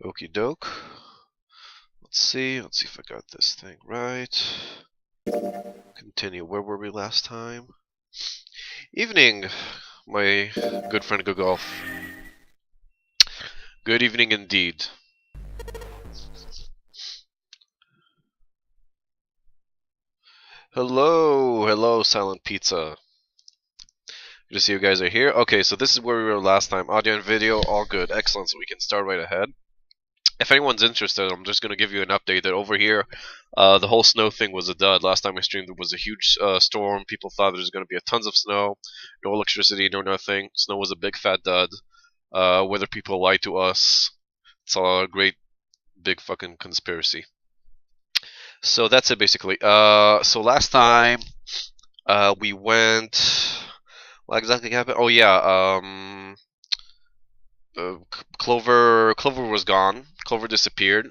Okie doke. Let's see if I got this thing right. Continue. Where were we last time? Evening, my good friend Gogolf. Good evening indeed. Hello, Silent Pizza. Good to see you guys are here. Okay, so this is where we were last time. Audio and video, all good. Excellent, so we can start right ahead. If anyone's interested, I'm just going to give you an update that over here, the whole snow thing was a dud. Last time I streamed, there was a huge storm. People thought there was going to be tons of snow. No electricity, no nothing. Snow was a big fat dud. Whether people lied to us, it's a great big fucking conspiracy. So that's it basically. So last time, we went. What exactly happened? Oh yeah. Clover was gone. Clover disappeared,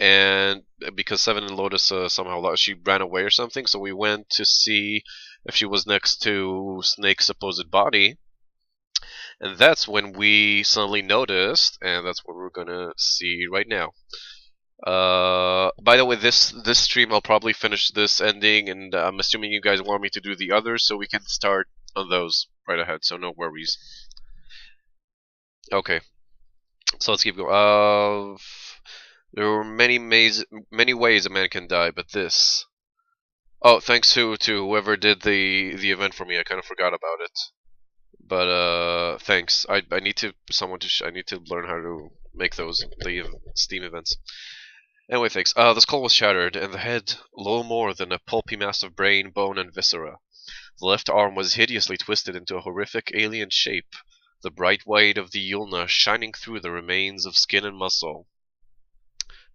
and because Seven and Lotus somehow she ran away or something, so we went to see if she was next to Snake's supposed body, and that's when we suddenly noticed, and that's what we're gonna see right now. By the way, this stream I'll probably finish this ending, and I'm assuming you guys want me to do the others, so we can start on those right ahead. So no worries. Okay, so let's keep going. There were many ways a man can die, but this. Oh, thanks to whoever did the event for me. I kind of forgot about it. But thanks. I need to I need to learn how to make those the Steam events. Anyway, thanks. The skull was shattered, and the head little more than a pulpy mass of brain, bone, and viscera. The left arm was hideously twisted into a horrific alien shape, the bright white of the ulna shining through the remains of skin and muscle.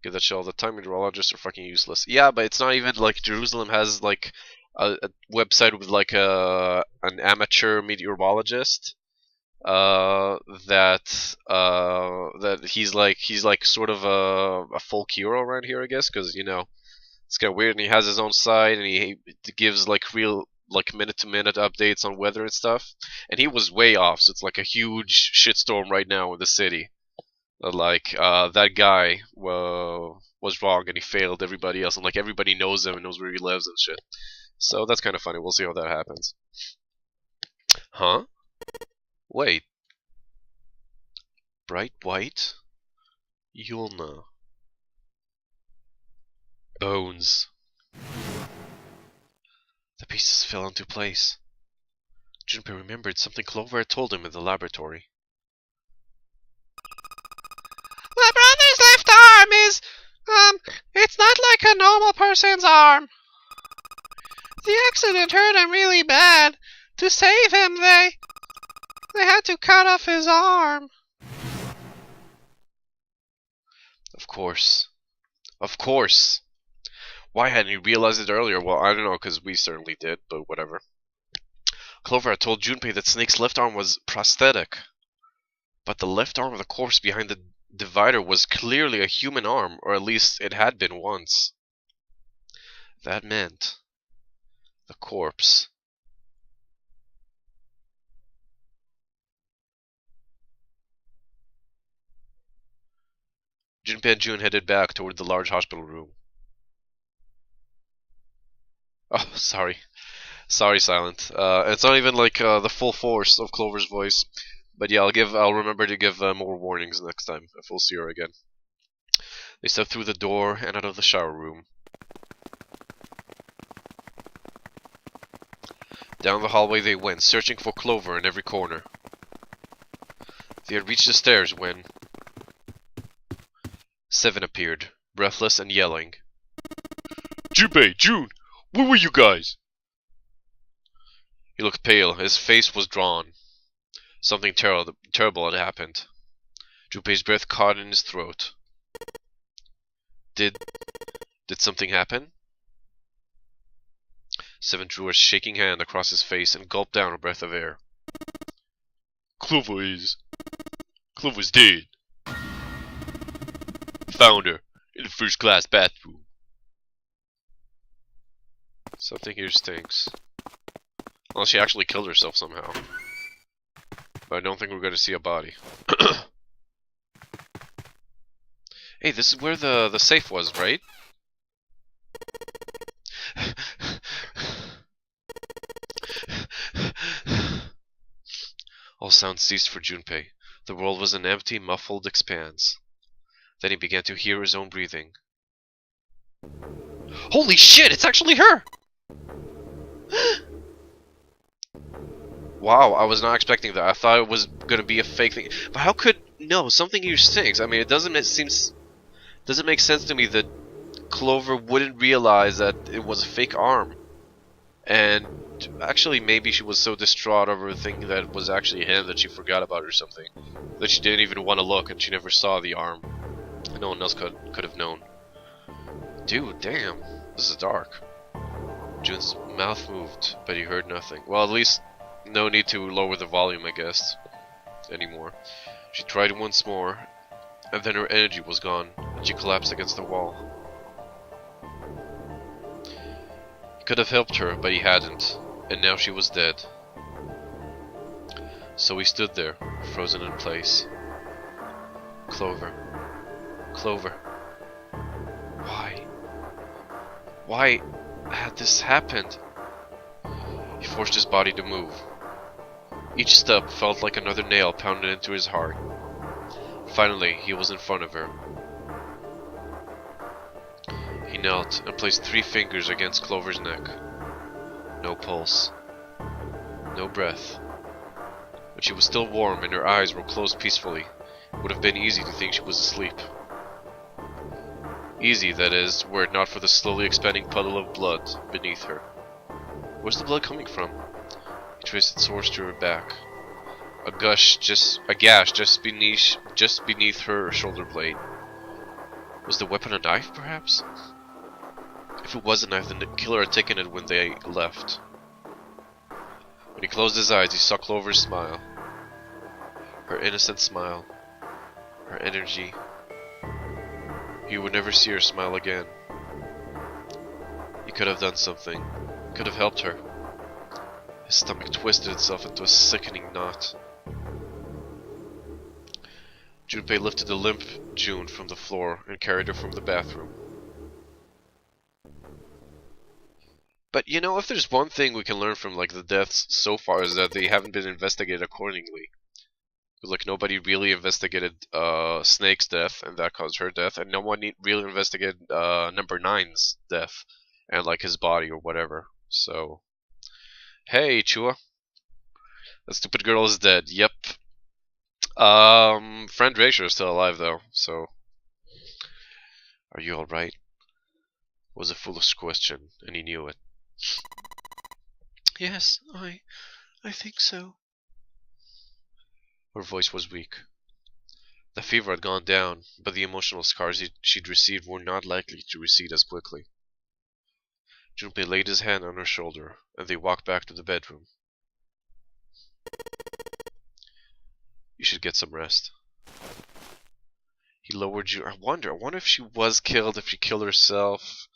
Give that shit all the time. Meteorologists are fucking useless. Yeah, but it's not even like Jerusalem has like a website with like an amateur meteorologist. That he's like sort of a folk hero around here, I guess, because you know it's kind of weird. And he has his own site, and he gives like real like minute to minute updates on weather and stuff. And he was way off, so it's like a huge shitstorm right now in the city. Like that guy was wrong and he failed everybody else, and like everybody knows him and knows where he lives and shit. So that's kind of funny. We'll see how that happens. Huh? Wait. Bright white? Yulna. Bones. The pieces fell into place. Junpei remembered something Clover had told him in the laboratory. My brother's left arm is, it's not like a normal person's arm. The accident hurt him really bad. To save him, they had to cut off his arm. Of course. Of course. Why hadn't he realized it earlier? Well, I don't know, because we certainly did, but whatever. Clover had told Junpei that Snake's left arm was prosthetic. But the left arm of the corpse behind the divider was clearly a human arm, or at least it had been once. That meant the corpse. Junpei and June headed back toward the large hospital room. Oh, sorry. Sorry, Silent. It's not even like the full force of Clover's voice. But yeah, I'll remember to give more warnings next time if we'll see her again. They stepped through the door and out of the shower room. Down the hallway they went, searching for Clover in every corner. They had reached the stairs when Seven appeared, breathless and yelling. Junpei, June, where were you guys? He looked pale. His face was drawn. Something terrible had happened. Junpei's breath caught in his throat. Did something happen? Seven drew a shaking hand across his face and gulped down a breath of air. Clover's dead. Found her in the first class bathroom. Something here stinks. Unless she actually killed herself somehow. But I don't think we're going to see a body. Hey, this is where the safe was, right? All sound ceased for Junpei. The world was an empty, muffled expanse. Then he began to hear his own breathing. Holy shit, it's actually her! Wow, I was not expecting that. I thought it was gonna be a fake thing. But how could... No, something here stinks. I mean, doesn't make sense to me that Clover wouldn't realize that it was a fake arm. And actually, maybe she was so distraught over thinking that it was actually him that she forgot about it or something. That she didn't even want to look and she never saw the arm. No one else could have known. Dude, damn. This is dark. Jun's mouth moved, but he heard nothing. Well, at least no need to lower the volume, I guess, anymore. She tried once more, and then her energy was gone, and she collapsed against the wall. He could have helped her, but he hadn't, and now she was dead. So he stood there, frozen in place. Clover. Clover. Why? Why had this happened? He forced his body to move. Each step felt like another nail pounded into his heart. Finally, he was in front of her. He knelt and placed 3 fingers against Clover's neck. No pulse. No breath. But she was still warm and her eyes were closed peacefully. It would have been easy to think she was asleep. Easy, that is, were it not for the slowly expanding puddle of blood beneath her. Where's the blood coming from? He traced its source to her back. A gash just beneath her shoulder blade. Was the weapon a knife, perhaps? If it was a knife, then the killer had taken it when they left. When he closed his eyes, he saw Clover's smile. Her innocent smile. Her energy. He would never see her smile again. He could have done something. Could have helped her. His stomach twisted itself into a sickening knot. Junpei lifted the limp June from the floor and carried her from the bathroom. But you know, if there's one thing we can learn from like the deaths so far is that they haven't been investigated accordingly. Like nobody really investigated Snake's death and that caused her death, and no one really investigated number 9's death and like his body or whatever. So, hey Chua, that stupid girl is dead. Yep. Friend Rachel is still alive though. So, are you all right? Was a foolish question, and he knew it. Yes, I think so. Her voice was weak. The fever had gone down, but the emotional scars she'd received were not likely to recede as quickly. Junpei laid his hand on her shoulder, and they walked back to the bedroom. You should get some rest. He lowered June. I wonder if she was killed, if she killed herself.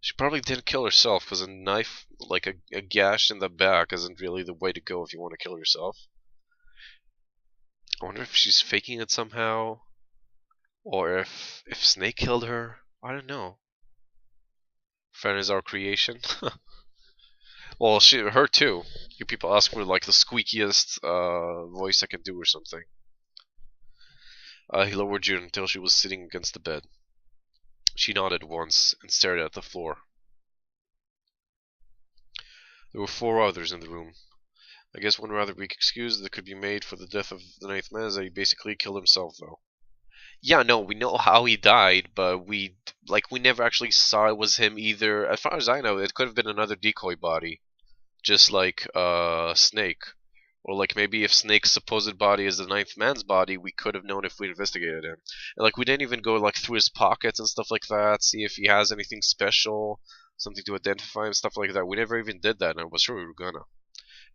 She probably didn't kill herself, because a knife, like a gash in the back, isn't really the way to go if you want to kill yourself. I wonder if she's faking it somehow, or if Snake killed her. I don't know. Friend is our creation. Well, her too. You people ask for like the squeakiest voice I can do or something. He lowered June until she was sitting against the bed. She nodded once and stared at the floor. There were 4 others in the room. I guess one rather weak excuse that could be made for the death of the 9th man is that he basically killed himself, though. Yeah, no, we know how he died, but we never actually saw it was him either. As far as I know, it could have been another decoy body, just like Snake, or like maybe if Snake's supposed body is the 9th man's body, we could have known if we investigated him. And like we didn't even go like through his pockets and stuff like that, see if he has anything special, something to identify him, stuff like that. We never even did that, and I was sure we were gonna.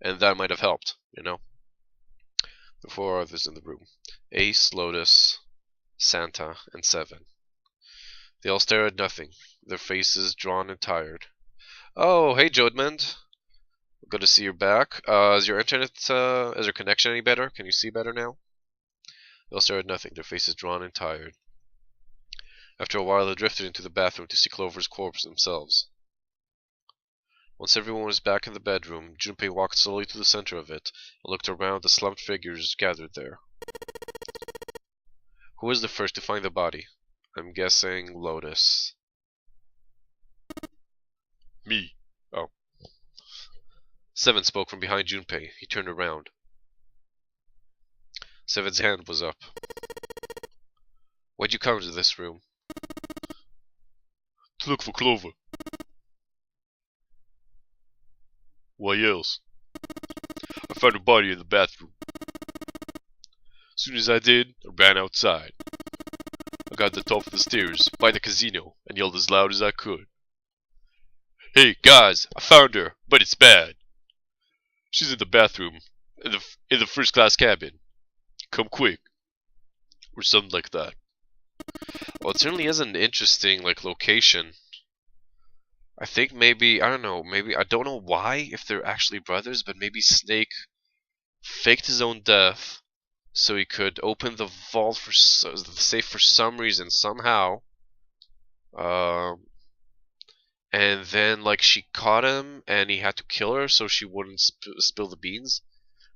And that might have helped, you know? The 4 others in the room. Ace, Lotus, Santa, and Seven. They all stare at nothing, their faces drawn and tired. Oh, hey Jodmund. Good to see you're back. Is your connection any better? Can you see better now? They all stare at nothing, their faces drawn and tired. After a while, they drifted into the bathroom to see Clover's corpse themselves. Once everyone was back in the bedroom, Junpei walked slowly to the center of it and looked around at the slumped figures gathered there. Who was the first to find the body? I'm guessing Lotus. Me. Oh. Seven spoke from behind Junpei. He turned around. Seven's hand was up. Why'd you come to this room? To look for Clover. Why else? I found her body in the bathroom. As soon as I did, I ran outside. I got to the top of the stairs by the casino and yelled as loud as I could. Hey guys, I found her, but it's bad. She's in the bathroom, in the first class cabin. Come quick. Or something like that. Well, it certainly is an interesting, location. I think maybe, I don't know, I don't know why, if they're actually brothers, but maybe Snake faked his own death so he could open the vault the safe for some reason, somehow. And then, she caught him, and he had to kill her so she wouldn't spill the beans.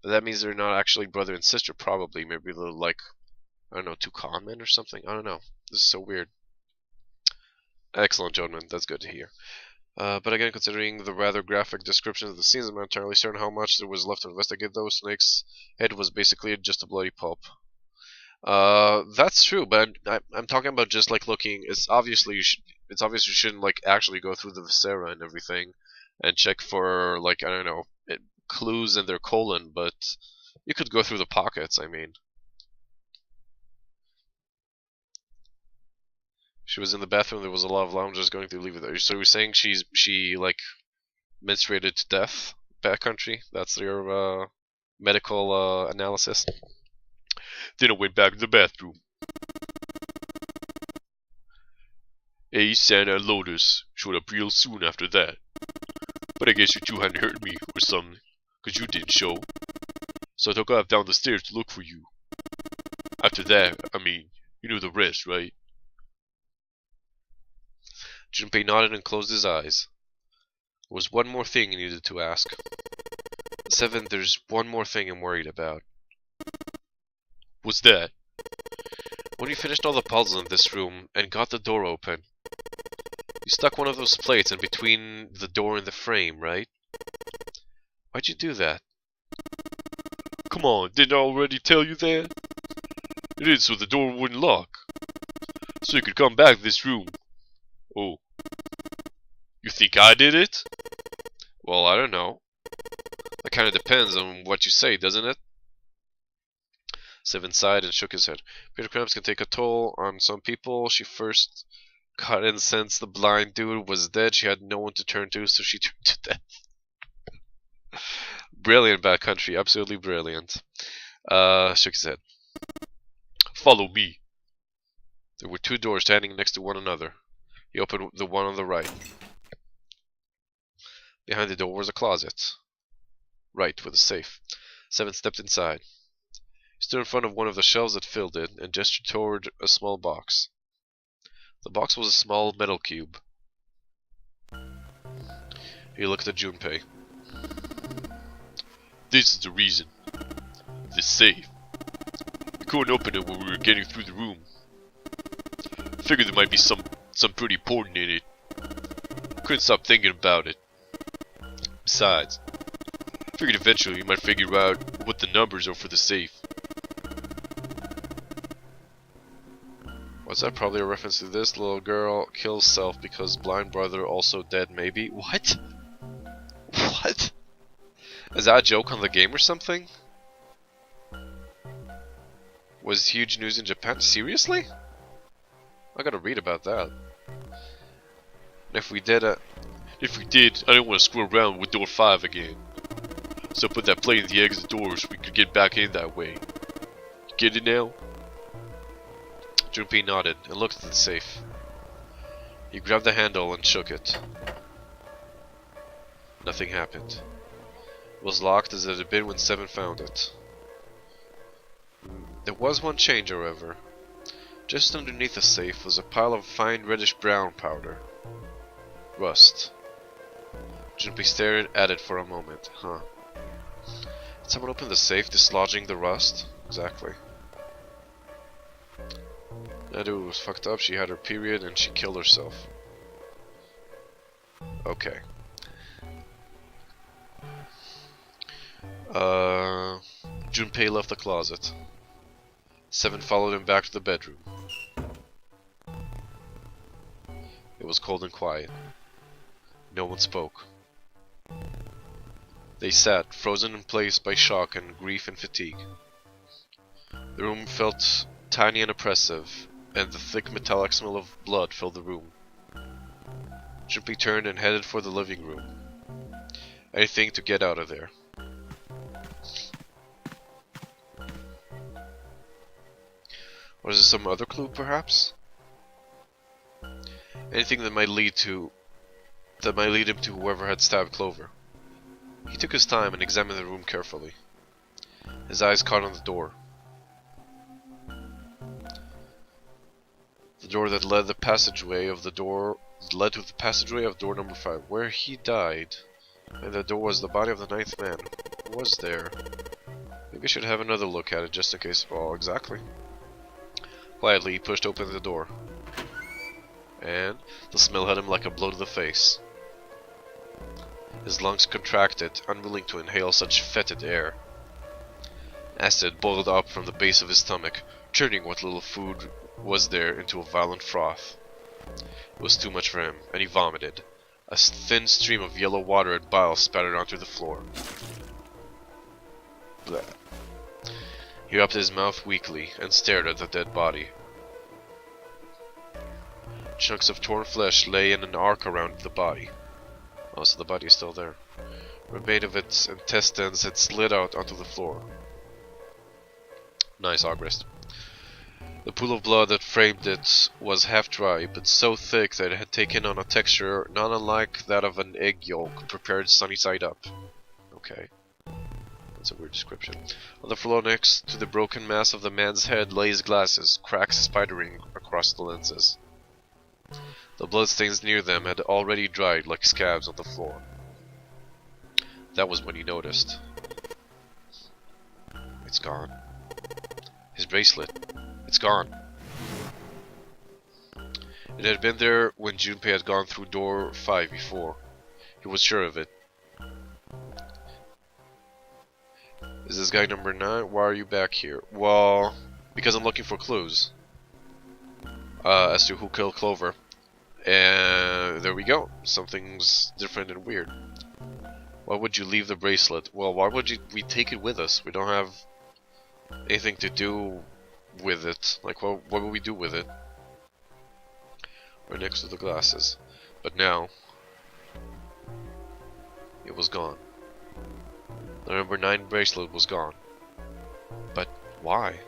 But that means they're not actually brother and sister, probably. Maybe they're, I don't know, two con men or something? I don't know. This is so weird. Excellent, gentlemen. That's good to hear. But again, considering the rather graphic descriptions of the scenes, I'm not entirely certain how much there was left to investigate, though. Snake's head was basically just a bloody pulp. That's true, but I'm talking about just looking. It's obvious you shouldn't actually go through the viscera and everything and check for I don't know, clues in their colon, but you could go through the pockets. I mean, she was in the bathroom. There was a lot of loungers going to leave it there. So you're saying she menstruated to death? Backcountry? That's your medical analysis. Then I went back to the bathroom. Ace, Santa, and Lotus showed up real soon after that. But I guess you two hadn't heard me or something, 'cause you didn't show. So I took off down the stairs to look for you. After that, I mean, you know the rest, right? Junpei nodded and closed his eyes. There was one more thing he needed to ask. Seven, there's one more thing I'm worried about. What's that? When you finished all the puzzles in this room and got the door open, you stuck one of those plates in between the door and the frame, right? Why'd you do that? Come on, didn't I already tell you that? It is so the door wouldn't lock. So you could come back to this room. Oh. You think I did it? Well, I don't know. That kind of depends on what you say, doesn't it? Seven sighed and shook his head. Bitter cramps can take a toll on some people. She first got in since the blind dude was dead. She had no one to turn to, so she turned to death. Brilliant, Backcountry. Absolutely brilliant. Shook his head. Follow me. There were two doors standing next to one another. He opened the one on the right. Behind the door was a closet. Right, with a safe. Seven stepped inside. He stood in front of one of the shelves that filled it and gestured toward a small box. The box was a small metal cube. He looked at Junpei. This is the reason. This safe. We couldn't open it when we were getting through the room. Figured there might be some pretty important in it. Couldn't stop thinking about it. Besides, figured eventually you might figure out what the numbers are for the safe. Was that probably a reference to this? Little girl kills self because blind brother also dead, maybe? What? What? Is that a joke on the game or something? Was huge news in Japan? Seriously? I gotta read about that. If we did, I didn't want to screw around with door 5 again. So I put that plate in the exit door so we could get back in that way. You get it now? Junpei nodded and looked at the safe. He grabbed the handle and shook it. Nothing happened. It was locked as it had been when Seven found it. There was one change, however. Just underneath the safe was a pile of fine reddish-brown powder. Rust. Junpei stared at it for a moment. Huh. Did someone open the safe, dislodging the rust? Exactly. That dude was fucked up. She had her period and she killed herself. Okay. Junpei left the closet. Seven followed him back to the bedroom. It was cold and quiet. No one spoke. They sat, frozen in place by shock and grief and fatigue. The room felt tiny and oppressive, and the thick metallic smell of blood filled the room. Junpei turned and headed for the living room. Anything to get out of there. Or is it some other clue, perhaps? Anything that might lead him to whoever had stabbed Clover. He took his time and examined the room carefully. His eyes caught on the door. The door that led to the passageway of door number 5, where he died. And the door was the body of the 9th man. Who was there? Maybe I should have another look at it just in case. Oh, exactly. Quietly, he pushed open the door. And the smell hit him like a blow to the face. His lungs contracted, unwilling to inhale such fetid air. Acid boiled up from the base of his stomach, churning what little food was there into a violent froth. It was too much for him, and he vomited. A thin stream of yellow water and bile spattered onto the floor. Blech. He rubbed his mouth weakly and stared at the dead body. Chunks of torn flesh lay in an arc around the body. Oh, so the body is still there. The remains of its intestines had slid out onto the floor. Nice, Augrist. The pool of blood that framed it was half dry, but so thick that it had taken on a texture not unlike that of an egg yolk prepared sunny side up. Okay. That's a weird description. On the floor next to the broken mass of the man's head lay his glasses, cracks spidering across the lenses. The bloodstains near them had already dried like scabs on the floor. That was when he noticed. It's gone. His bracelet. It's gone. It had been there when Junpei had gone through door 5 before. He was sure of it. Is this guy number 9? Why are you back here? Well, because I'm looking for clues. As to who killed Clover. And there we go. Something's different and weird. Why would you leave the bracelet? Well, why would we take it with us? We don't have anything to do with it. Like, what would we do with it? Right next to the glasses. But now, it was gone. The number 9 bracelet was gone. But why?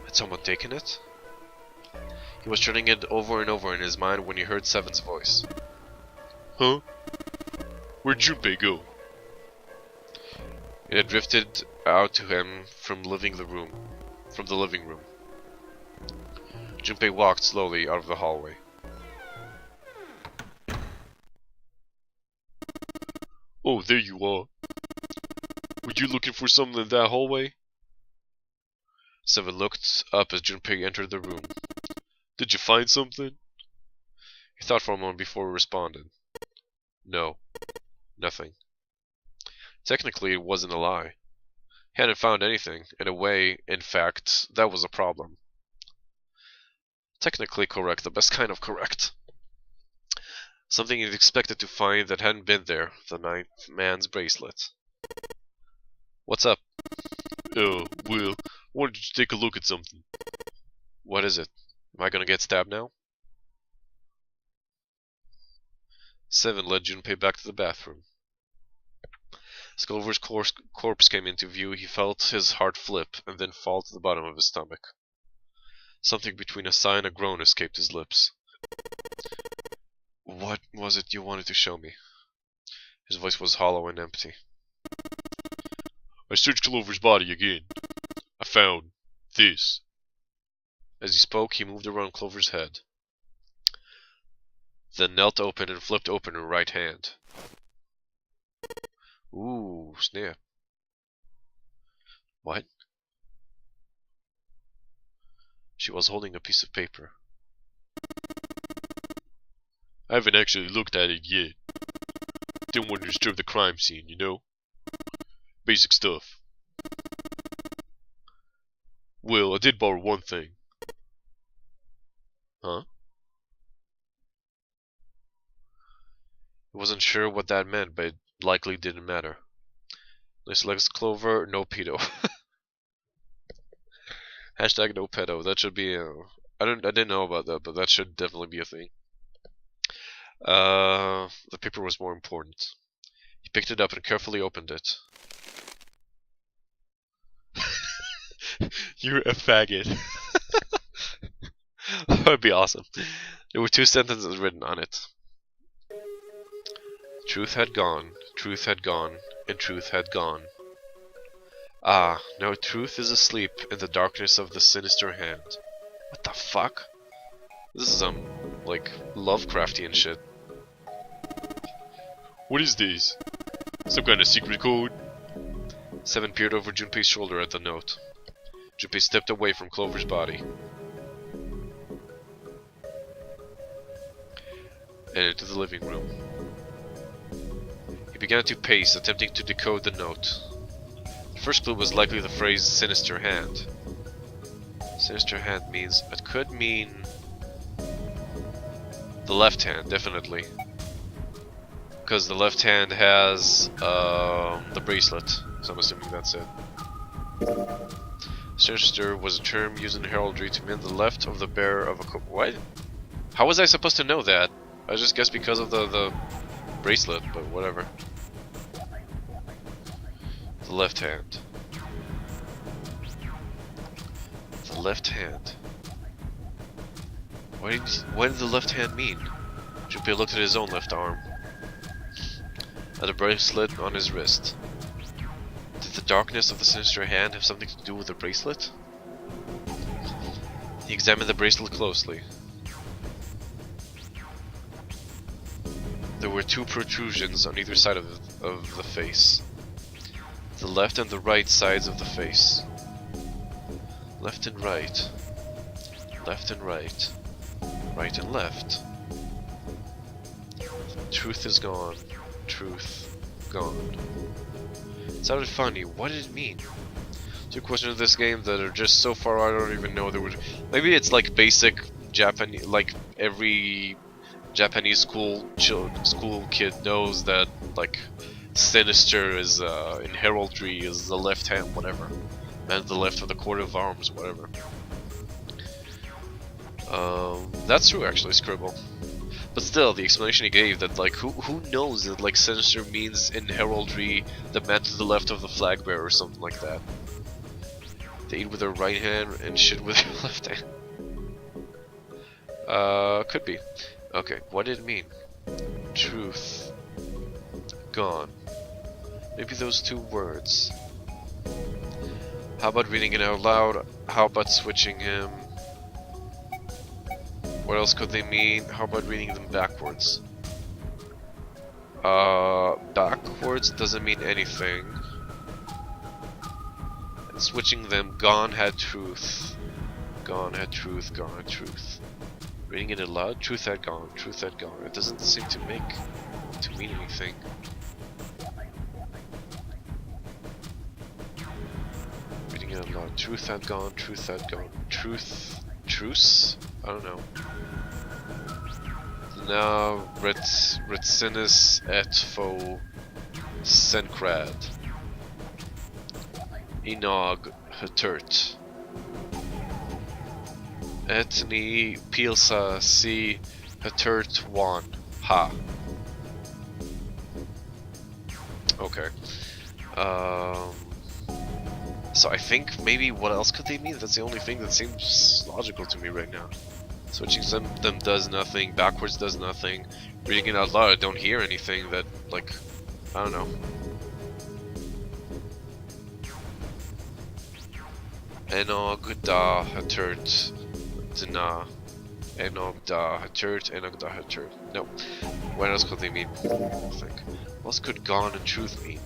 Had someone taken it? He was turning it over and over in his mind when he heard Seven's voice. Huh? Where'd Junpei go? It had drifted out to him from the living room. Junpei walked slowly out of the hallway. Oh, there you are. Were you looking for something in that hallway? Seven looked up as Junpei entered the room. Did you find something? He thought for a moment before he responded. No, nothing. Technically, it wasn't a lie. He hadn't found anything. In a way, in fact, that was a problem. Technically correct, the best kind of correct. Something he'd expected to find that hadn't been there, the 9th man's bracelet. What's up? Well, why don't you take a look at something? What is it? Am I gonna get stabbed now? Seven led Junpei back to the bathroom. As Clover's corpse came into view, he felt his heart flip and then fall to the bottom of his stomach. Something between a sigh and a groan escaped his lips. What was it you wanted to show me? His voice was hollow and empty. I searched Clover's body again. I found this. As he spoke, he moved around Clover's head, then knelt open and flipped open her right hand. Ooh, snap. What? She was holding a piece of paper. I haven't actually looked at it yet. Didn't want to disturb the crime scene, you know? Basic stuff. Well, I did borrow one thing. Huh? He wasn't sure what that meant, but it likely didn't matter. Nice legs, Clover, no pedo. Hashtag no pedo. That should be I didn't know about that, but that should definitely be a thing. The paper was more important. He picked it up and carefully opened it. You're a faggot. That would be awesome. There were 2 sentences written on it. Truth had gone, and truth had gone. Ah, now truth is asleep in the darkness of the sinister hand. What the fuck? This is like, Lovecraftian shit. What is this? Some kind of secret code? Seven peered over Junpei's shoulder at the note. Junpei stepped away from Clover's body and into the living room. He began to pace, attempting to decode the note. The first clue was likely the phrase sinister hand. Sinister hand means, it could mean the left hand, definitely. Because the left hand has the bracelet, so I'm assuming that's it. Sinister was a term used in heraldry to mean the left of the bearer of a what? How was I supposed to know that? I just guessed because of the bracelet, but whatever. The left hand. The left hand. What did the left hand mean? Junpei looked at his own left arm. At the bracelet on his wrist. Did the darkness of the sinister hand have something to do with the bracelet? He examined the bracelet closely. There were 2 protrusions on either side of the face. The left and the right sides of the face. Left and right. Left and right. Right and left. Truth is gone. Truth gone. It sounded funny. What did it mean? 2 questions of this game that are just so far I don't even know there would. Maybe it's like basic Japanese, like every Japanese school kid knows that like sinister is in heraldry is the left hand, whatever, and the left of the coat of arms, whatever. That's true actually, Scribble. But still, the explanation he gave that like who knows that like sinister means in heraldry the man to the left of the flag bearer or something like that. They eat with their right hand and shit with their left hand. Could be. Okay, what did it mean? Truth gone. Maybe those 2 words. How about reading it out loud? How about switching him? What else could they mean? How about reading them backwards? Backwards doesn't mean anything. And switching them, gone had truth. Gone had truth, gone had truth. Reading it aloud, truth had gone, truth had gone. It doesn't seem to mean anything. Reading it aloud, truth had gone, truth had gone. Truce? I don't know. Now, Retsinus et fo Senkrad. Enog Hetert. Etni Pilsa si Hetert Wan. Ha. Okay. So I think maybe what else could they mean? That's the only thing that seems logical to me right now. Switching them does nothing, backwards does nothing. Reading it out loud, I don't hear anything that, like, I don't know. Enog da Hetert Enogdana. Enogdahaturt. No. What else could they mean? I think. What else could gone and truth mean?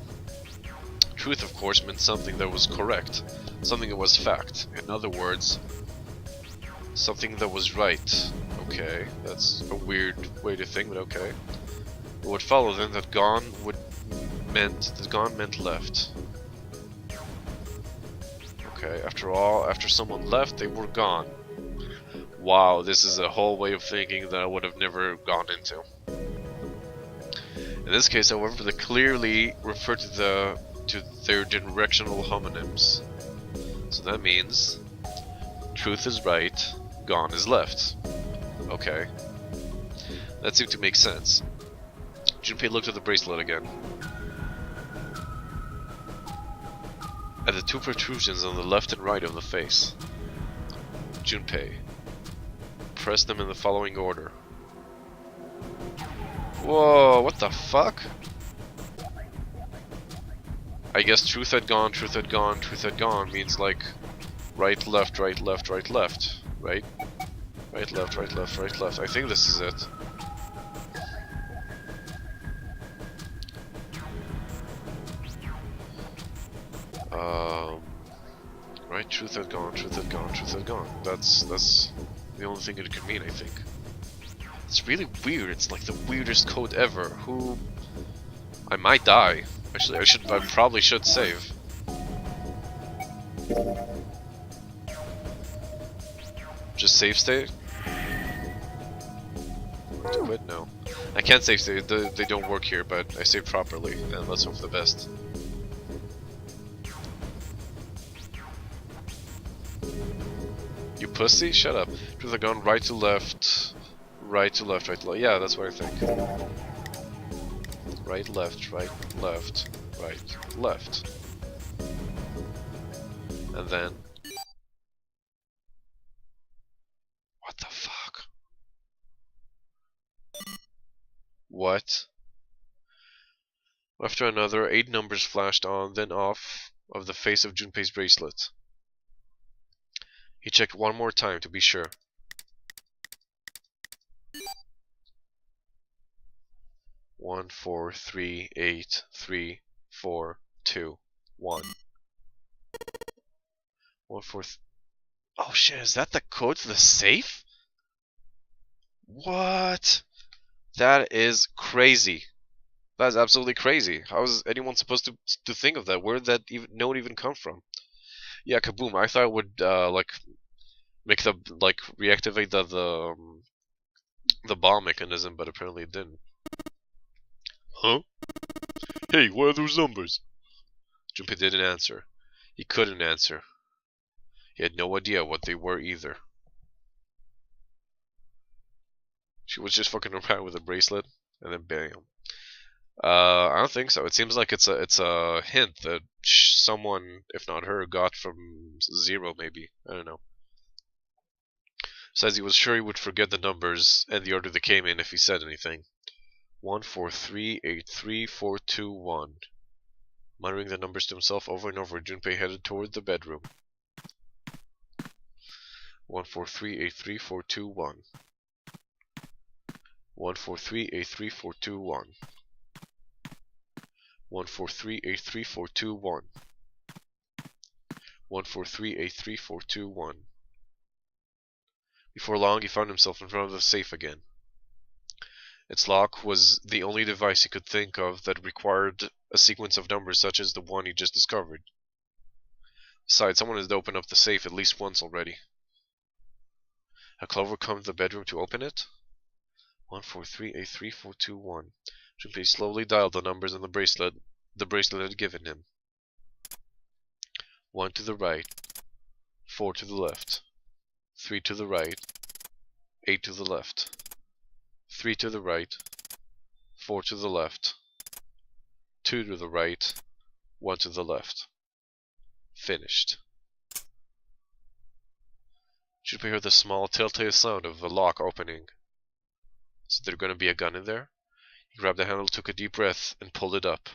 Truth, of course, meant something that was correct. Something that was fact. In other words, something that was right. Okay, that's a weird way to think, but okay. It would follow then that gone meant left. Okay, after someone left, they were gone. Wow, this is a whole way of thinking that I would have never gone into. In this case, however, they clearly refer to their directional homonyms. So that means truth is right, gone is left. Okay. That seemed to make sense. Junpei looked at the bracelet again. At the two protrusions on the left and right of the face. Junpei pressed them in the following order. Whoa, what the fuck? I guess truth had gone, truth had gone, truth had gone means like right, left, right, left, right, left, right? Right, left, right, left, right, left. I think this is it. Right, truth had gone, truth had gone, truth had gone. That's the only thing it could mean, I think. It's really weird. It's like the weirdest code ever. Who? I might die. Actually, I probably should save. Just save state? Do it? No. I can't save state. They don't work here, but I saved properly, and let's hope for the best. You pussy? Shut up. Truth had gone right to left, right to left, right to left. Yeah, that's what I think. Right, left, right, left, right, left. And then... What the fuck? What? After another, 8 numbers flashed on, then off of the face of Junpei's bracelet. He checked one more time to be sure. One, 4, 3, 8, 3, 4, 2, 1. 1, 4. Oh shit! Is that the code for the safe? What? That is crazy. That is absolutely crazy. How is anyone supposed to think of that? Where did that note even come from? Yeah, kaboom! I thought it would like make the reactivate the bomb mechanism, but apparently it didn't. Huh? Hey, what are those numbers? Junpei didn't answer. He couldn't answer. He had no idea what they were either. She was just fucking around with a bracelet, and then bam. I don't think so. It seems like it's a hint that someone, if not her, got from Zero maybe. I don't know. Says he was sure he would forget the numbers and the order they came in if he said anything. 1, 4, 3, 8, 3, 4, 2, 1. Muttering the numbers to himself over and over, Junpei headed toward the bedroom. 1, 4, 3, 8, 3, 4, 2, 1. 1, 4, 3, 8, 3, 4, 2, 1. 1, 4, 3, 8, 3, 4, 2, 1. 1, 4, 3, 8, 3, 4, 2, 1. Before long, he found himself in front of the safe again. Its lock was the only device he could think of that required a sequence of numbers such as the one he just discovered. Besides, someone had opened up the safe at least once already. Had Clover come to the bedroom to open it? 1, 4, 3, 8, 3, 4, 2, 1. Junpei slowly dialed the numbers on the bracelet had given him. 1 to the right, 4 to the left, 3 to the right, 8 to the left, 3 to the right, 4 to the left, 2 to the right, 1 to the left. Finished. Junpei heard the small telltale sound of the lock opening. Is there going to be a gun in there? He grabbed the handle, took a deep breath, and pulled it up.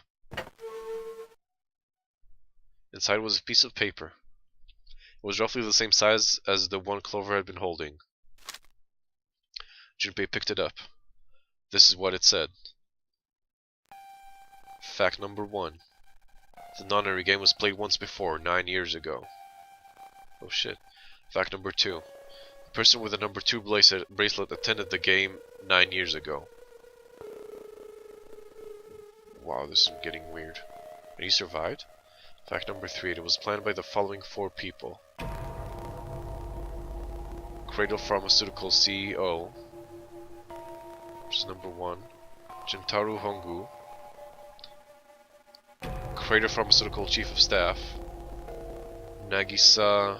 Inside was a piece of paper. It was roughly the same size as the one Clover had been holding. Junpei picked it up. This is what it said. Fact number 1. The nonary game was played once before, 9 years ago. Oh shit. Fact number 2. The person with the number 2 bracelet attended the game 9 years ago. Wow, this is getting weird. And he survived? Fact number 3. It was planned by the following 4 people. Cradle Pharmaceutical CEO, which is number 1. Jintaro Hongu. Crater Pharmaceutical Chief of Staff, Nagisa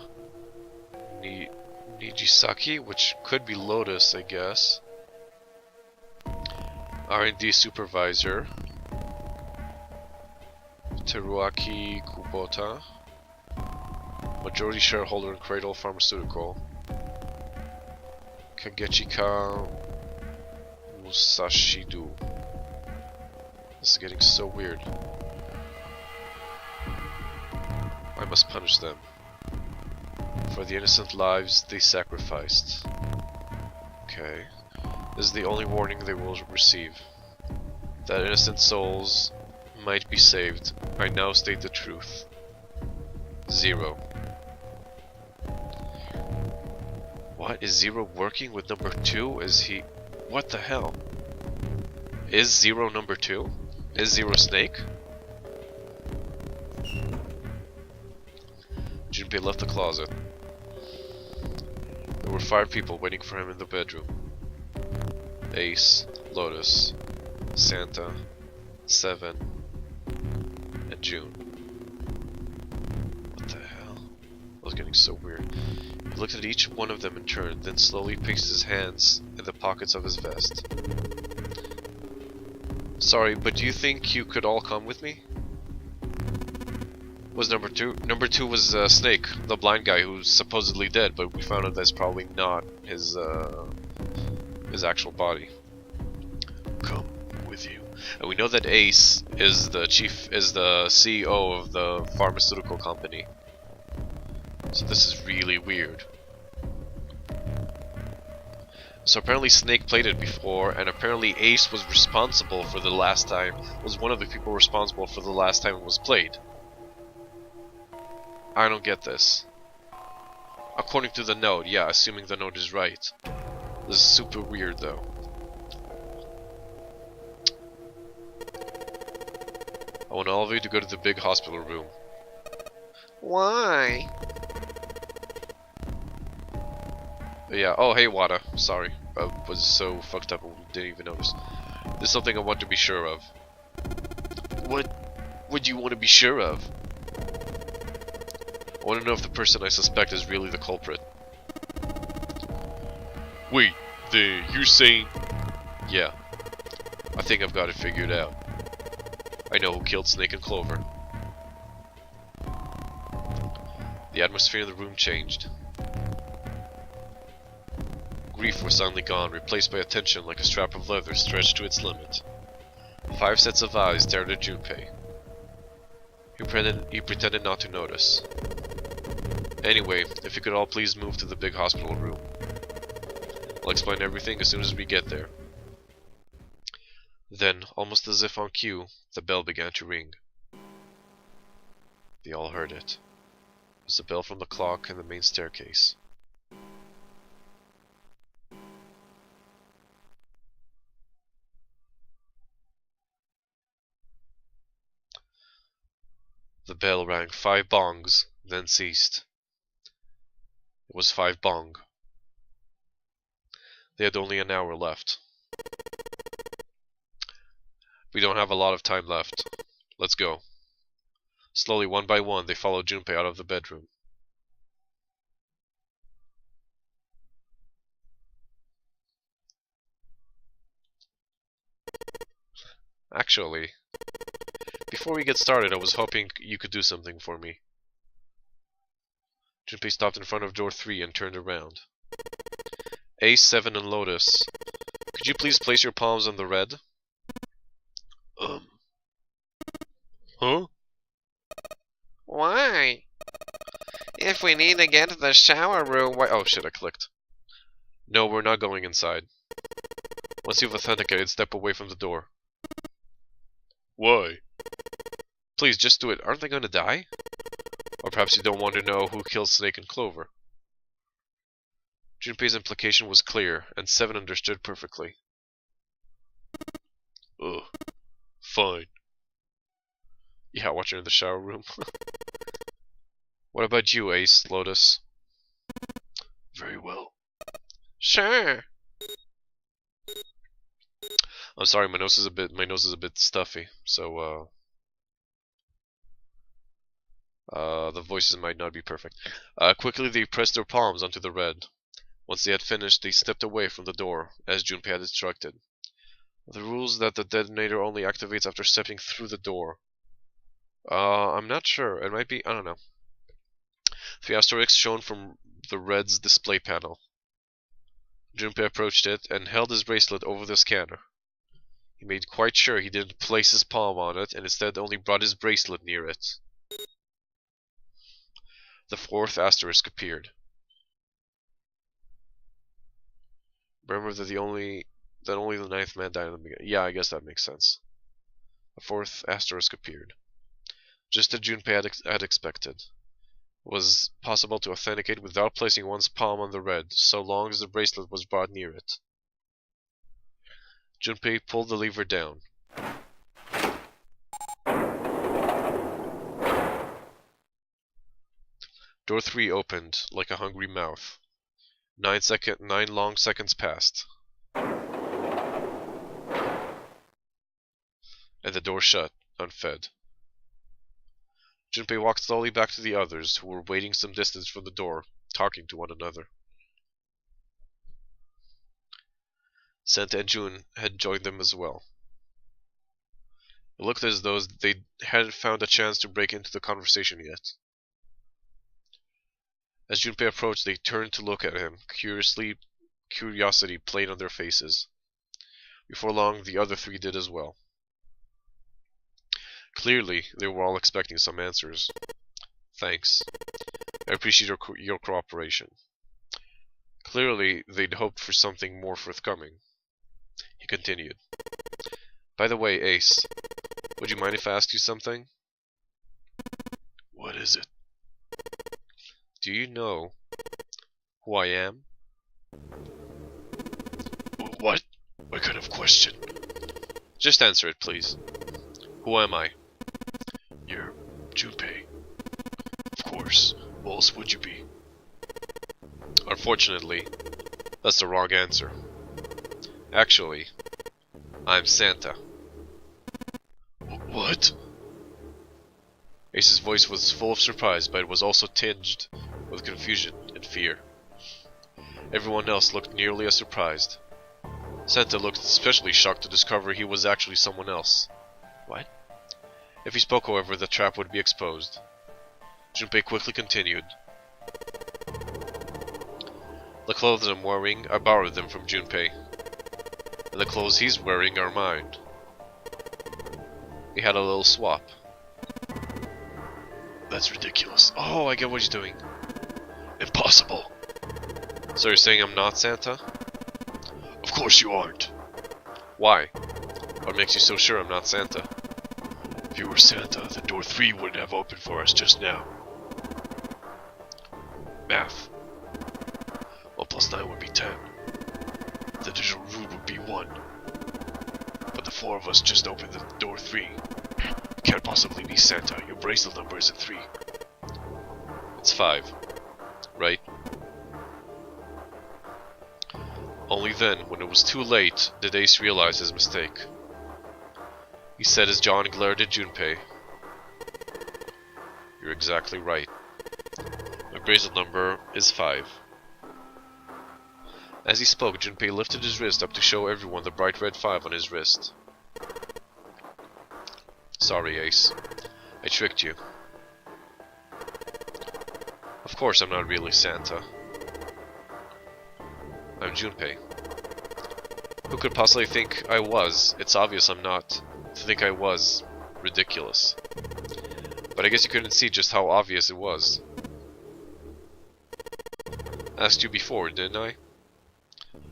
Nijisaki, which could be Lotus, I guess. R&D Supervisor, Teruaki Kubota. Majority Shareholder in Cradle Pharmaceutical, Kagechika Musashidu. This is getting so weird. I must punish them for the innocent lives they sacrificed. Okay. This is the only warning they will receive. That innocent souls might be saved. I now state the truth. 0. What? Is 0 working with number 2? Is he... What the hell? Is 0 number 2? Is 0 Snake? Junpei left the closet. There were 5 people waiting for him in the bedroom. Ace, Lotus, Santa, Seven, and June. What the hell? That was getting so weird. He looked at each one of them in turn, then slowly placed his hands in the pockets of his vest. Sorry, but do you think you could all come with me? Was number 2? Number 2 was Snake, the blind guy who's supposedly dead, but we found out that's probably not his actual body. Come with you. And we know that Ace is the CEO of the pharmaceutical company. So this is really weird. So apparently Snake played it before, and apparently Ace was responsible for the last time, was one of the people responsible for the last time it was played. I don't get this. According to the note, yeah, assuming the note is right. This is super weird though. I want all of you to go to the big hospital room. Why? Yeah, oh hey Wada, sorry. I was so fucked up I didn't even notice. There's something I want to be sure of. What do you want to be sure of? I want to know if the person I suspect is really the culprit. Wait, you're saying... Yeah. I think I've got it figured out. I know who killed Snake and Clover. The atmosphere in the room changed. Grief was suddenly gone, replaced by attention like a strap of leather stretched to its limit. 5 sets of eyes stared at Junpei. He pretended not to notice. Anyway, if you could all please move to the big hospital room. I'll explain everything as soon as we get there. Then, almost as if on cue, the bell began to ring. They all heard it. It was the bell from the clock in the main staircase. The bell rang 5 bongs, then ceased. It was 5 bong. They had only an hour left. We don't have a lot of time left. Let's go. Slowly, one by one, they followed Junpei out of the bedroom. Actually, before we get started, I was hoping you could do something for me. Junpei stopped in front of door 3 and turned around. Ace, 7, and Lotus, could you please place your palms on the red? Huh? Why? If we need to get to the shower room, why? Oh shit, I clicked. No, we're not going inside. Once you've authenticated, step away from the door. Why? Please, just do it. Aren't they gonna die? Or perhaps you don't want to know who killed Snake and Clover. Junpei's implication was clear, and Seven understood perfectly. Ugh. Fine. Yeah, watch her in the shower room. What about you, Ace, Lotus? Very well. Sure. I'm sorry, my nose is a bit stuffy, so the voices might not be perfect. Quickly they pressed their palms onto the red. Once they had finished, they stepped away from the door, as Junpei had instructed. The rules that the detonator only activates after stepping through the door. I'm not sure. It might be, I don't know. 3 asterisks shown from the red's display panel. Junpei approached it and held his bracelet over the scanner. He made quite sure he didn't place his palm on it and instead only brought his bracelet near it. The 4th asterisk appeared. Remember that only the 9th man died in the beginning. Yeah, I guess that makes sense. The 4th asterisk appeared. Just as Junpei had expected. It was possible to authenticate without placing one's palm on the red, so long as the bracelet was brought near it. Junpei pulled the lever down. Door 3 opened like a hungry mouth. 9 long seconds passed. And the door shut, unfed. Junpei walked slowly back to the others, who were waiting some distance from the door, talking to one another. Santa and June had joined them as well. It looked as though they hadn't found a chance to break into the conversation yet. As Junpei approached, they turned to look at him. Curiosity played on their faces. Before long, the other 3 did as well. Clearly, they were all expecting some answers. Thanks. I appreciate your cooperation. Clearly, they'd hoped for something more forthcoming. He continued. By the way, Ace, would you mind if I asked you something? What is it? Do you know who I am? What? What kind of question? Just answer it, please. Who am I? You're Junpei. Of course. Who else would you be? Unfortunately, that's the wrong answer. Actually, I'm Santa. What? Ace's voice was full of surprise, but it was also tinged with confusion and fear. Everyone else looked nearly as surprised. Santa looked especially shocked to discover he was actually someone else. What? If he spoke, however, the trap would be exposed. Junpei quickly continued. The clothes I'm wearing, I borrowed them from Junpei. And the clothes he's wearing are mine. We had a little swap. That's ridiculous. Oh, I get what he's doing. Impossible. So you're saying I'm not Santa? Of course you aren't. Why? What makes you so sure I'm not Santa? If you were Santa, then door 3 wouldn't have opened for us just now. Math. 1 plus 9 would be 10. The digital root would be 1. But the 4 of us just opened the door 3. Can't possibly be Santa. Your bracelet number isn't 3. It's 5. Right? Only then, when it was too late, did Ace realize his mistake. He said as John glared at Junpei. You're exactly right. My bracelet number is 5. As he spoke, Junpei lifted his wrist up to show everyone the bright red 5 on his wrist. Sorry, Ace. I tricked you. Of course I'm not really Santa. I'm Junpei. Who could possibly think I was? It's obvious I'm not. To think I was. Ridiculous. But I guess you couldn't see just how obvious it was. Asked you before, didn't I?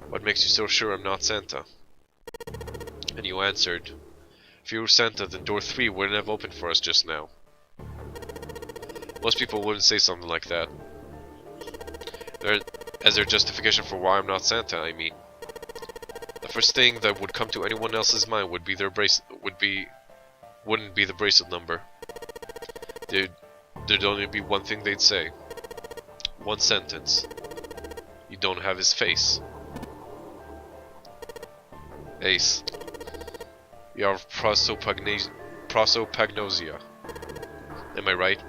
What makes you so sure I'm not Santa? And you answered, if you were Santa, then door 3 wouldn't have opened for us just now. Most people wouldn't say something like that. As their justification for why I'm not Santa, I mean. The first thing that would come to anyone else's mind would be wouldn't be the bracelet number. There'd only be one thing they'd say. One sentence. You don't have his face. Ace. You have prosopagnosia. Am I right?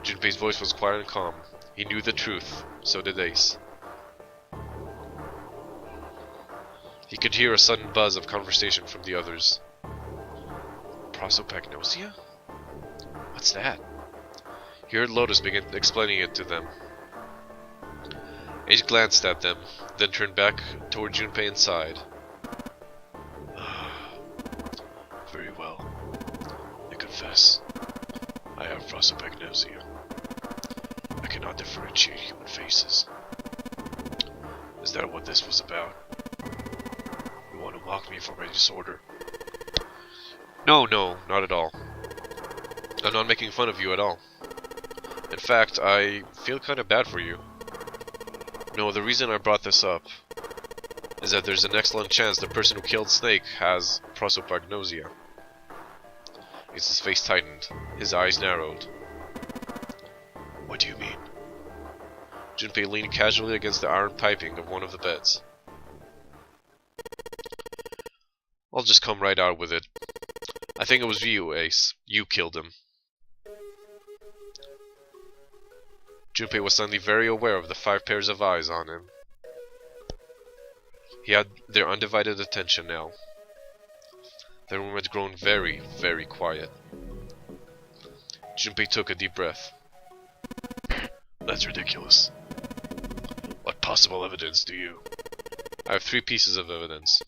Junpei's voice was quiet and calm. He knew the truth. So did Ace. He could hear a sudden buzz of conversation from the others. Prosopagnosia? What's that? He heard Lotus begin explaining it to them. Ace glanced at them, then turned back toward Junpei and sighed. Very well. I confess. I have prosopagnosia. I cannot differentiate human faces. Is that what this was about? You want to mock me for my disorder? No, not at all. I'm not making fun of you at all. In fact, I feel kind of bad for you. No, the reason I brought this up is that there's an excellent chance the person who killed Snake has prosopagnosia. His face tightened, his eyes narrowed. What do you mean? Junpei leaned casually against the iron piping of one of the beds. I'll just come right out with it. I think it was you, Ace. You killed him. Junpei was suddenly very aware of the 5 pairs of eyes on him. He had their undivided attention now. The room had grown very, very quiet. Junpei took a deep breath. That's ridiculous. What possible evidence do you? I have 3 pieces of evidence.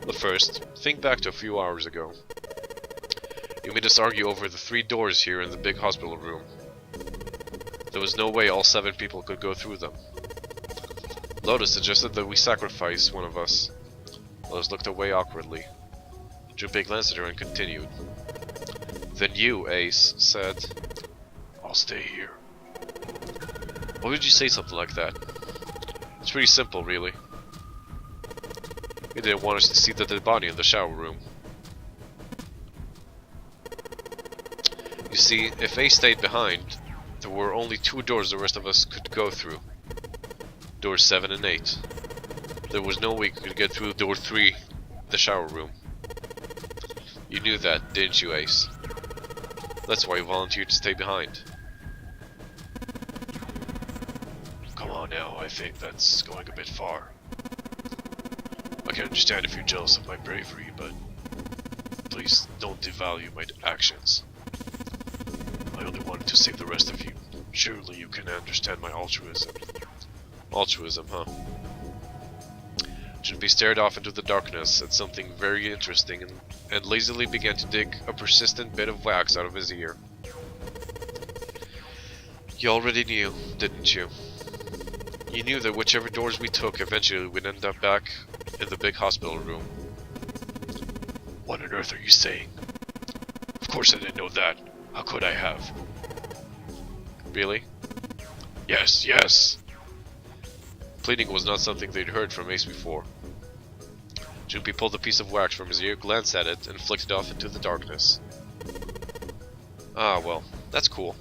The first, think back to a few hours ago. You made us argue over the 3 doors here in the big hospital room. There was no way all 7 people could go through them. Lotus suggested that we sacrifice one of us. Lotus looked away awkwardly. Junpei glanced at her and continued. Then you, Ace, said, I'll stay here. Why would you say something like that? It's pretty simple, really. You didn't want us to see the dead body in the shower room. You see, if Ace stayed behind, there were only 2 doors the rest of us could go through. Doors 7 and 8. There was no way we could get through door 3, the shower room. You knew that, didn't you, Ace? That's why you volunteered to stay behind. Come on now, I think that's going a bit far. I can understand if you're jealous of my bravery, but please don't devalue my actions. I only wanted to save the rest of you. Surely you can understand my altruism. Altruism, huh? Junpei stared off into the darkness at something very interesting and lazily began to dig a persistent bit of wax out of his ear. You already knew, didn't you? You knew that whichever doors we took, eventually we'd end up back in the big hospital room. What on earth are you saying? Of course I didn't know that. How could I have? Really? Yes. Pleading was not something they'd heard from Ace before. Junpei pulled a piece of wax from his ear, glanced at it, and flicked it off into the darkness. Ah, well, that's cool.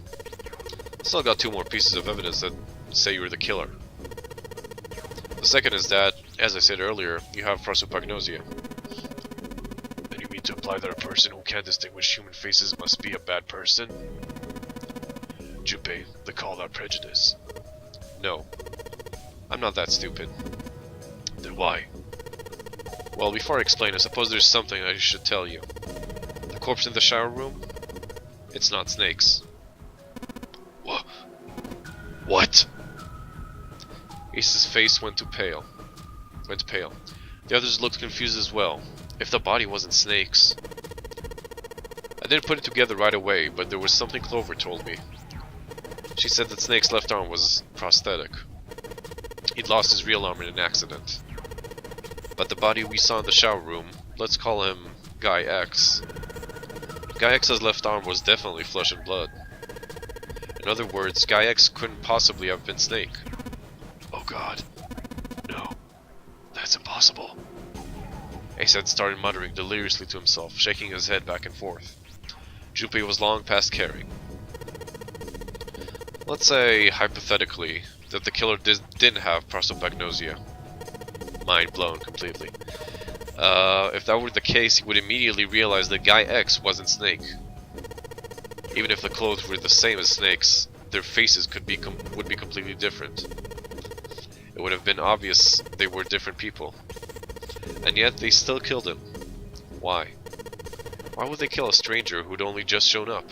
Still got 2 more pieces of evidence that say you were the killer. The second is that, as I said earlier, you have prosopagnosia. Then you mean to imply that a person who can't distinguish human faces must be a bad person? Junpei, they call that prejudice. No. I'm not that stupid. Then why? Well, before I explain, I suppose there's something I should tell you. The corpse in the shower room? It's not Snake's. What? Ace's face went pale. The others looked confused as well. If the body wasn't Snake's... I didn't put it together right away, but there was something Clover told me. She said that Snake's left arm was prosthetic. He'd lost his real arm in an accident. But the body we saw in the shower room, let's call him Guy X. Guy X's left arm was definitely flesh and blood. In other words, Guy X couldn't possibly have been Snake. Oh god. No. That's impossible. Ace had started muttering deliriously to himself, shaking his head back and forth. Junpei was long past caring. Let's say, hypothetically, that the killer didn't have prosopagnosia. Mind blown completely. If that were the case, he would immediately realize that Guy X wasn't Snake. Even if the clothes were the same as Snake's, their faces would be completely different. It would have been obvious they were different people. And yet they still killed him. Why? Why would they kill a stranger who'd only just shown up?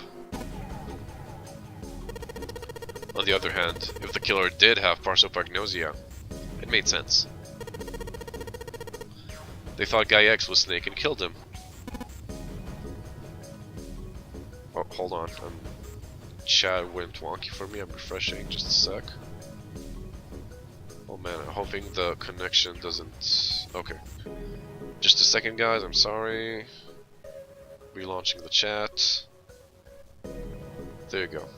On the other hand, if the killer did have prosopagnosia, it made sense. They thought Guy X was Snake and killed him. Oh, hold on. Chat went wonky for me. I'm refreshing. Just a sec. Oh man, I'm hoping the connection doesn't... Okay. Just a second, guys. I'm sorry. Relaunching the chat. There you go.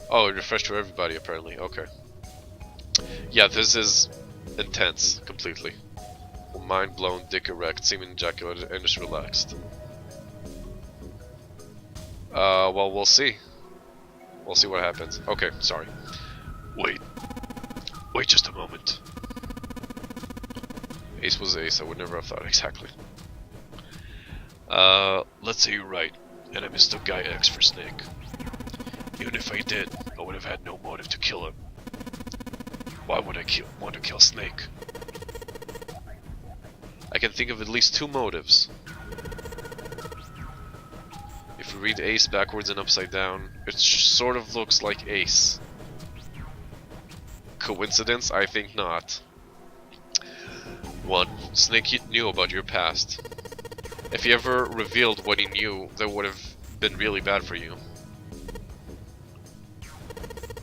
Oh, it refreshed for everybody, apparently. Okay. Yeah, this is intense, completely. Mind blown, dick erect, semen ejaculated, and just relaxed. Well, we'll see. We'll see what happens. Okay, sorry. Wait just a moment. Ace was Ace, I would never have thought exactly. Let's say you're right, and I mistook Guy X for Snake. Even if I did, I would have had no motive to kill him. Why would I want to kill Snake? I can think of at least two motives. If we read Ace backwards and upside down, it sort of looks like Ace. Coincidence? I think not. 1. Snake knew about your past. If he ever revealed what he knew, that would have been really bad for you.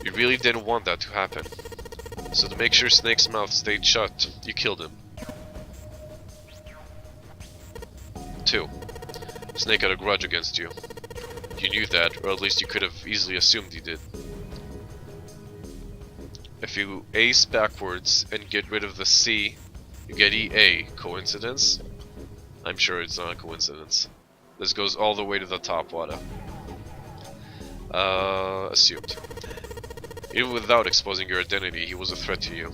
You really didn't want that to happen. So to make sure Snake's mouth stayed shut, you killed him. 2. Snake had a grudge against you. You knew that, or at least you could have easily assumed he did. If you ace backwards and get rid of the C, you get EA. Coincidence? I'm sure it's not a coincidence. This goes all the way to the top, Wada. Assumed. Even without exposing your identity, he was a threat to you.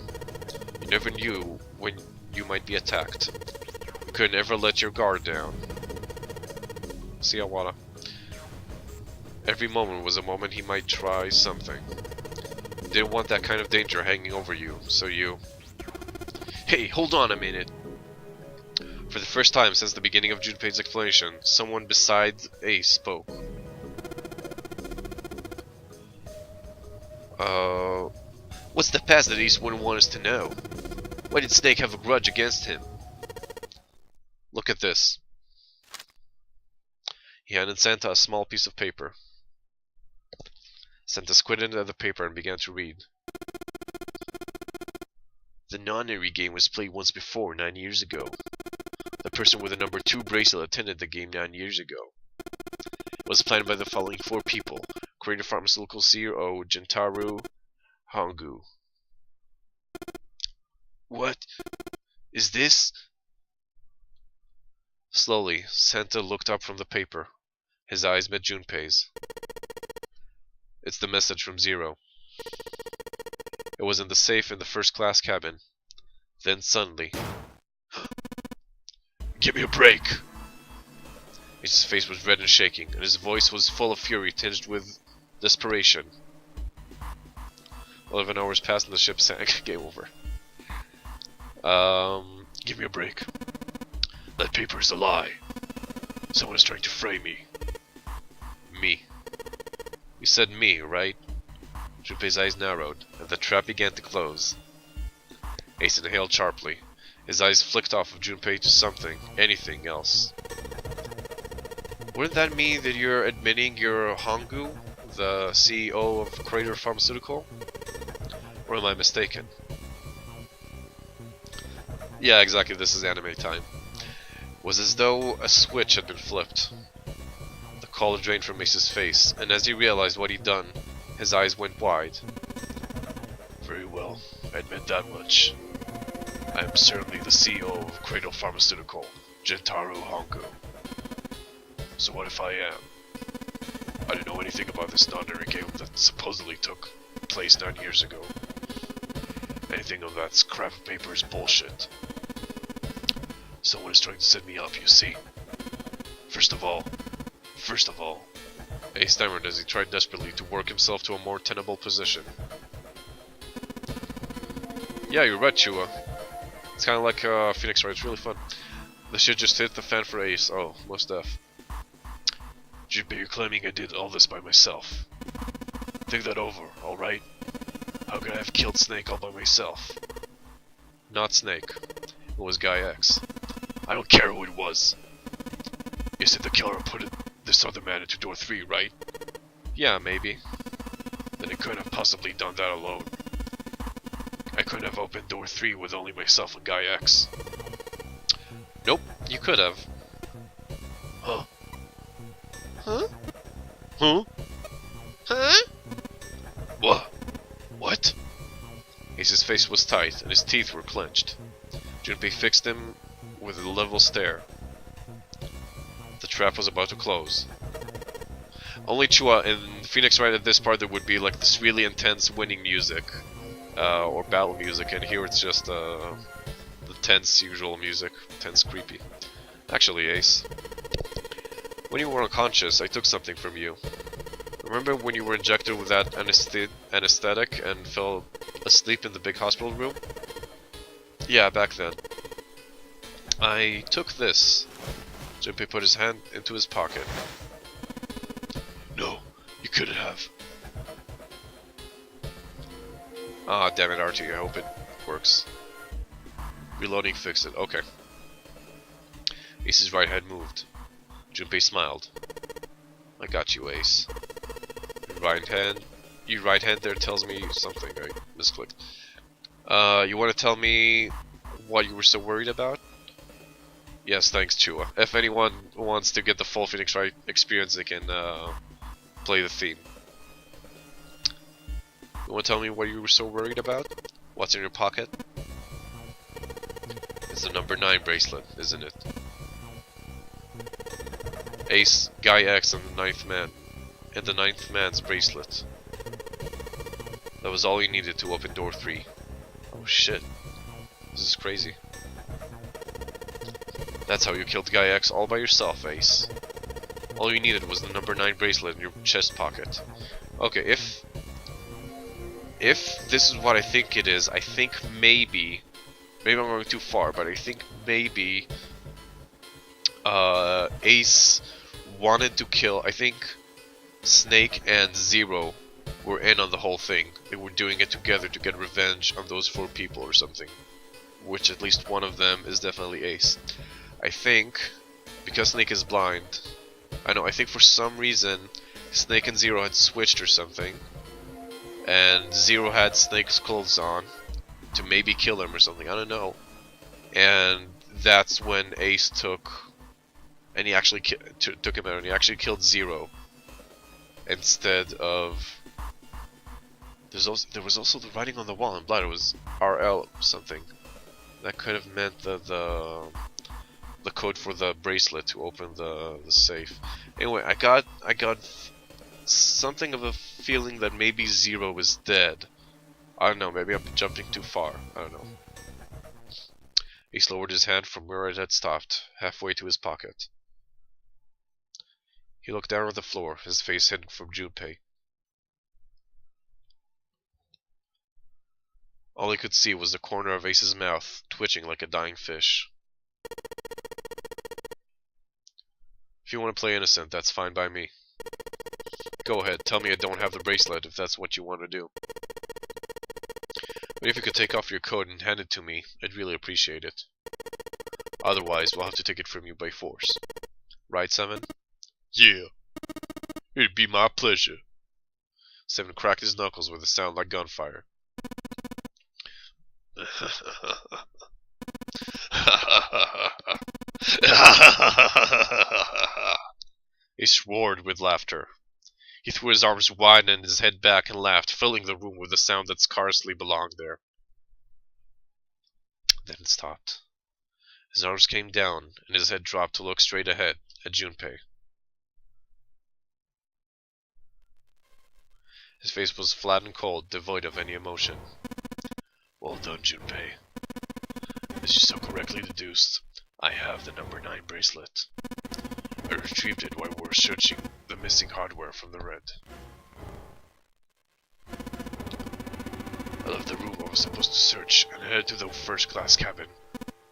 You never knew when you might be attacked. You couldn't ever let your guard down. See ya, Wada. Every moment was a moment he might try something. You didn't want that kind of danger hanging over you, so you... Hey, hold on a minute! For the first time since the beginning of Junpei's explanation, someone besides Ace spoke. What's the past that Ace wouldn't want us to know? Why did Snake have a grudge against him? Look at this. He handed Santa a small piece of paper. Santa squinted at the paper and began to read. The nonary game was played once before, 9 years ago. The person with the number 2 bracelet attended the game 9 years ago. It was planned by the following 4 people: Creative Pharmaceutical CEO Gentaro Hongu. What is this? Slowly, Santa looked up from the paper. His eyes met Junpei's. It's the message from Zero. It was in the safe in the first-class cabin. Then suddenly... Give me a break! His face was red and shaking, and his voice was full of fury tinged with desperation. 11 hours passed and the ship sank. Game over. Give me a break. That paper is a lie. Someone is trying to frame me. Me. You said me, right? Junpei's eyes narrowed, and the trap began to close. Ace inhaled sharply. His eyes flicked off of Junpei to something, anything else. Wouldn't that mean that you're admitting you're Hongu, the CEO of Crater Pharmaceutical? Or am I mistaken? Yeah, exactly, this is anime time. It was as though a switch had been flipped. The color drained from Ace's face, and as he realized what he'd done, his eyes went wide. Very well, I admit that much. I am certainly the CEO of Cradle Pharmaceutical, Gentaro Hongo. So what if I am? I didn't know anything about this non-ordinary game that supposedly took place 9 years ago. Anything of that scrap of paper is bullshit. Someone is trying to set me up, you see. First of all, Ace stammered as he tried desperately to work himself to a more tenable position. Yeah, you're right, Chua. It's kinda like Phoenix Wright, it's really fun. The shit just hit the fan for Ace. Oh, most def. Junpei, you're claiming I did all this by myself. Think that over, alright? How could I have killed Snake all by myself? Not Snake. It was Guy X. I don't care who it was. You said the killer put this other man into door 3, right? Yeah, maybe. Then it couldn't have possibly done that alone. I couldn't have opened door 3 with only myself and Guy X. Nope, you could have. Huh? Huh? Huh? Huh? What? Ace's face was tight, and his teeth were clenched. Junpei fixed him with a level stare. The trap was about to close. Only Chua, in Phoenix Wright at this part there would be like this really intense winning music. Or battle music, and here it's just the tense usual music. Tense creepy. Actually, Ace. When you were unconscious, I took something from you. Remember when you were injected with that anesthetic and fell asleep in the big hospital room? Yeah, back then. I took this. Junpei put his hand into his pocket. No, you couldn't have. Ah, damn it, RT, I hope it works. Reloading fixed it, okay. Ace's right hand moved. Junpei smiled. I got you, Ace. Your right hand there tells me something. I misclicked. You want to tell me what you were so worried about? Yes, thanks, Chua. If anyone wants to get the full Phoenix Wright experience, they can play the theme. You want to tell me what you were so worried about? What's in your pocket? It's the number 9 bracelet, isn't it? Ace, Guy X, and the 9th man. And the 9th man's bracelet. That was all you needed to open door 3. Oh shit. This is crazy. That's how you killed Guy X all by yourself, Ace. All you needed was the number 9 bracelet in your chest pocket. Okay, if this is what I think it is, I think maybe I'm going too far, but I think maybe Ace wanted to kill, I think Snake and Zero were in on the whole thing. They were doing it together to get revenge on those 4 people or something. Which at least one of them is definitely Ace. I think, because Snake is blind, I think for some reason Snake and Zero had switched or something. And Zero had Snake's clothes on to maybe kill him or something, I don't know. And that's when Ace took and he actually took him out, and he actually killed Zero instead of. There was also the writing on the wall in blood. It was RL something. That could have meant the code for the bracelet to open the safe. Anyway, I got something of a feeling that maybe Zero is dead. I don't know. Maybe I'm jumping too far. I don't know. Ace lowered his hand from where it had stopped, halfway to his pocket. He looked down at the floor, his face hidden from Junpei. All he could see was the corner of Ace's mouth, twitching like a dying fish. If you want to play innocent, that's fine by me. Go ahead, tell me I don't have the bracelet if that's what you want to do. But if you could take off your coat and hand it to me, I'd really appreciate it. Otherwise, we'll have to take it from you by force. Right, Seven? Yeah. It'd be my pleasure. Seven cracked his knuckles with a sound like gunfire. He roared with laughter. He threw his arms wide and his head back and laughed, filling the room with a sound that scarcely belonged there. Then it stopped. His arms came down, and his head dropped to look straight ahead at Junpei. His face was flat and cold, devoid of any emotion. Well done, Junpei. As you so correctly deduced, I have the number 9 bracelet. I retrieved it while we were searching the missing hardware from the Red. I left the room I was supposed to search and headed to the first-class cabin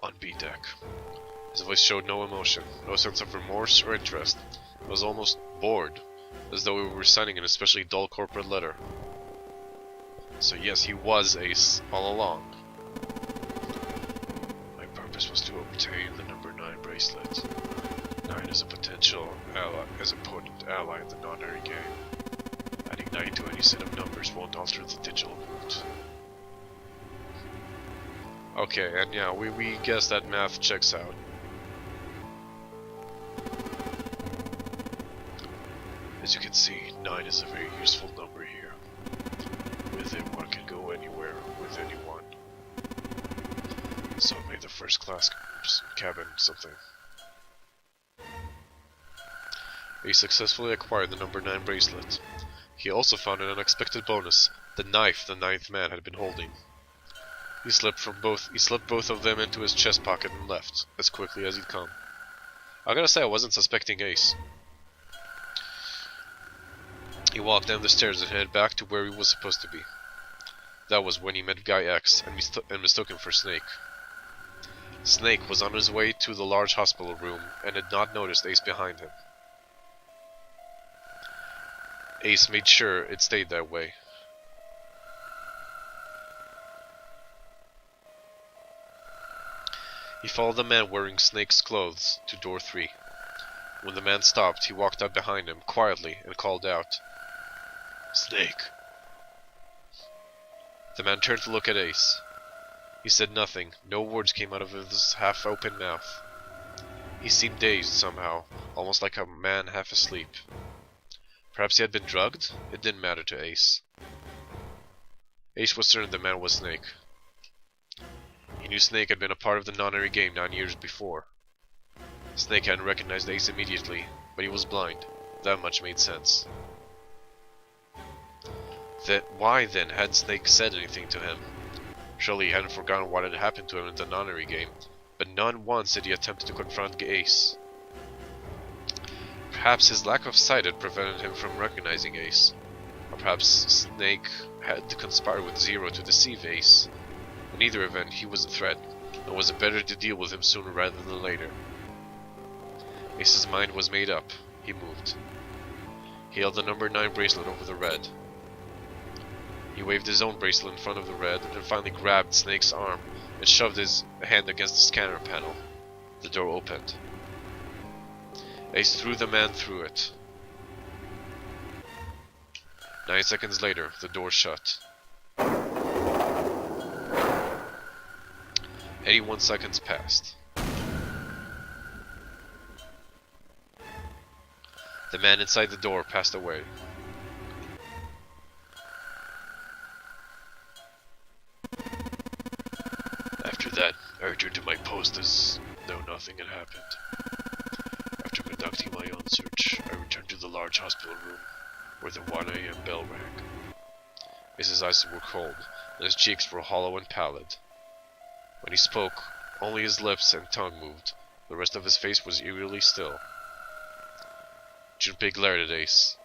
on B deck. His voice showed no emotion, no sense of remorse or interest. He was almost bored, as though he were signing an especially dull corporate letter. So yes, he was Ace all along. My purpose was to obtain the number 9 bracelet. 9 is a potential ally, as a potent ally in the non-airy game. Adding 9 to any set of numbers won't alter the digital root. Okay, and yeah, we guess that math checks out. As you can see, 9 is a very useful number here. With it, one can go anywhere with anyone. So it made the first class cabin something. He successfully acquired the number 9 bracelet. He also found an unexpected bonus, the knife the 9th man had been holding. He slipped both of them into his chest pocket and left, as quickly as he'd come. I gotta say, I wasn't suspecting Ace. He walked down the stairs and headed back to where he was supposed to be. That was when he met Guy X and mistook him for Snake. Snake was on his way to the large hospital room and had not noticed Ace behind him. Ace made sure it stayed that way. He followed the man wearing Snake's clothes to door 3. When the man stopped, he walked up behind him quietly and called out, "Snake." The man turned to look at Ace. He said nothing. No words came out of his half-open mouth. He seemed dazed somehow, almost like a man half asleep. Perhaps he had been drugged? It didn't matter to Ace. Ace was certain the man was Snake. He knew Snake had been a part of the non-airy game 9 years before. Snake hadn't recognized Ace immediately, but he was blind. That much made sense. Why then hadn't Snake said anything to him? Surely he hadn't forgotten what had happened to him in the non-airy game, but not once had he attempted to confront Ace. Perhaps his lack of sight had prevented him from recognizing Ace. Or perhaps Snake had to conspire with Zero to deceive Ace. In either event, he was a threat, and was it better to deal with him sooner rather than later. Ace's mind was made up. He moved. He held the number 9 bracelet over the Red. He waved his own bracelet in front of the Red, and finally grabbed Snake's arm and shoved his hand against the scanner panel. The door opened. Ace threw the man through it. 9 seconds later, the door shut. 81 seconds passed. The man inside the door passed away. After that, I returned to my post as though nothing had happened. After conducting my own search, I returned to the large hospital room, where the 1 a.m. bell rang. His eyes were cold, and his cheeks were hollow and pallid. When he spoke, only his lips and tongue moved. The rest of his face was eerily still. Junpei glared at Ace.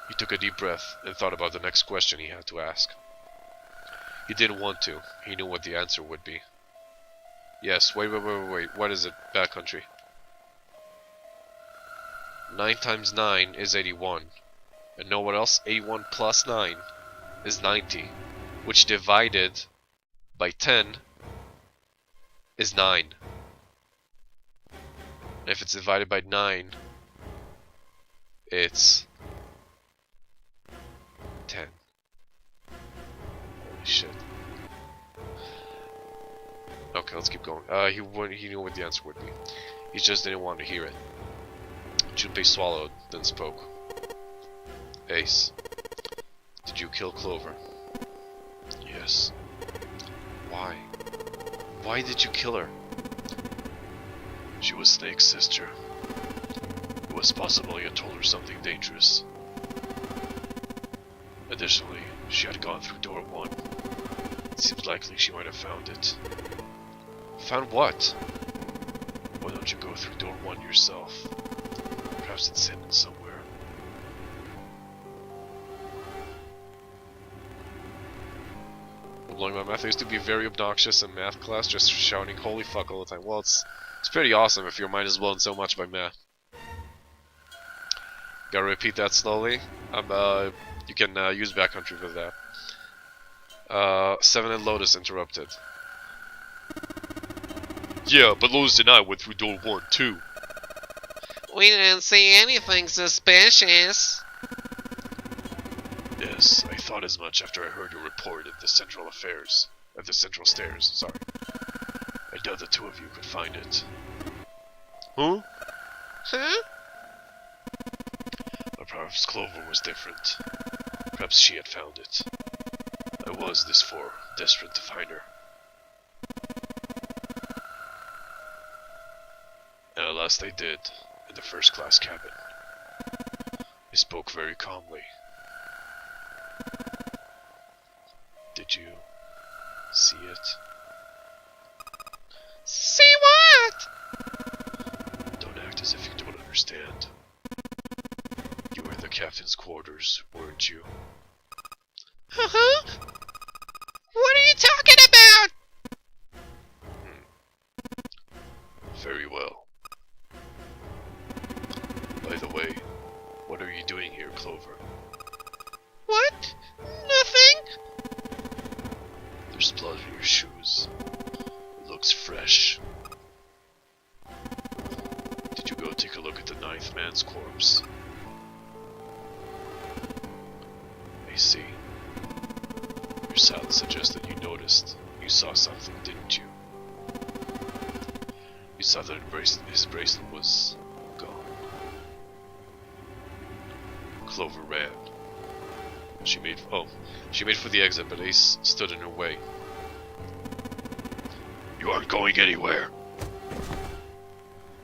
He took a deep breath and thought about the next question he had to ask. He didn't want to. He knew what the answer would be. Yes, wait. What is it, Backcountry? 9 times 9 is 81. And know what else? 81 plus 9 is 90. Which divided by 10 is 9. And if it's divided by 9, it's 10. shit. Okay, let's keep going. He knew what the answer would be. He just didn't want to hear it. Junpei swallowed, then spoke. Ace, did you kill Clover? Yes. Why? Why did you kill her? She was Snake's sister. It was possible he had told her something dangerous. Additionally, she had gone through door 1. It seems likely she might have found it. Found what? Why don't you go through door 1 yourself? Perhaps it's hidden somewhere. Blowing my math. I used to be very obnoxious in math class, just shouting "holy fuck" all the time. Well, it's pretty awesome if your mind is blown so much by math. Gotta repeat that slowly. You can use backcountry for that. Seven and Lotus interrupted. Yeah, but Lotus and I went through door 1 too. We didn't see anything suspicious. Yes, I thought as much after I heard your report at the Central Stairs, sorry. I doubt the two of you could find it. Huh? Huh? Or perhaps Clover was different. Perhaps she had found it. I was this far desperate to find her. And at last I did, in the first-class cabin. He spoke very calmly. Did you see it? See what? Don't act as if you don't understand. You were in the captain's quarters, weren't you? Uh-huh. What are you talking about? Very well. By the way, what are you doing here, Clover? What? Nothing? There's blood on your shoes. It looks fresh. Did you go take a look at the 9th man's corpse? I see. Your silence suggests that you noticed. You saw something, didn't you? You saw that his bracelet was gone. Clover ran. She made for the exit, but Ace stood in her way. You aren't going anywhere.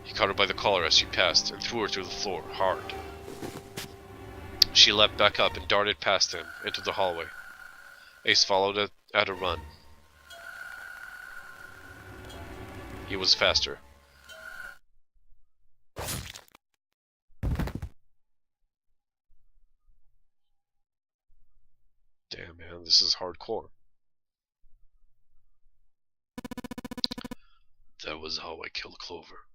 He caught her by the collar as she passed and threw her to the floor, hard. She leapt back up and darted past him into the hallway. Ace followed at a run. He was faster. Damn, man, this is hardcore. That was how I killed Clover.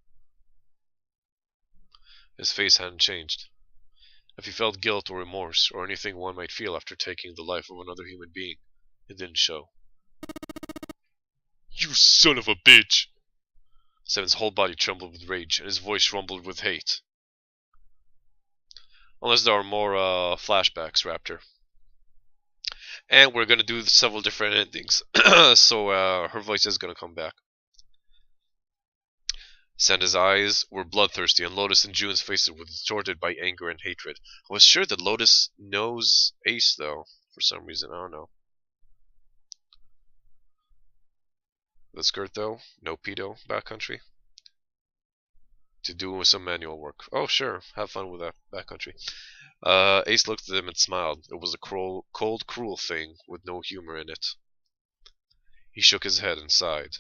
His face hadn't changed. If he felt guilt or remorse, or anything one might feel after taking the life of another human being, it didn't show. You son of a bitch! Seven's whole body trembled with rage, and his voice rumbled with hate. Unless there are more flashbacks, Raptor. And we're gonna do several different endings, so her voice is gonna come back. Santa's eyes were bloodthirsty, and Lotus and June's faces were distorted by anger and hatred. I was sure that Lotus knows Ace, though, for some reason. I don't know. The skirt, though, no pedo, backcountry. To do some manual work. Oh, sure, have fun with that, backcountry. Ace looked at him and smiled. It was a cold, cruel thing with no humor in it. He shook his head and sighed.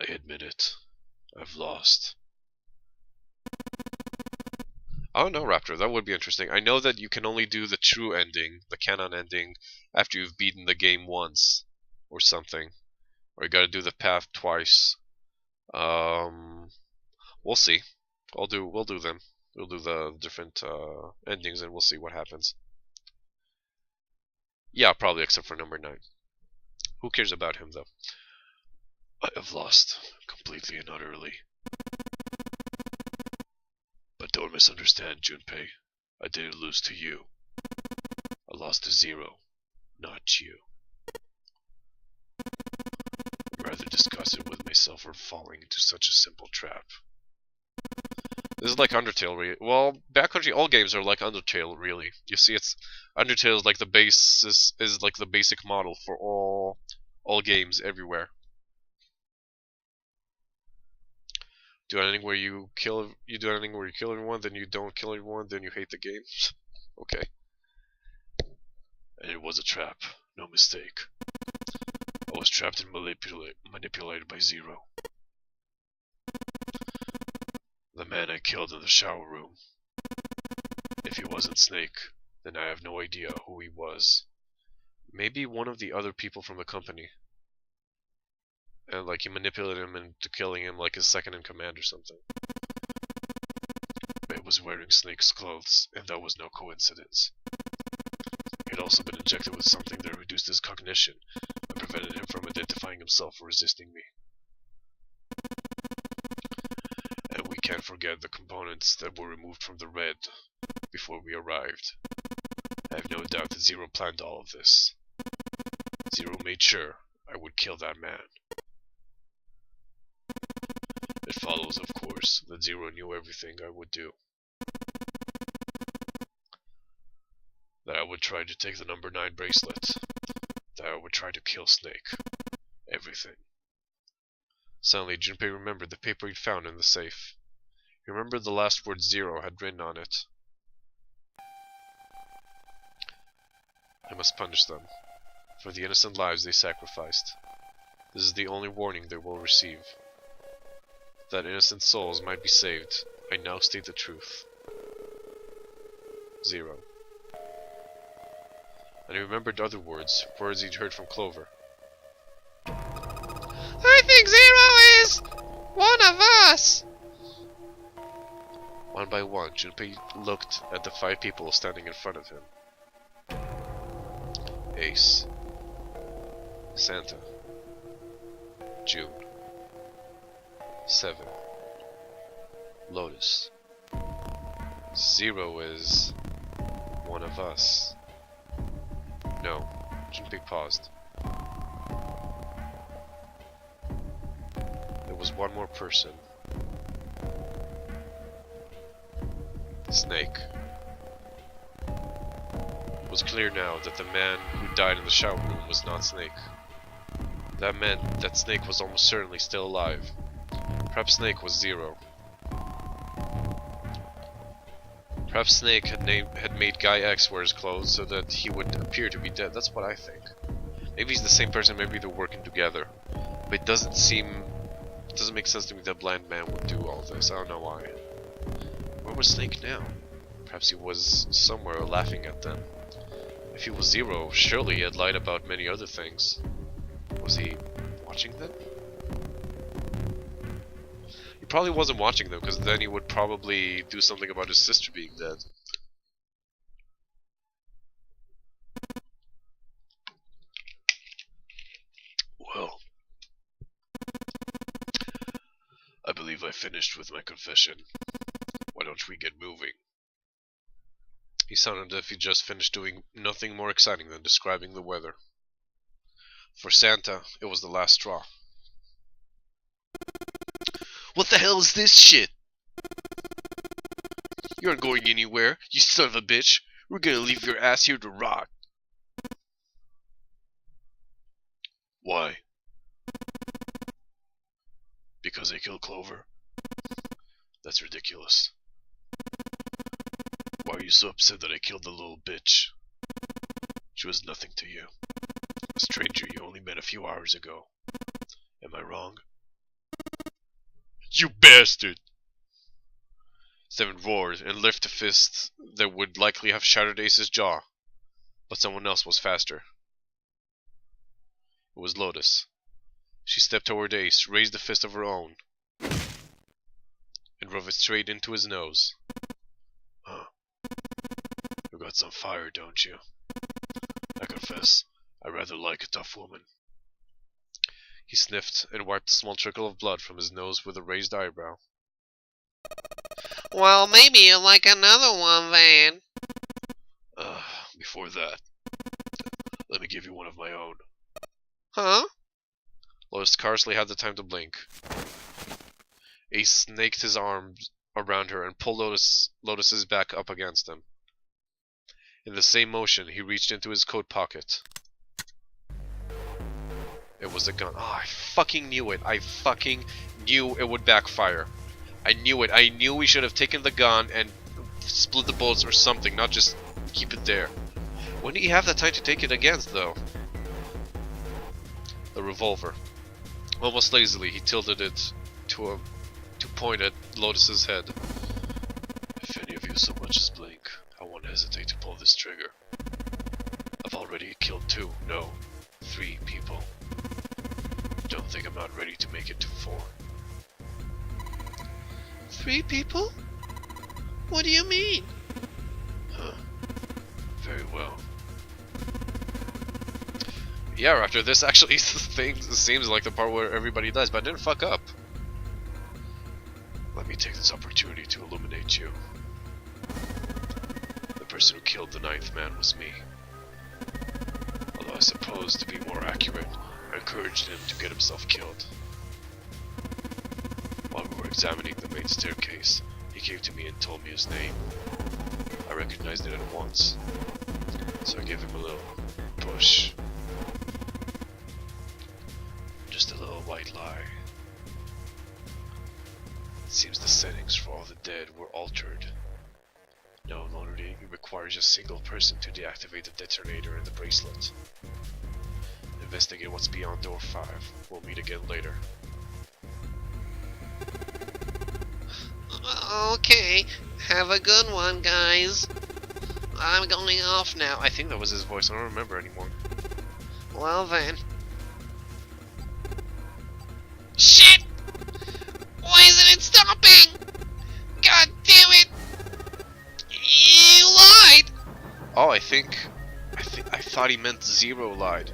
I admit it. I've lost. Oh no, Raptor, that would be interesting. I know that you can only do the true ending, the canon ending, after you've beaten the game once, or something. Or you gotta do the path twice. We'll see. We'll do them. We'll do the different endings and we'll see what happens. Yeah, probably except for number 9. Who cares about him, though? I have lost, completely and utterly. But don't misunderstand, Junpei. I didn't lose to you. I lost to Zero. Not you. I'm rather disgusted with myself for falling into such a simple trap. This is like Undertale, well, Backcountry, all games are like Undertale, really. You see, Undertale is like the is like the basic model for all games everywhere. Do anything where you do anything where you kill everyone, then you don't kill everyone, then you hate the game. Okay. And it was a trap, no mistake. I was trapped and manipulated by Zero. The man I killed in the shower room. If he wasn't Snake, then I have no idea who he was. Maybe one of the other people from the company. And like he manipulated him into killing him like his second in command or something. It was wearing Snake's clothes, and that was no coincidence. He had also been injected with something that reduced his cognition and prevented him from identifying himself or resisting me. And we can't forget the components that were removed from the red before we arrived. I have no doubt that Zero planned all of this. Zero made sure I would kill that man. It follows, of course, that Zero knew everything I would do. That I would try to take the number 9 bracelet. That I would try to kill Snake. Everything. Suddenly, Junpei remembered the paper he'd found in the safe. He remembered the last word Zero had written on it. I must punish them, for the innocent lives they sacrificed. This is the only warning they will receive. That innocent souls might be saved, I now state the truth. Zero. And he remembered other words he'd heard from Clover. I think Zero is one of us. One by one, Junpei looked at the 5 people standing in front of him. Ace. Santa. June. 7. Lotus. Zero is one of us. No. Junpei paused. There was one more person. Snake. It was clear now that the man who died in the shower room was not Snake. That meant that Snake was almost certainly still alive. Perhaps Snake was Zero. Perhaps Snake had made Guy X wear his clothes so that he would appear to be dead. That's what I think. Maybe he's the same person, maybe they're working together. But it doesn't make sense to me that Blind Man would do all this. I don't know why. Where was Snake now? Perhaps he was somewhere laughing at them. If he was Zero, surely he had lied about many other things. Was he watching them? He probably wasn't watching them, because then he would probably do something about his sister being dead. Well, I believe I finished with my confession. Why don't we get moving? He sounded as if he just finished doing nothing more exciting than describing the weather. For Santa, it was the last straw. What the hell is this shit? You aren't going anywhere, you son of a bitch. We're gonna leave your ass here to rot. Why? Because I killed Clover? That's ridiculous. Why are you so upset that I killed the little bitch? She was nothing to you. A stranger you only met a few hours ago. Am I wrong? You bastard! Seven roared and lifted a fist that would likely have shattered Ace's jaw. But someone else was faster. It was Lotus. She stepped toward Ace, raised a fist of her own, and drove it straight into his nose. Huh. You got some fire, don't you? I confess, I rather like a tough woman. He sniffed and wiped a small trickle of blood from his nose with a raised eyebrow. Well, maybe you like another one then. Before that, Let me give you one of my own. Huh? Lotus scarcely had the time to blink. Ace snaked his arms around her and pulled Lotus's back up against him. In the same motion, he reached into his coat pocket. It was a gun. Oh, I fucking knew it. I fucking knew it would backfire. I knew it. I knew we should have taken the gun and split the bullets or something, not just keep it there. When did he have the time to take it against, though? The revolver. Almost lazily, he tilted it to point at Lotus's head. If any of you so much as blink, I won't hesitate to pull this trigger. I've already killed 2, no, 3 people. Don't think I'm not ready to make it to 4. 3 people? What do you mean? Huh. Very well. Yeah, Raptor, this actually seems like the part where everybody dies, but I didn't fuck up. Let me take this opportunity to illuminate you. The person who killed the 9th man was me. Although I suppose, to be more accurate, I encouraged him to get himself killed. While we were examining the main staircase, he came to me and told me his name. I recognized it at once, so I gave him a little push. Just a little white lie. It seems the settings for all the dead were altered. No longer it requires a single person to deactivate the detonator in the bracelet. Investigate what's beyond door 5. We'll meet again later. Okay, have a good one, guys. I'm going off now. I think that was his voice. I don't remember anymore. Well then. Shit! Why isn't it stopping? God damn it! You lied! Oh, I thought he meant Zero lied.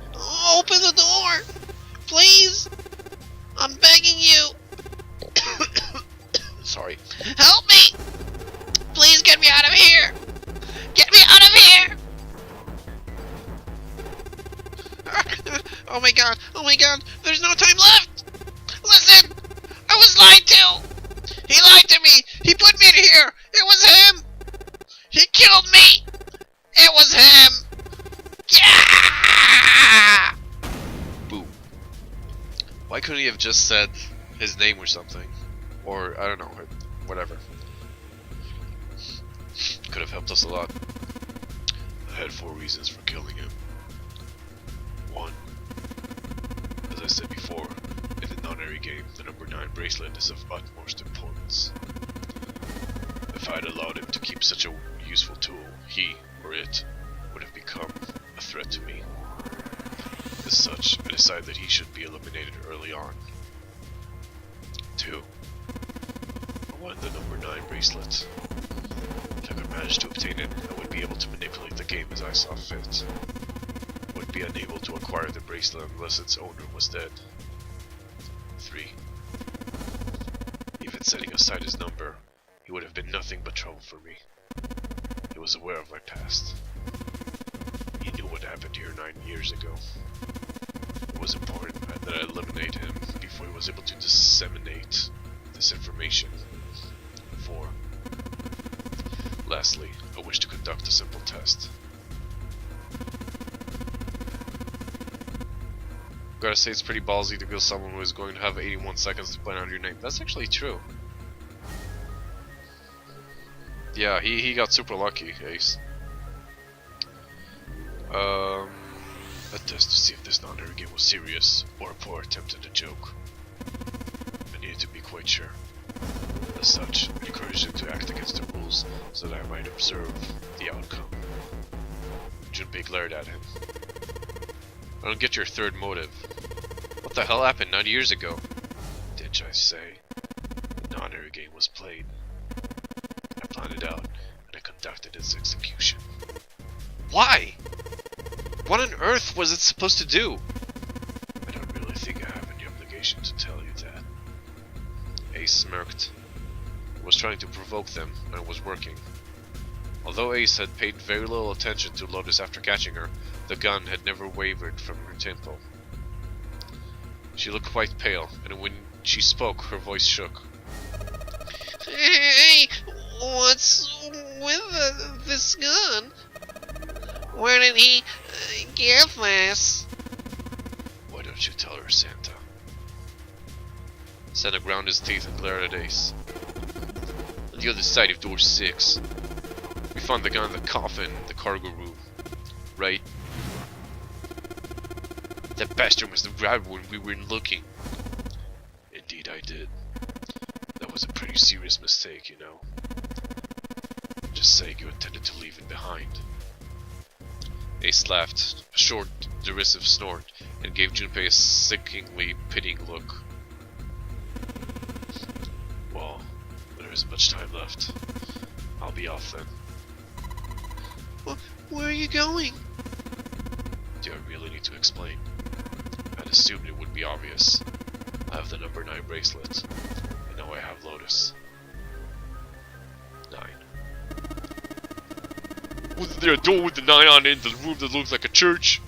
Open the door! Please! I'm begging you! Sorry. Help me! Please get me out of here! Get me out of here! Oh my god, there's no time left! Listen! I was lied to! He lied to me! He put me here! It was him! He killed me! It was him! Yeah! Boom. Why couldn't he have just said his name or something? Or, I don't know, whatever. Could have helped us a lot. I had 4 reasons for killing him. 1. As I said before, in the non-airy game, the number 9 bracelet is of utmost importance. If I had allowed him to keep such a useful tool, he, or it, would have become a threat to me. As such, I decided that he should be eliminated early on. 2. I wanted the number 9 bracelet. If I could manage to obtain it, I would be able to manipulate the game as I saw fit. I would be unable to acquire the bracelet unless its owner was dead. 3. Even setting aside his number, he would have been nothing but trouble for me. He was aware of my past. He knew what happened here 9 years ago. It was important that I eliminate him before he was able to disseminate this information. 4. Lastly, I wish to conduct a simple test. Gotta say, it's pretty ballsy to kill someone who is going to have 81 seconds to plan out your name. That's actually true. Yeah, he got super lucky, Ace. A test to see if this non-airy game was serious or a poor attempt at a joke. I needed to be quite sure. As such, I encouraged him to act against the rules so that I might observe the outcome. Junpei glared at him. I don't get your third motive. What the hell happened 9 years ago? Didn't I say? The non-airy game was played. I planned it out, and I conducted its execution. Why? What on earth was it supposed to do? I don't really think I have any obligation to tell you that. Ace smirked. I was trying to provoke them, and it was working. Although Ace had paid very little attention to Lotus after catching her, the gun had never wavered from her temple. She looked quite pale, and when she spoke, her voice shook. Hey, what's with this gun? Where did he get this? Why don't you tell her, Santa? Santa ground his teeth and glared at Ace. On the other side of door 6. We found the gun in the coffin in the cargo room. Right? That bastard must have grabbed when we weren't looking. Indeed I did. That was a pretty serious mistake, you know. Just saying you intended to leave it behind. Ace laughed, a short, derisive snort, and gave Junpei a sickeningly pitying look. Well, there isn't much time left. I'll be off then. Where are you going? Do I really need to explain? I'd assumed it would be obvious. I have the number 9 bracelet, and now I have Lotus. 9. Wasn't there a door with the 9 on it in the room that looks like a church?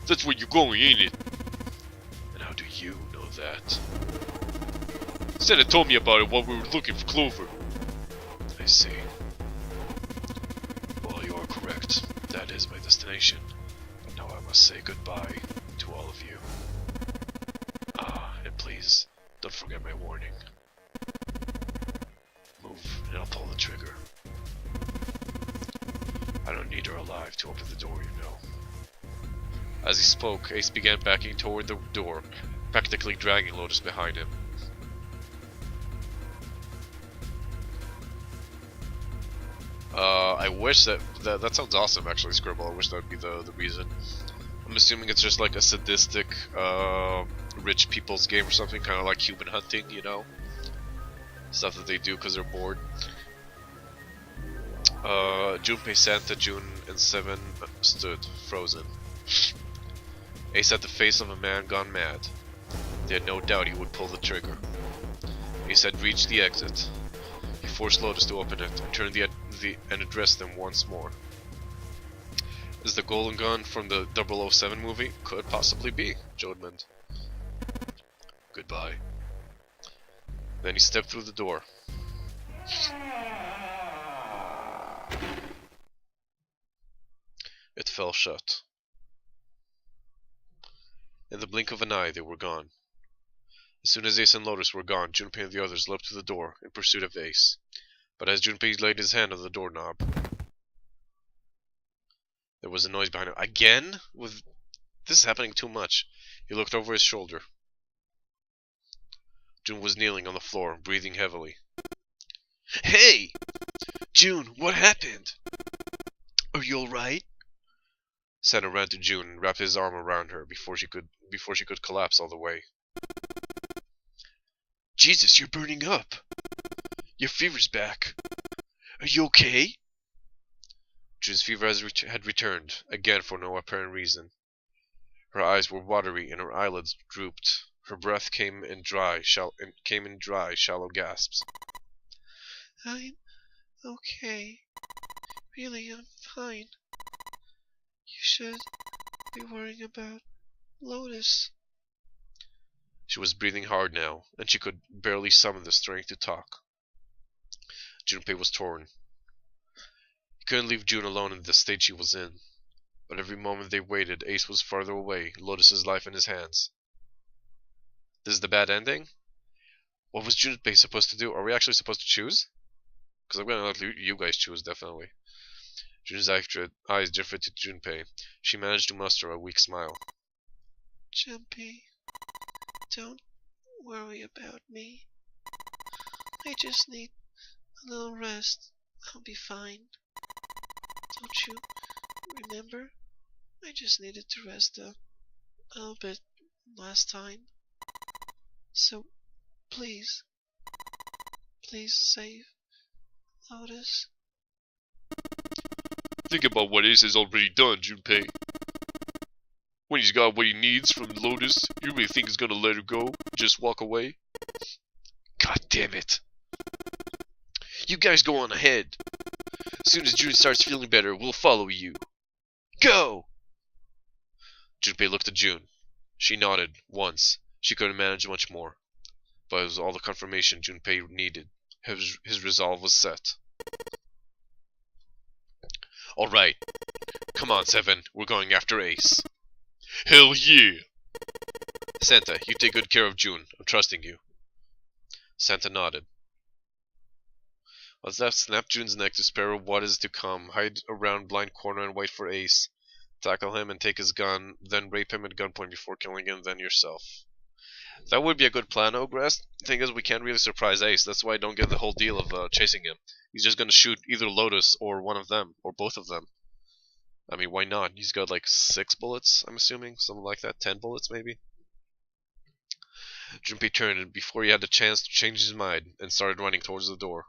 That's where you're going, ain't it? And how do you know that? Santa told me about it while we were looking for Clover. I see. Well, you are correct. That is my destination. But now I must say goodbye to all of you. And please, don't forget my warning. Move, and I'll pull the trigger. I don't need her alive to open the door, you know. As he spoke, Ace began backing toward the door, practically dragging Lotus behind him. I wish that sounds awesome, actually, Scribble. I wish that would be the reason. I'm assuming it's just like a sadistic, rich people's game or something, kind of like human hunting, you know? Stuff that they do because they're bored. Junpei, Santa, June, and Seven stood, frozen. Ace had the face of a man gone mad. They had no doubt he would pull the trigger. Ace had reached the exit. He forced Lotus to open it and turned and addressed them once more. Is the golden gun from the 007 movie? Could possibly be, Jodmund. Goodbye. Then he stepped through the door. It fell shut. In the blink of an eye, they were gone. As soon as Ace and Lotus were gone, Junpei and the others leapt to the door in pursuit of Ace. But as Junpei laid his hand on the doorknob, there was a noise behind him. Again? With this happening too much, he looked over his shoulder. June was kneeling on the floor, breathing heavily. Hey! June, what happened? Are you alright? Santa ran to June and wrapped his arm around her before she could collapse all the way. Jesus, you're burning up. Your fever's back. Are you okay? June's fever had returned, again for no apparent reason. Her eyes were watery and her eyelids drooped. Her breath came in dry, shallow gasps. I'm okay. Really, I'm fine. You should be worrying about Lotus. She was breathing hard now, and she could barely summon the strength to talk. Junpei was torn. He couldn't leave June alone in the state she was in. But every moment they waited, Ace was farther away, Lotus's life in his hands. This is the bad ending? What was Junpei supposed to do? Are we actually supposed to choose? Because I'm gonna let you guys choose, definitely. June's eyes drifted to Junpei. She managed to muster a weak smile. Junpei, don't worry about me. I just need a little rest. I'll be fine. Don't you remember? I just needed to rest a little bit last time. So, please save Lotus. Think about what Ace has already done, Junpei. When he's got what he needs from Lotus, you really think he's gonna let her go? Just walk away? God damn it. You guys go on ahead. As soon as June starts feeling better, we'll follow you. Go! Junpei looked at June. She nodded, once. She couldn't manage much more. But it was all the confirmation Junpei needed. His resolve was set. Alright. Come on, Seven. We're going after Ace. Hell yeah! Santa, you take good care of June. I'm trusting you. Santa nodded. Let's snap June's neck to spare her what is to come. Hide around blind corner and wait for Ace. Tackle him and take his gun, then rape him at gunpoint before killing him, then yourself. That would be a good plan, Ogress. Thing is, we can't really surprise Ace. That's why I don't get the whole deal of chasing him. He's just gonna shoot either Lotus or one of them, or both of them. I mean, why not? He's got like 6 bullets, I'm assuming, something like that. 10 bullets, maybe. Junpei turned before he had the chance to change his mind and started running towards the door.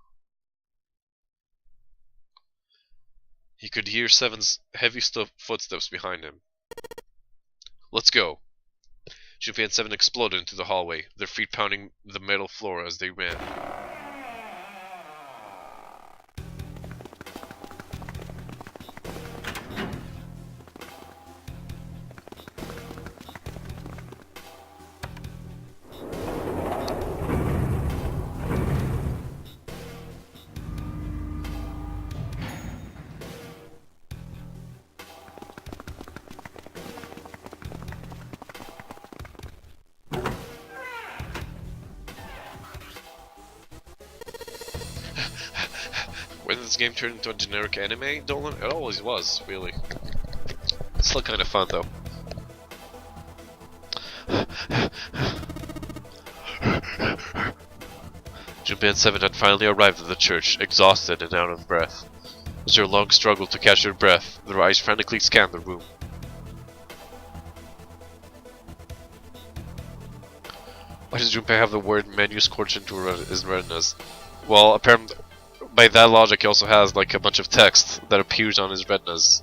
He could hear Seven's heavy footsteps behind him. Let's go. Junpei and Seven exploded into the hallway, their feet pounding the metal floor as they ran. When did this game turn into a generic anime, Dolan? It always was, really. It's still kind of fun, though. Junpei and Seven had finally arrived at the church, exhausted and out of breath. As their lungs struggled to catch their breath, their eyes frantically scanned the room. Why does Junpei have the word menu scorched into his retinas? Well, apparently, by that logic, he also has like a bunch of text that appears on his retinas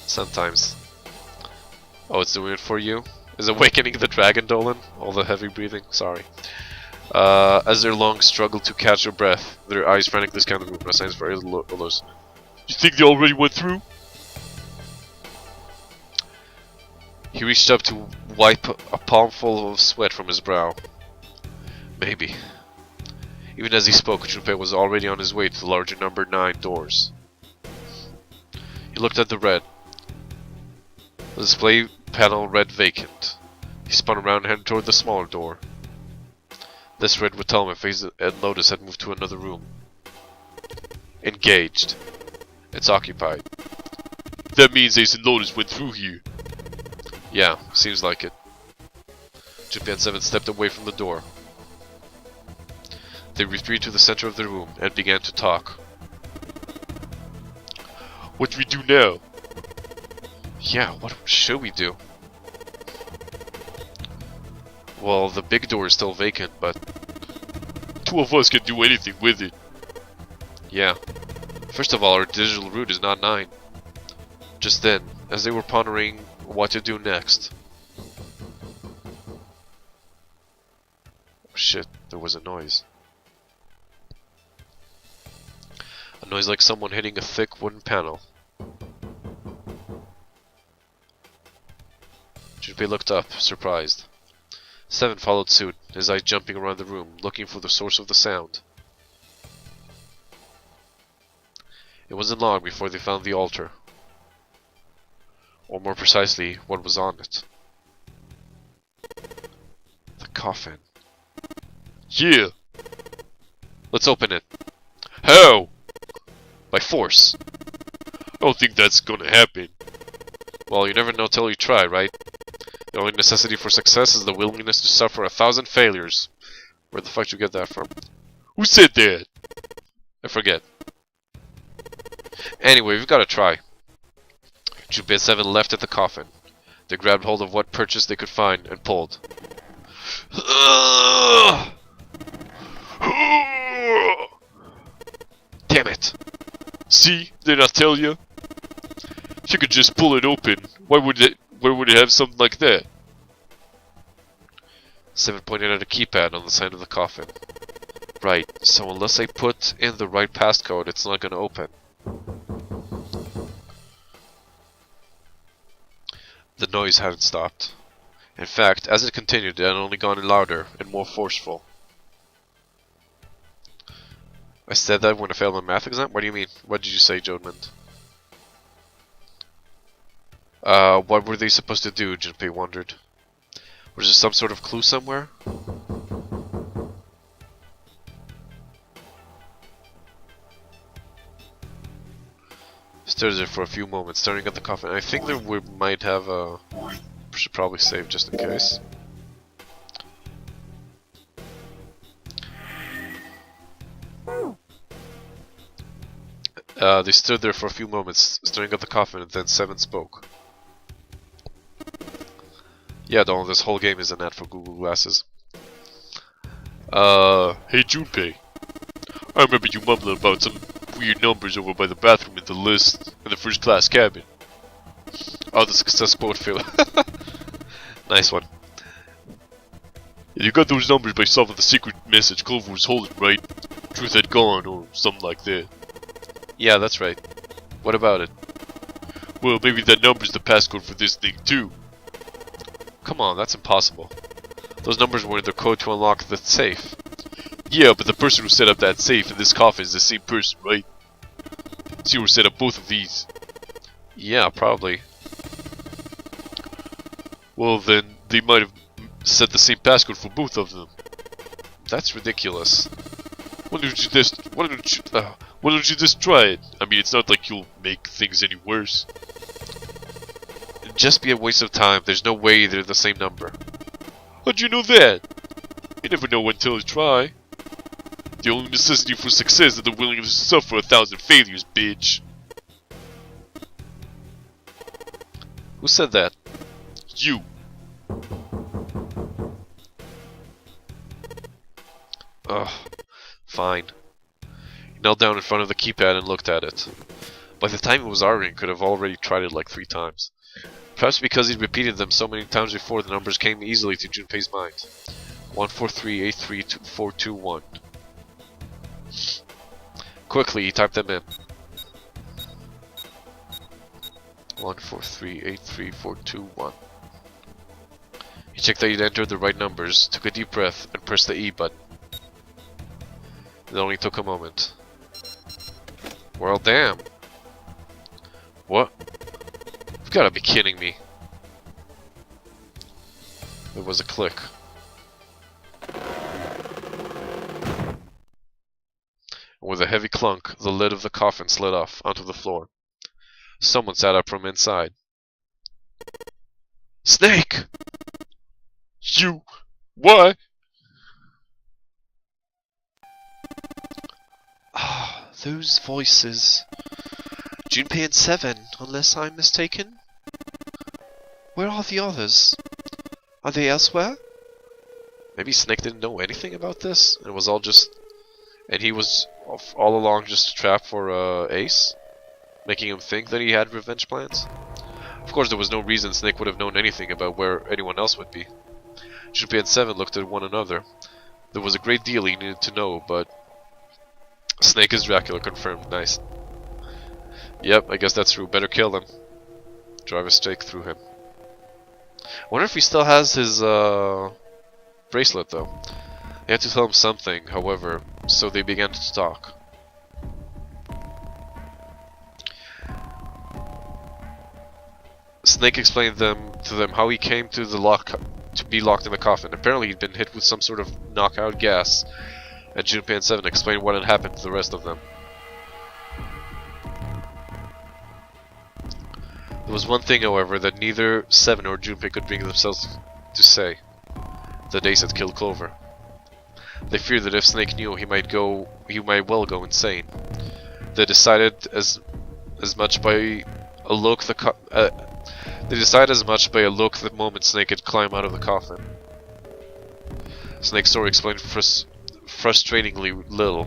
sometimes. Oh, it's doing it for you? Is awakening the dragon, Dolan? All the heavy breathing? Sorry. As their lungs struggled to catch their breath, their eyes frantically scanned the room. No signs for others. You think they already went through? He reached up to wipe a palmful of sweat from his brow. Maybe. Even as he spoke, Junpei was already on his way to the larger number 9 doors. He looked at the red. The display panel read vacant. He spun around and headed toward the smaller door. This read would tell him if Ace and Lotus had moved to another room. Engaged. It's occupied. That means Ace and Lotus went through here. Yeah, seems like it. Junpei and Seven stepped away from the door. They retreated to the center of the room and began to talk. What do we do now? Yeah, what should we do? Well, the big door is still vacant, but 2 of us can do anything with it. Yeah. First of all, our digital route is not 9. Just then, as they were pondering what to do next. Oh shit, there was a noise. A noise like someone hitting a thick wooden panel. Junpei looked up, surprised. Seven followed suit, his eyes jumping around the room, looking for the source of the sound. It wasn't long before they found the altar. Or more precisely, what was on it. The coffin. Yeah! Let's open it. How? By force. I don't think that's gonna happen. Well, you never know till you try, right? The only necessity for success is the willingness to suffer 1,000 failures. Where the fuck did you get that from? Who said that? I forget. Anyway, we've gotta try. Junpei and Seven left at the coffin. They grabbed hold of what purchase they could find and pulled. Damn it! See? Did I tell you? If you could just pull it open, where would it have something like that? Seven pointed at a keypad on the side of the coffin. Right, so unless I put in the right passcode, it's not gonna open. The noise hadn't stopped. In fact, as it continued, it had only gone louder and more forceful. I said that when I failed my math exam? What do you mean? What did you say, Jodmund? What were they supposed to do? Junpei wondered. Was there some sort of clue somewhere? Stood there for a few moments, staring at the coffin. I think that we might have a... should probably save just in case. They stood there for a few moments, staring at the coffin, and then Seven spoke. Yeah, Donald, this whole game is an ad for Google Glasses. Hey Junpei. I remember you mumbling about some weird numbers over by the bathroom in the list in the first class cabin. Oh, the success quote fail. Nice one. You got those numbers by solving the secret message Clover was holding, right? Truth had gone, or something like that. Yeah, that's right. What about it? Well, maybe that number's the passcode for this thing too. Come on, that's impossible. Those numbers were the code to unlock the safe. Yeah, but the person who set up that safe in this coffin is the same person, right? So you set up both of these. Yeah, probably. Well, then they might have set the same passcode for both of them. That's ridiculous. Why don't you just try it? I mean, it's not like you'll make things any worse. It'd just be a waste of time. There's no way they're the same number. How'd you know that? You never know until you try. The only necessity for success is the willingness to suffer 1,000 failures, bitch. Who said that? You. Ugh. Fine. He knelt down in front of the keypad and looked at it. By the time he was arguing, he could have already tried it like 3 times. Perhaps because he'd repeated them so many times before, the numbers came easily to Junpei's mind. 143832421. Quickly, he typed them in. 143832421. He checked that he'd entered the right numbers, took a deep breath, and pressed the E button. It only took a moment. Well, damn. What? You've gotta be kidding me. There was a click. And with a heavy clunk, the lid of the coffin slid off onto the floor. Someone sat up from inside. Snake! You. Why? Ah, those voices. Junpei and Seven, unless I'm mistaken. Where are the others? Are they elsewhere? Maybe Snake didn't know anything about this, and it was all just... And he was all along just a trap for Ace? Making him think that he had revenge plans? Of course, there was no reason Snake would have known anything about where anyone else would be. Junpei and Seven looked at one another. There was a great deal he needed to know, but... Snake is Dracula, confirmed. Nice. Yep, I guess that's true. Better kill him. Drive a stake through him. Wonder if he still has his bracelet, though. They had to tell him something, however, so they began to talk. Snake explained to them how he came to be locked in the coffin. Apparently he'd been hit with some sort of knockout gas, and Junpei and Seven explained what had happened to the rest of them. There was one thing, however, that neither Seven or Junpei could bring themselves to say. That Ace had killed Clover. They feared that if Snake knew, he might well go insane. They decided as much by a look the moment Snake had climbed out of the coffin. Snake's story explained frustratingly little.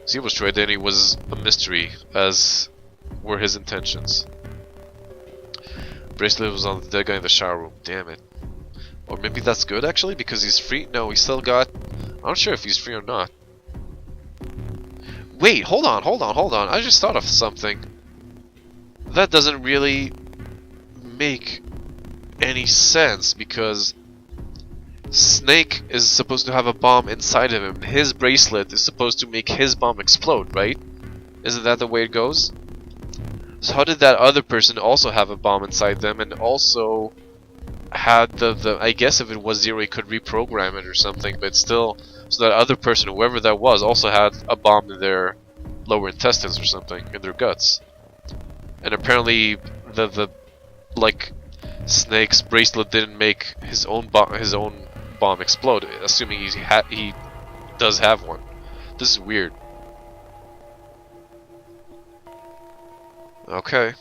He was true identity was a mystery, as were his intentions. Bracelet was on the dead guy in the shower room. Damn it. Or maybe that's good actually, because he's free. No, he's still got... I'm not sure if he's free or not. Wait, hold on. I just thought of something. That doesn't really make any sense because Snake is supposed to have a bomb inside of him. His bracelet is supposed to make his bomb explode, right? Isn't that the way it goes? So how did that other person also have a bomb inside them and also had the I guess if it was Zero he could reprogram it or something, but still, so that other person, whoever that was, also had a bomb in their lower intestines or something, in their guts. And apparently the like Snake's bracelet didn't make his own bomb explode, assuming he does have one. This is weird. Okay.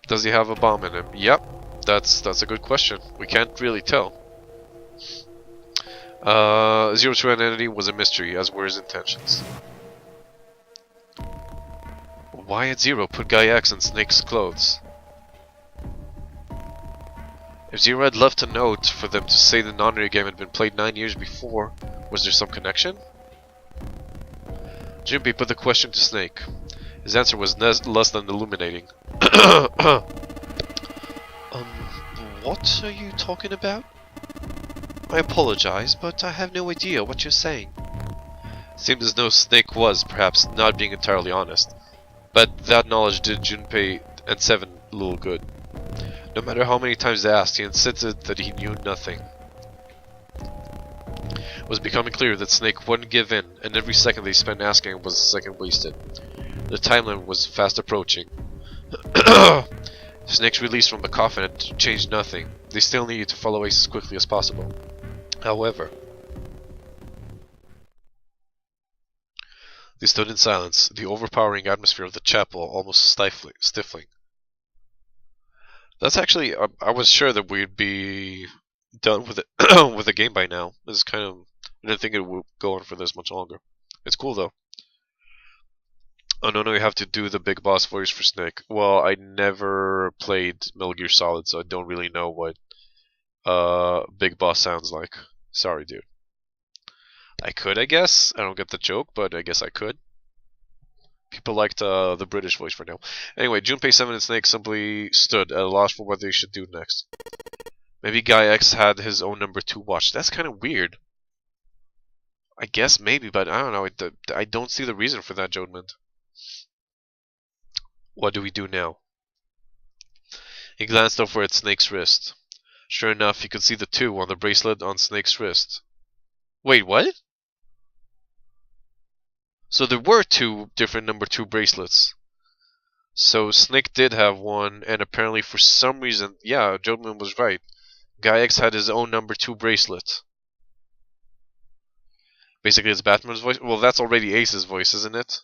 Does he have a bomb in him? Yep. That's a good question. We can't really tell. Zero's true identity was a mystery, as were his intentions. Why had Zero put Guy X in Snake's clothes? If Zero had left a note for them to say the non-real game had been played 9 years before, was there some connection? Junpei put the question to Snake. His answer was less than illuminating. What are you talking about? I apologize, but I have no idea what you're saying. Seemed as though Snake was, perhaps, not being entirely honest. But that knowledge did Junpei and Seven little good. No matter how many times they asked, he insisted that he knew nothing. It was becoming clear that Snake wouldn't give in, and every second they spent asking was a second wasted. The time limit was fast approaching. Snake's release from the coffin had changed nothing. They still needed to follow Ace as quickly as possible. However, they stood in silence, the overpowering atmosphere of the chapel almost stifling. That's actually, I was sure that we'd be done with it with the game by now. This is kind of, I didn't think it would go on for this much longer. It's cool though. Oh no, you have to do the big boss voice for Snake. Well, I never played Metal Gear Solid, so I don't really know what big boss sounds like. Sorry, dude. I could, I guess. I don't get the joke, but I guess I could. People liked the British voice for now. Anyway, Junpei, Seven, and Snake simply stood at a loss for what they should do next. Maybe Guy X had his own number 2 watch. That's kind of weird. I guess maybe, but I don't know. I don't see the reason for that, Jodmund. What do we do now? He glanced over at Snake's wrist. Sure enough, he could see the 2 on the bracelet on Snake's wrist. Wait, what? So there were 2 different number 2 bracelets. So Snake did have one, and apparently for some reason, yeah, Jodman was right. Guy X had his own number 2 bracelet. Basically, it's Batman's voice. Well, that's already Ace's voice, isn't it?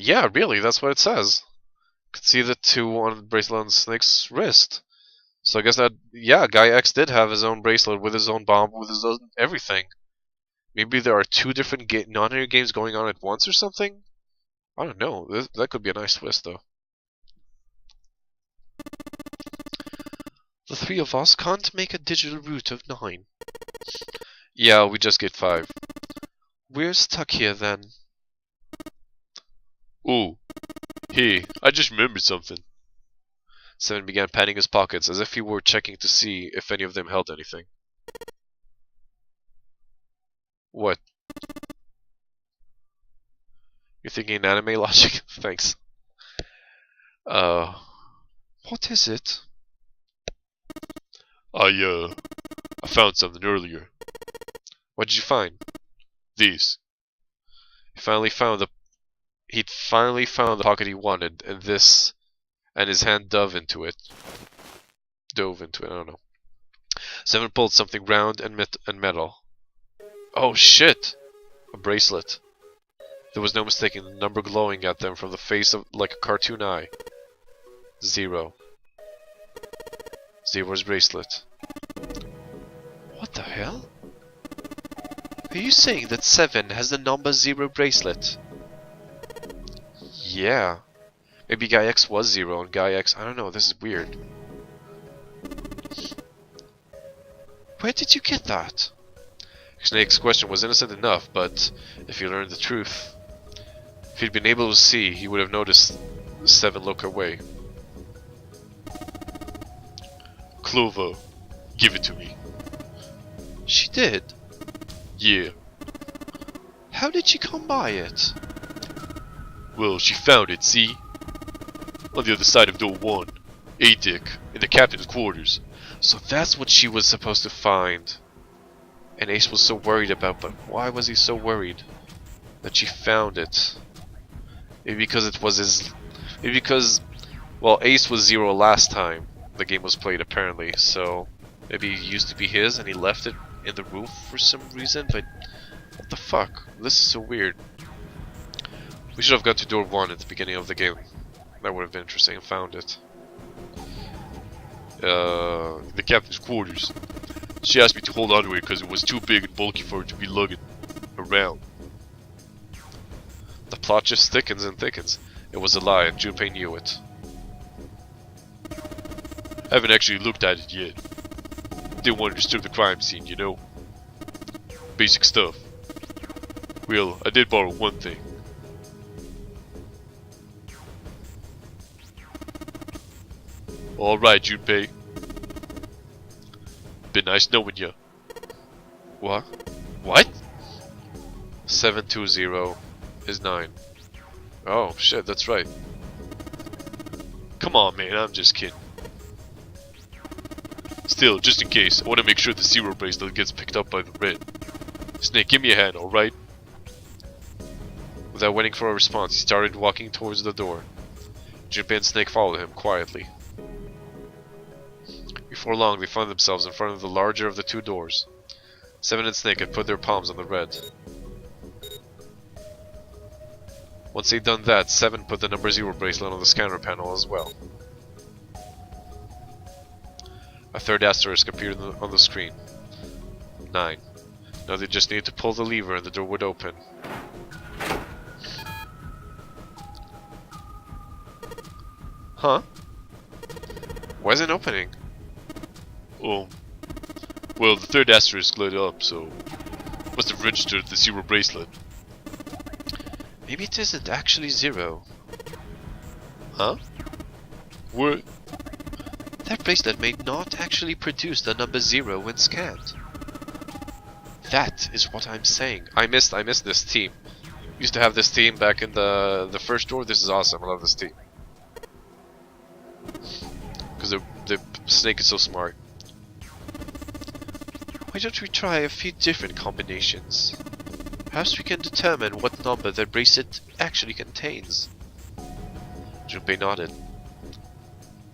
Yeah, really, that's what it says. Could see the 2 on the bracelet on Snake's wrist. So I guess that, yeah, Guy X did have his own bracelet with his own bomb, with his own everything. Maybe there are 2 different non-linear games going on at once or something? I don't know. That could be a nice twist, though. The 3 of us can't make a digital root of 9. Yeah, we just get 5. We're stuck here, then. Oh, hey, I just remembered something. Seven began patting his pockets as if he were checking to see if any of them held anything. What? You're thinking anime logic? Thanks. What is it? I found something earlier. What did you find? These. He'd finally found the pocket he wanted, and his hand dove into it. I don't know. Seven pulled something round and metal. Oh shit! A bracelet. There was no mistaking the number glowing at them from the face of like a cartoon eye. 0. Zero's bracelet. What the hell? Are you saying that 7 has the number 0 bracelet? Yeah. Maybe Guy X was 0 and Guy X... I don't know, this is weird. Where did you get that? Snake's question was innocent enough, but if he learned the truth, if he'd been able to see, he would have noticed Seven look away. Clover, give it to me. She did? Yeah. How did she come by it? Well, she found it, see? On the other side of door 1. A-Dick, in the captain's quarters. So that's what she was supposed to find. And Ace was so worried about, but why was he so worried that she found it? Maybe because it was his... Maybe because, well, Ace was 0 last time the game was played, apparently, so maybe it used to be his and he left it in the roof for some reason, but what the fuck? This is so weird. We should have gone to door 1 at the beginning of the game. That would have been interesting and found it. The captain's quarters. She asked me to hold on to it because it was too big and bulky for her to be lugging around. The plot just thickens and thickens. It was a lie and Junpei knew it. I haven't actually looked at it yet. Didn't want to disturb the crime scene, you know? Basic stuff. Well, I did borrow one thing. Alright, Junpei. Been nice knowing ya. What? What? 720 is 9. Oh shit, that's right. Come on, man, I'm just kidding. Still, just in case, I want to make sure the Zero bracelet gets picked up by the Red. Snake, give me a hand, alright? Without waiting for a response, he started walking towards the door. Junpei and Snake followed him quietly. Before long, they found themselves in front of the larger of the 2 doors. Seven and Snake had put their palms on the Red. Once they'd done that, Seven put the number 0 bracelet on the scanner panel as well. A third asterisk appeared on the screen. 9. Now they just needed to pull the lever and the door would open. Huh? Why isn't it opening? Well, the third asterisk lit up, so must have registered the 0 bracelet. Maybe it isn't actually 0. Huh? What? That bracelet may not actually produce the number 0 when scanned. That is what I'm saying. I missed this team. Used to have this team back in the first door. This is awesome. I love this team. Because the Snake is so smart. Why don't we try a few different combinations? Perhaps we can determine what number the bracelet actually contains. Junpei nodded.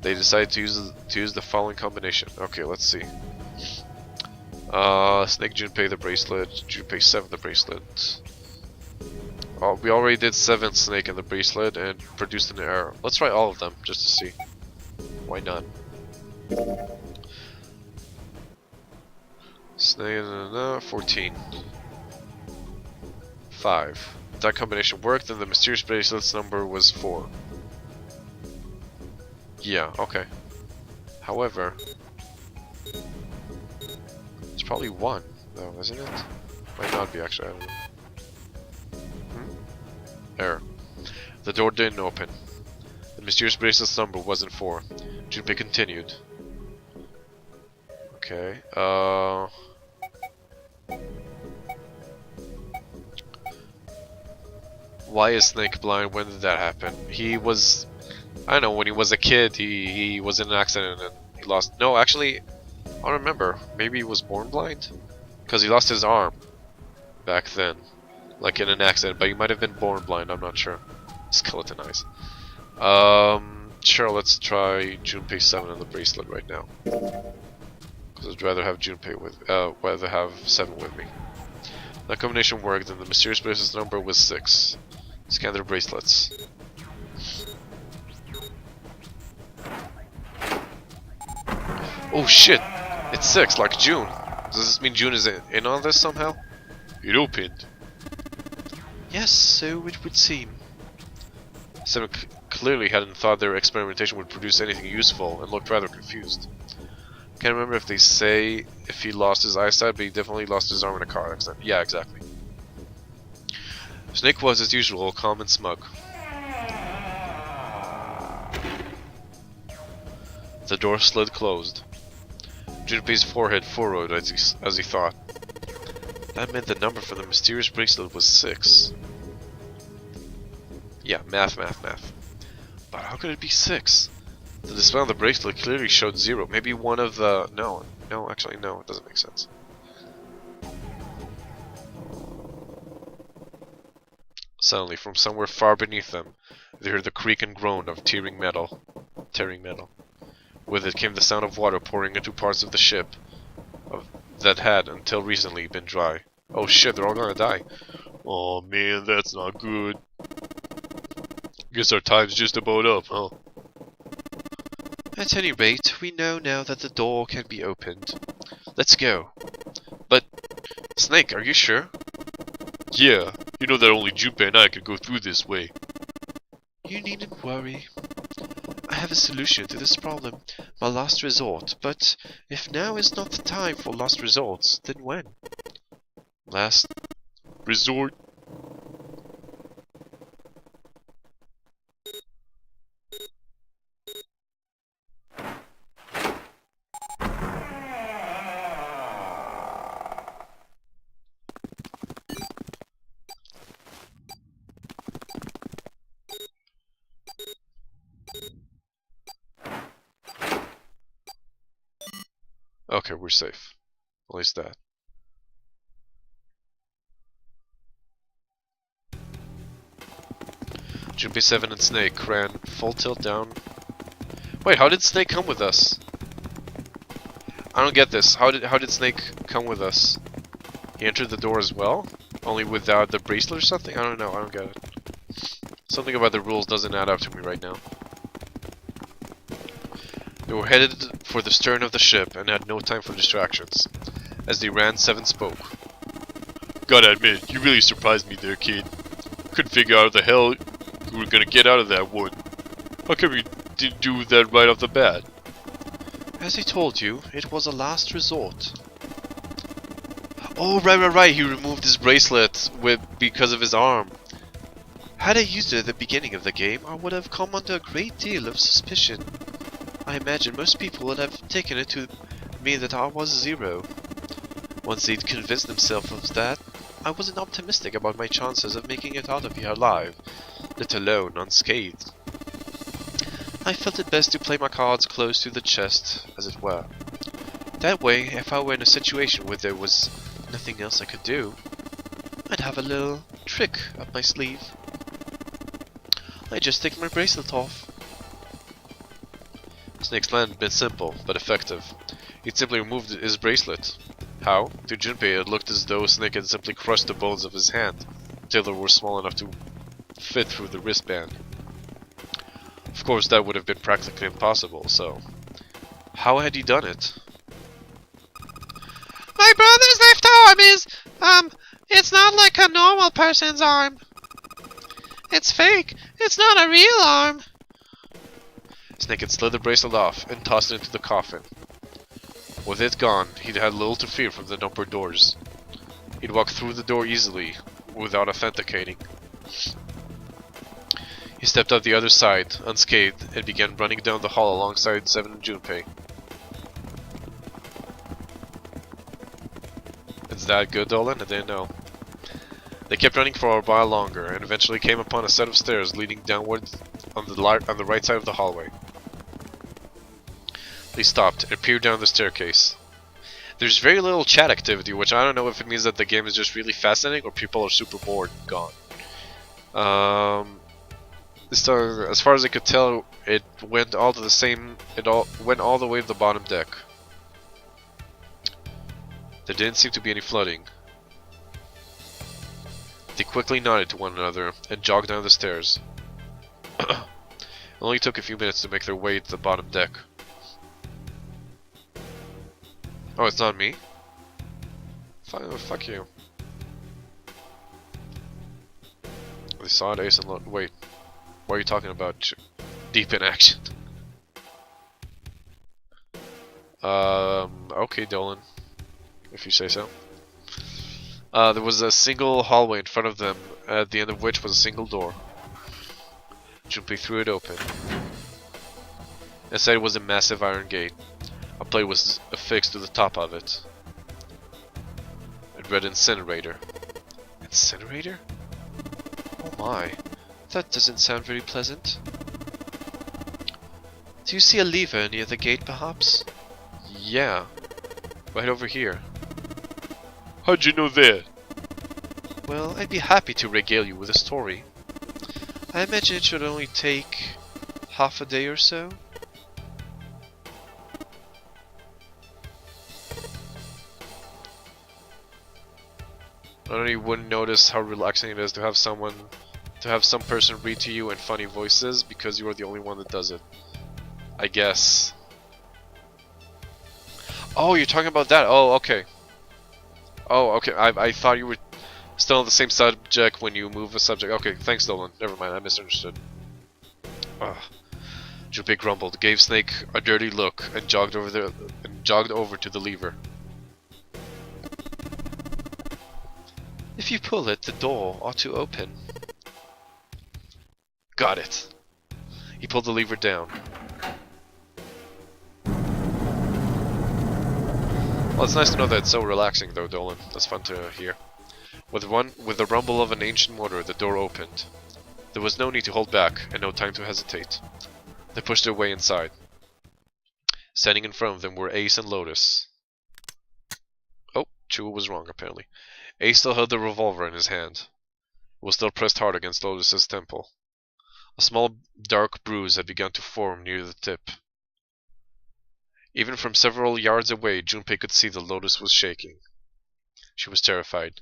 They decided to use the following combination. Okay, let's see. Snake, Junpei the bracelet. Junpei 7 the bracelet. Oh, we already did 7 Snake and the bracelet and produced an error. Let's try all of them just to see. Why not? Snake 14. 5. If that combination worked, then the mysterious bracelet's number was 4. Yeah, okay. However, it's probably 1, though, isn't it? Might not be, actually, I don't know. Error. The door didn't open. The mysterious bracelet's number wasn't 4. Junpei continued. Okay, why is Snake blind? When did that happen? He was... I don't know, when he was a kid, he was in an accident and he lost... No, actually, I don't remember. Maybe he was born blind? Because he lost his arm back then. Like in an accident, but he might have been born blind, I'm not sure. Skeleton eyes. Sure, let's try Junpei 7 on the bracelet right now. Because I'd rather have Junpei with... rather have 7 with me. That combination worked and the mysterious bracelet's number was 6. Scan their bracelets. Oh shit! It's 6, like June. Does this mean June is in on this somehow? It opened. Yes, so it would seem. 7 clearly hadn't thought their experimentation would produce anything useful and looked rather confused. Can't remember if they say if he lost his eyesight, but he definitely lost his arm in a car accident. Yeah, exactly. Snake was, as usual, calm and smug. The door slid closed. Junpei's forehead furrowed as he thought. That meant the number for the mysterious bracelet was 6. Yeah, math. But how could it be 6? The display on the bracelet clearly showed 0. Maybe one of the... No, actually, no, it doesn't make sense. Suddenly, from somewhere far beneath them, they heard the creak and groan of tearing metal. With it came the sound of water pouring into parts of the ship that had, until recently, been dry. Oh shit, they're all gonna die. Oh man, that's not good. Guess our time's just about up, huh? At any rate, we know now that the door can be opened. Let's go. But, Snake, are you sure? Yeah, you know that only Junpei and I can go through this way. You needn't worry. I have a solution to this problem. My last resort, but if now is not the time for last resorts, then when? Last resort? Okay, we're safe. At least that. Junpei 7 and Snake ran full tilt down. Wait, how did Snake come with us? I don't get this. How did Snake come with us? He entered the door as well? Only without the bracelet or something? I don't know, I don't get it. Something about the rules doesn't add up to me right now. They were headed for the stern of the ship and had no time for distractions. As they ran, 7 spoke. Gotta admit, you really surprised me there, kid. Couldn't figure out how the hell you were gonna get out of that wood. How come you didn't do that right off the bat? As I told you, it was a last resort. Oh, right. He removed his bracelet because of his arm. Had I used it at the beginning of the game, I would have come under a great deal of suspicion. I imagine most people would have taken it to mean that I was 0. Once they'd convinced themselves of that, I wasn't optimistic about my chances of making it out of here alive, let alone unscathed. I felt it best to play my cards close to the chest, as it were. That way, if I were in a situation where there was nothing else I could do, I'd have a little trick up my sleeve. I'd just take my bracelet off. Snake's plan had been simple, but effective. He'd simply removed his bracelet. How? To Junpei it looked as though Snake had simply crushed the bones of his hand, until they were small enough to fit through the wristband. Of course, that would have been practically impossible, so... how had he done it? My brother's left arm is, it's not like a normal person's arm. It's fake. It's not a real arm. Snake had slid the bracelet off and tossed it into the coffin. With it gone, he'd had little to fear from the numbered doors. He'd walk through the door easily, without authenticating. He stepped out the other side, unscathed, and began running down the hall alongside 7 and Junpei. It's that good, Dolan? I didn't know. They kept running for a while longer, and eventually came upon a set of stairs leading downward on the right side of the hallway. They stopped and peered down the staircase. There's very little chat activity, which I don't know if it means that the game is just really fascinating or people are super bored and gone. So, as far as I could tell, it went all to the same. Went all the way to the bottom deck. There didn't seem to be any flooding. They quickly nodded to one another and jogged down the stairs. It only took a few minutes to make their way to the bottom deck. Oh, it's not me? Fuck you. They saw it, Ace, and wait. What are you talking about? Deep in action. Okay, Dolan. If you say so. There was a single hallway in front of them, at the end of which was a single door. Junpei threw it open. Inside was a massive iron gate. A plate was affixed to the top of it. It read Incinerator. Incinerator? Oh my, that doesn't sound very pleasant. Do you see a lever near the gate, perhaps? Yeah, right over here. How'd you know that? Well, I'd be happy to regale you with a story. I imagine it should only take half a day or so. I don't know, you wouldn't notice how relaxing it is to have some person read to you in funny voices because you are the only one that does it. I guess. Oh, you're talking about that. Oh, okay. Oh, okay. I thought you were still on the same subject when you move a subject. Okay, thanks, Dolan. Never mind, I misunderstood. Ugh. Junpei grumbled, gave Snake a dirty look, and jogged over to the lever. If you pull it, the door ought to open. Got it. He pulled the lever down. Well, it's nice to know that it's so relaxing, though, Dolan. That's fun to hear. With the rumble of an ancient motor, the door opened. There was no need to hold back, and no time to hesitate. They pushed their way inside. Standing in front of them were Ace and Lotus. Oh, Chua was wrong, apparently. Ace still held the revolver in his hand. It was still pressed hard against Lotus's temple. A small, dark bruise had begun to form near the tip. Even from several yards away, Junpei could see that Lotus was shaking. She was terrified.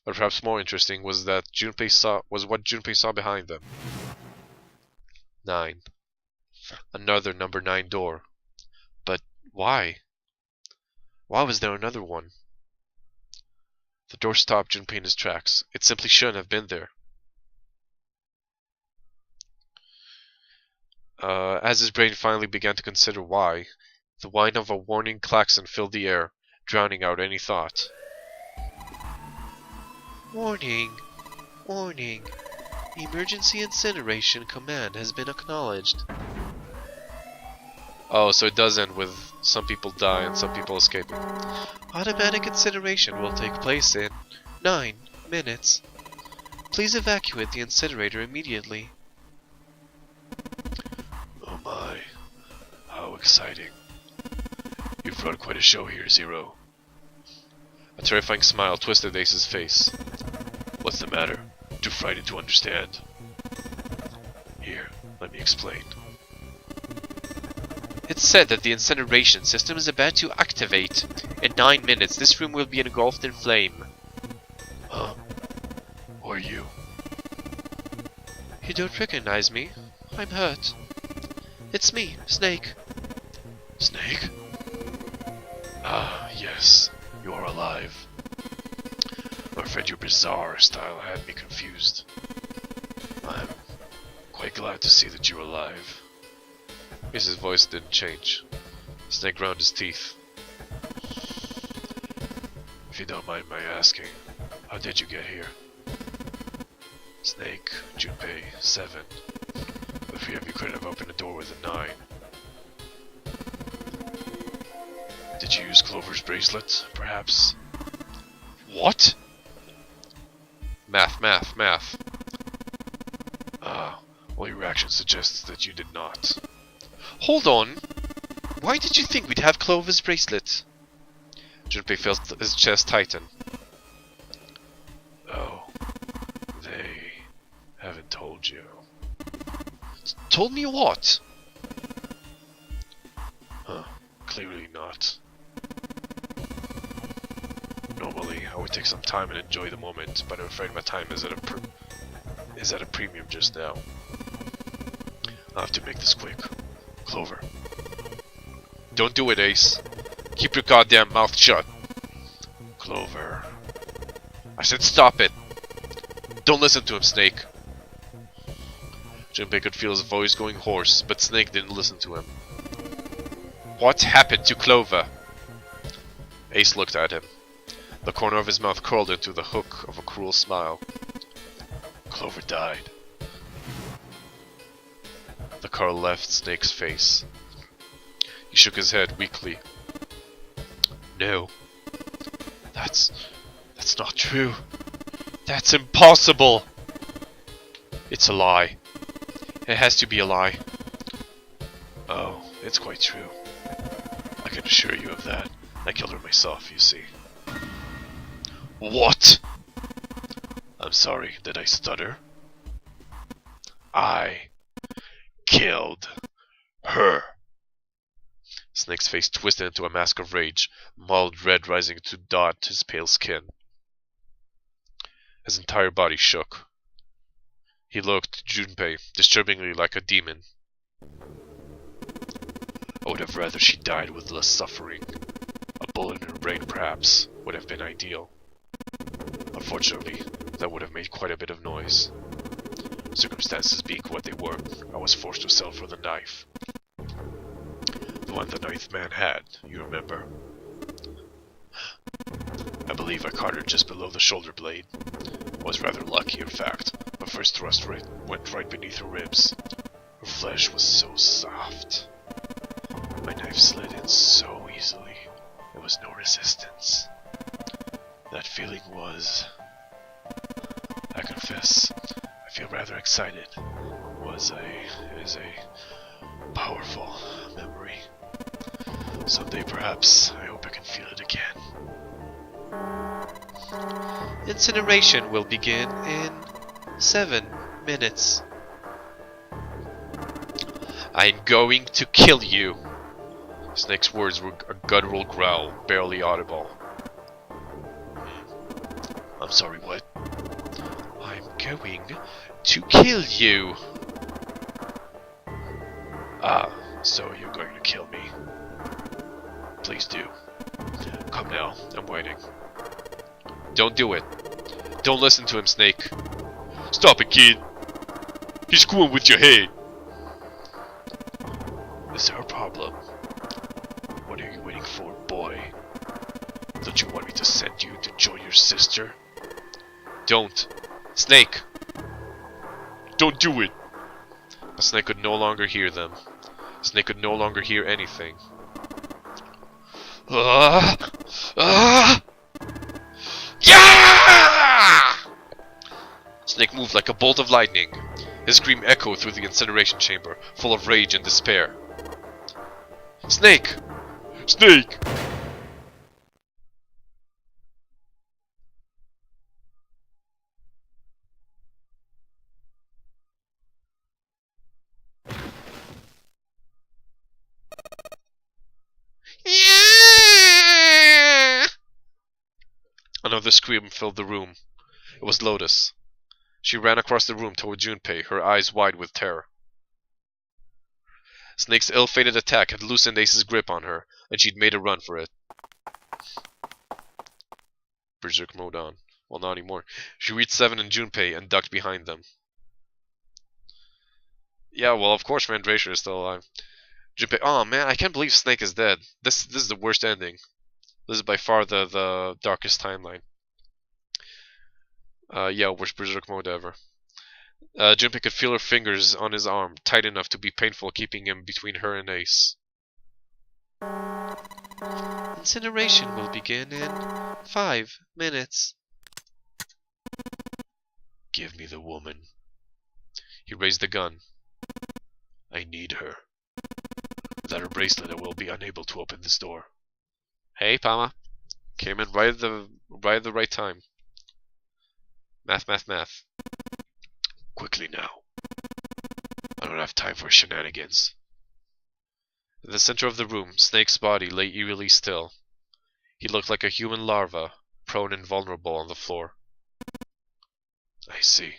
But perhaps more interesting was what Junpei saw behind them. 9. Another number 9 door. But why? Why was there another one? The door stopped Junpei in his tracks. It simply shouldn't have been there. As his brain finally began to consider why, the whine of a warning klaxon filled the air, drowning out any thought. Warning! Warning! Emergency incineration command has been acknowledged. Oh, so it does end with some people die and some people escaping. Automatic incineration will take place in 9 minutes. Please evacuate the incinerator immediately. Oh my, how exciting. You've run quite a show here, Zero. A terrifying smile twisted Ace's face. What's the matter? Too frightened to understand. Here, let me explain. It's said that the incineration system is about to activate. In 9 minutes, this room will be engulfed in flame. Huh? Who are you? You don't recognize me? I'm hurt. It's me, Snake. Snake? Ah, yes. You are alive. I'm afraid your bizarre style had me confused. I'm quite glad to see that you're alive. His voice didn't change. Snake ground his teeth. If you don't mind my asking, how did you get here? Snake, Junpei, 7. The 3 of you couldn't have opened the door with a 9. Did you use Clover's bracelet, perhaps? What? Math. Well, your reaction suggests that you did not. Hold on! Why did you think we'd have Clover's bracelet? Junpei felt his chest tighten. Oh, they haven't told you. Told me what? Huh, clearly not. Normally, I would take some time and enjoy the moment, but I'm afraid my time is at a premium just now. I'll have to make this quick. Clover. Don't do it, Ace. Keep your goddamn mouth shut. Clover. I said stop it. Don't listen to him, Snake. Junpei could feel his voice going hoarse, but Snake didn't listen to him. What happened to Clover? Ace looked at him. The corner of his mouth curled into the hook of a cruel smile. Clover died. The color left Snake's face. He shook his head weakly. No. That's not true. That's impossible! It's a lie. It has to be a lie. Oh, it's quite true. I can assure you of that. I killed her myself, you see. What? I'm sorry, did I stutter? I killed her. Snake's face twisted into a mask of rage, mild red rising to dot his pale skin. His entire body shook. He looked Junpei disturbingly like a demon. I would have rather she died with less suffering. A bullet in her brain, perhaps, would have been ideal. Unfortunately, that would have made quite a bit of noise. Circumstances being what they were, I was forced to sell for the knife. The one the ninth man had, you remember? I believe I caught her just below the shoulder blade. I was rather lucky, in fact. My first thrust went right beneath her ribs. Her flesh was so soft. My knife slid in so easily. There was no resistance. That feeling was... I confess, I feel rather excited. It is a powerful memory. Someday, perhaps, I hope I can feel it again. Incineration will begin in 7 minutes. I'm going to kill you. Snake's words were a guttural growl, barely audible. I'm sorry, what? I'm going to kill you. Ah, so you're going to kill me. Please do. Come now, I'm waiting. Don't do it. Don't listen to him, Snake. Stop it, kid! He's screwing with your head! Is there a problem? What are you waiting for, boy? Don't you want me to send you to join your sister? Don't. Snake! Don't do it! But Snake could no longer hear them. Snake could no longer hear anything. Yeah! Snake moved like a bolt of lightning. His scream echoed through the incineration chamber, full of rage and despair. Snake! Snake! Yeah! Another scream filled the room. It was Lotus. She ran across the room toward Junpei, her eyes wide with terror. Snake's ill-fated attack had loosened Ace's grip on her, and she'd made a run for it. Berserk mode on. Well, not anymore. She reached Seven and Junpei and ducked behind them. Yeah, well, of course Randracer is still alive. Junpei, oh man, I can't believe Snake is dead. This is the worst ending. This is by far the darkest timeline. Yeah, worst Berserk mode ever. Junpei could feel her fingers on his arm, tight enough to be painful, keeping him between her and Ace. Incineration will begin in 5 minutes. Give me the woman. He raised the gun. I need her. Without her bracelet, I will be unable to open this door. Hey, Pama. Came in right at the right time. Math. Quickly now. I don't have time for shenanigans. In the center of the room, Snake's body lay eerily still. He looked like a human larva, prone and vulnerable on the floor. I see.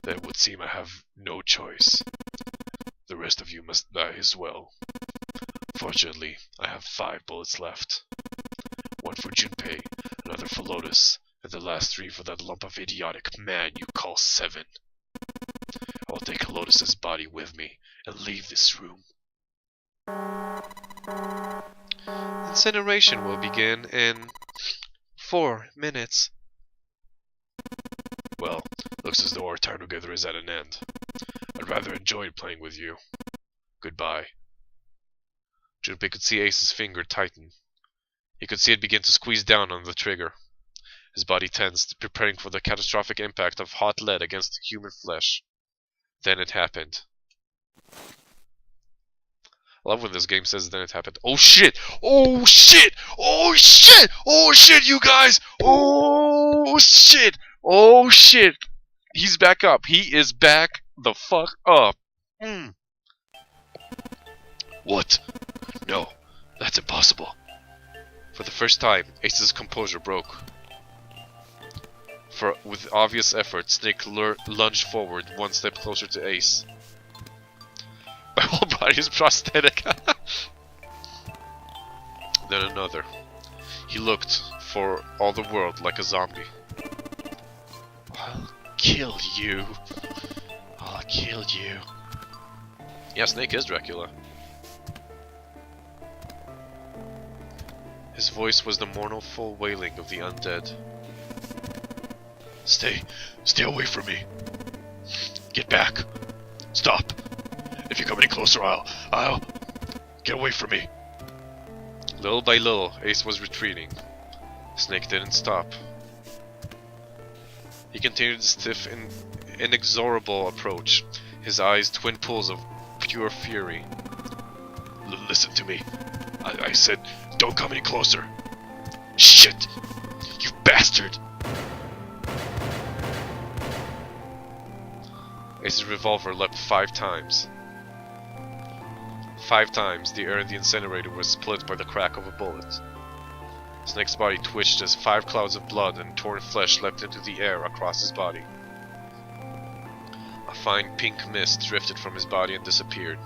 Then it would seem I have no choice. The rest of you must die as well. Fortunately, I have 5 bullets left. 1 for Junpei, another for Lotus, and the last 3 for that lump of idiotic man you call Seven. I will take Lotus's body with me and leave this room. Incineration will begin in 4 minutes. Well, looks as though our time together is at an end. I'd rather enjoyed playing with you. Goodbye. Junpei could see Ace's finger tighten. He could see it begin to squeeze down on the trigger. His body tensed, preparing for the catastrophic impact of hot lead against human flesh. Then it happened. I love when this game says then it happened. Oh shit! Oh shit! Oh shit! Oh shit, you guys! Oh shit! Oh shit! He's back up. He is back the fuck up. What? No, that's impossible. For the first time, Ace's composure broke. With obvious effort, Snake lunged forward, one step closer to Ace. My whole body is prosthetic. Then another. He looked, for all the world, like a zombie. I'll kill you. I'll kill you. Yeah, Snake is Dracula. His voice was the mournful wailing of the undead. Stay away from me. Get back. Stop. If you come any closer, I'll get away from me. Little by little, Ace was retreating. Snake didn't stop. He continued his stiff and inexorable approach, his eyes twin pools of pure fury. Listen to me. I said, don't come any closer. Shit! You bastard! Ace's revolver leapt 5 times. 5 times, the air in the incinerator was split by the crack of a bullet. Snake's body twitched as 5 clouds of blood and torn flesh leapt into the air across his body. A fine pink mist drifted from his body and disappeared.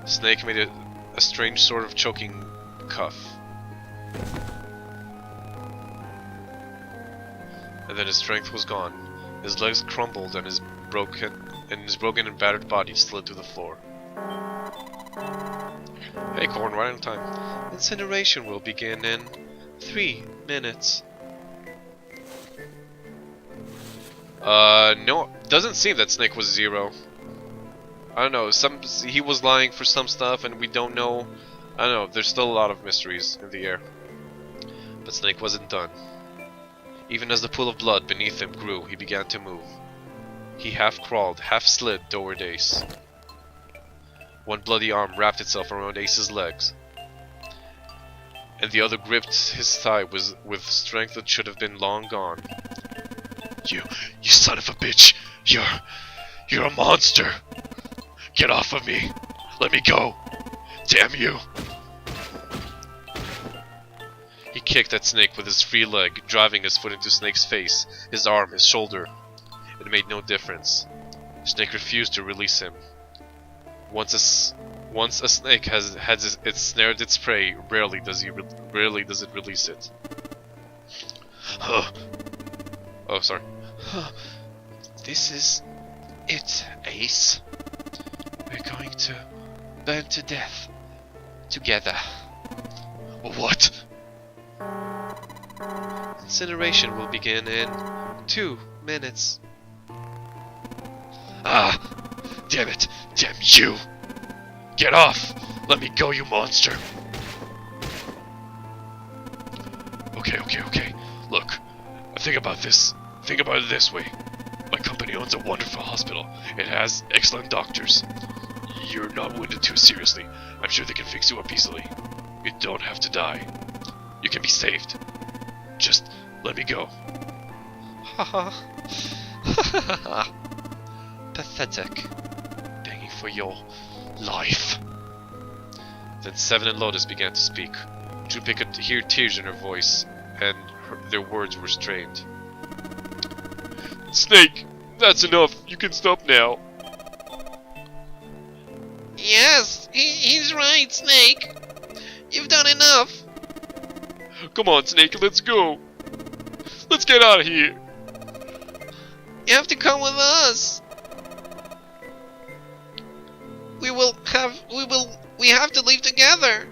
Snake made a strange sort of choking cough. And then his strength was gone. His legs crumbled and his broken and battered body slid to the floor. Hey Corn, right on time. Incineration will begin in 3 minutes. No, doesn't seem that Snake was 0. I don't know, he was lying for some stuff and we don't know. I don't know, there's still a lot of mysteries in the air. But Snake wasn't done. Even as the pool of blood beneath him grew, he began to move. He half crawled, half slid toward Ace. One bloody arm wrapped itself around Ace's legs, and the other gripped his thigh with strength that should have been long gone. You son of a bitch! You're a monster! Get off of me! Let me go! Damn you! He kicked at Snake with his free leg, driving his foot into Snake's face, his arm, his shoulder. It made no difference. Snake refused to release him. Once a snake has snared its prey, rarely does it release it. Oh, sorry. This is it, Ace. We're going to burn to death together. What? Incineration will begin in 2 minutes. Ah! Damn it! Damn you! Get off! Let me go, you monster! Okay. Look, think about this. Think about it this way. My company owns a wonderful hospital. It has excellent doctors. You're not wounded too seriously. I'm sure they can fix you up easily. You don't have to die. You can be saved. Just let me go. Haha. Pathetic. Begging for your life. Then Seven and Lotus began to speak. Junpei could hear tears in her voice, and their words were strained. Snake! That's enough! You can stop now! Yes, he's right, Snake. You've done enough. Come on, Snake, let's go! Let's get out of here! You have to come with us. We have to leave together.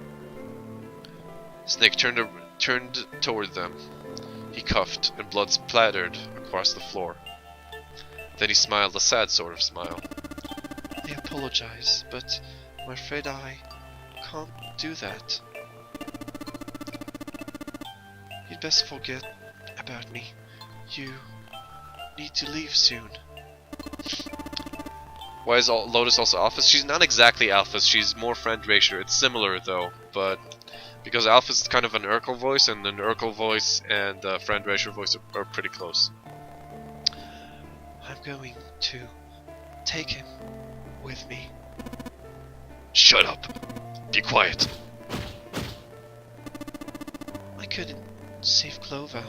Snake turned toward them. He coughed, and blood splattered across the floor. Then he smiled a sad sort of smile. I apologize, but I'm afraid I can't do that. You'd best forget about me. You need to leave soon. Why is Lotus also Alphys? She's not exactly Alphys, she's more Friend Erasure. It's similar though, but because Alphys is kind of an Urkel voice, and an Urkel voice and Friend Erasure voice are pretty close. I'm going to take him with me. Shut up! Be quiet! I couldn't save Clover.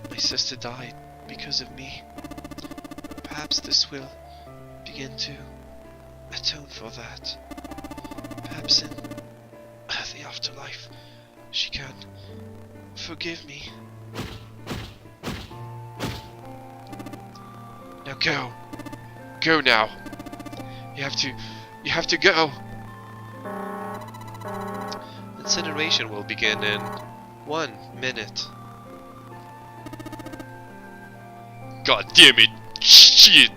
My sister died because of me. Perhaps this will begin to atone for that. Perhaps in the afterlife she can forgive me. Now go. Go now. You have to go. Incineration will begin in 1 minute. God damn it! Shit!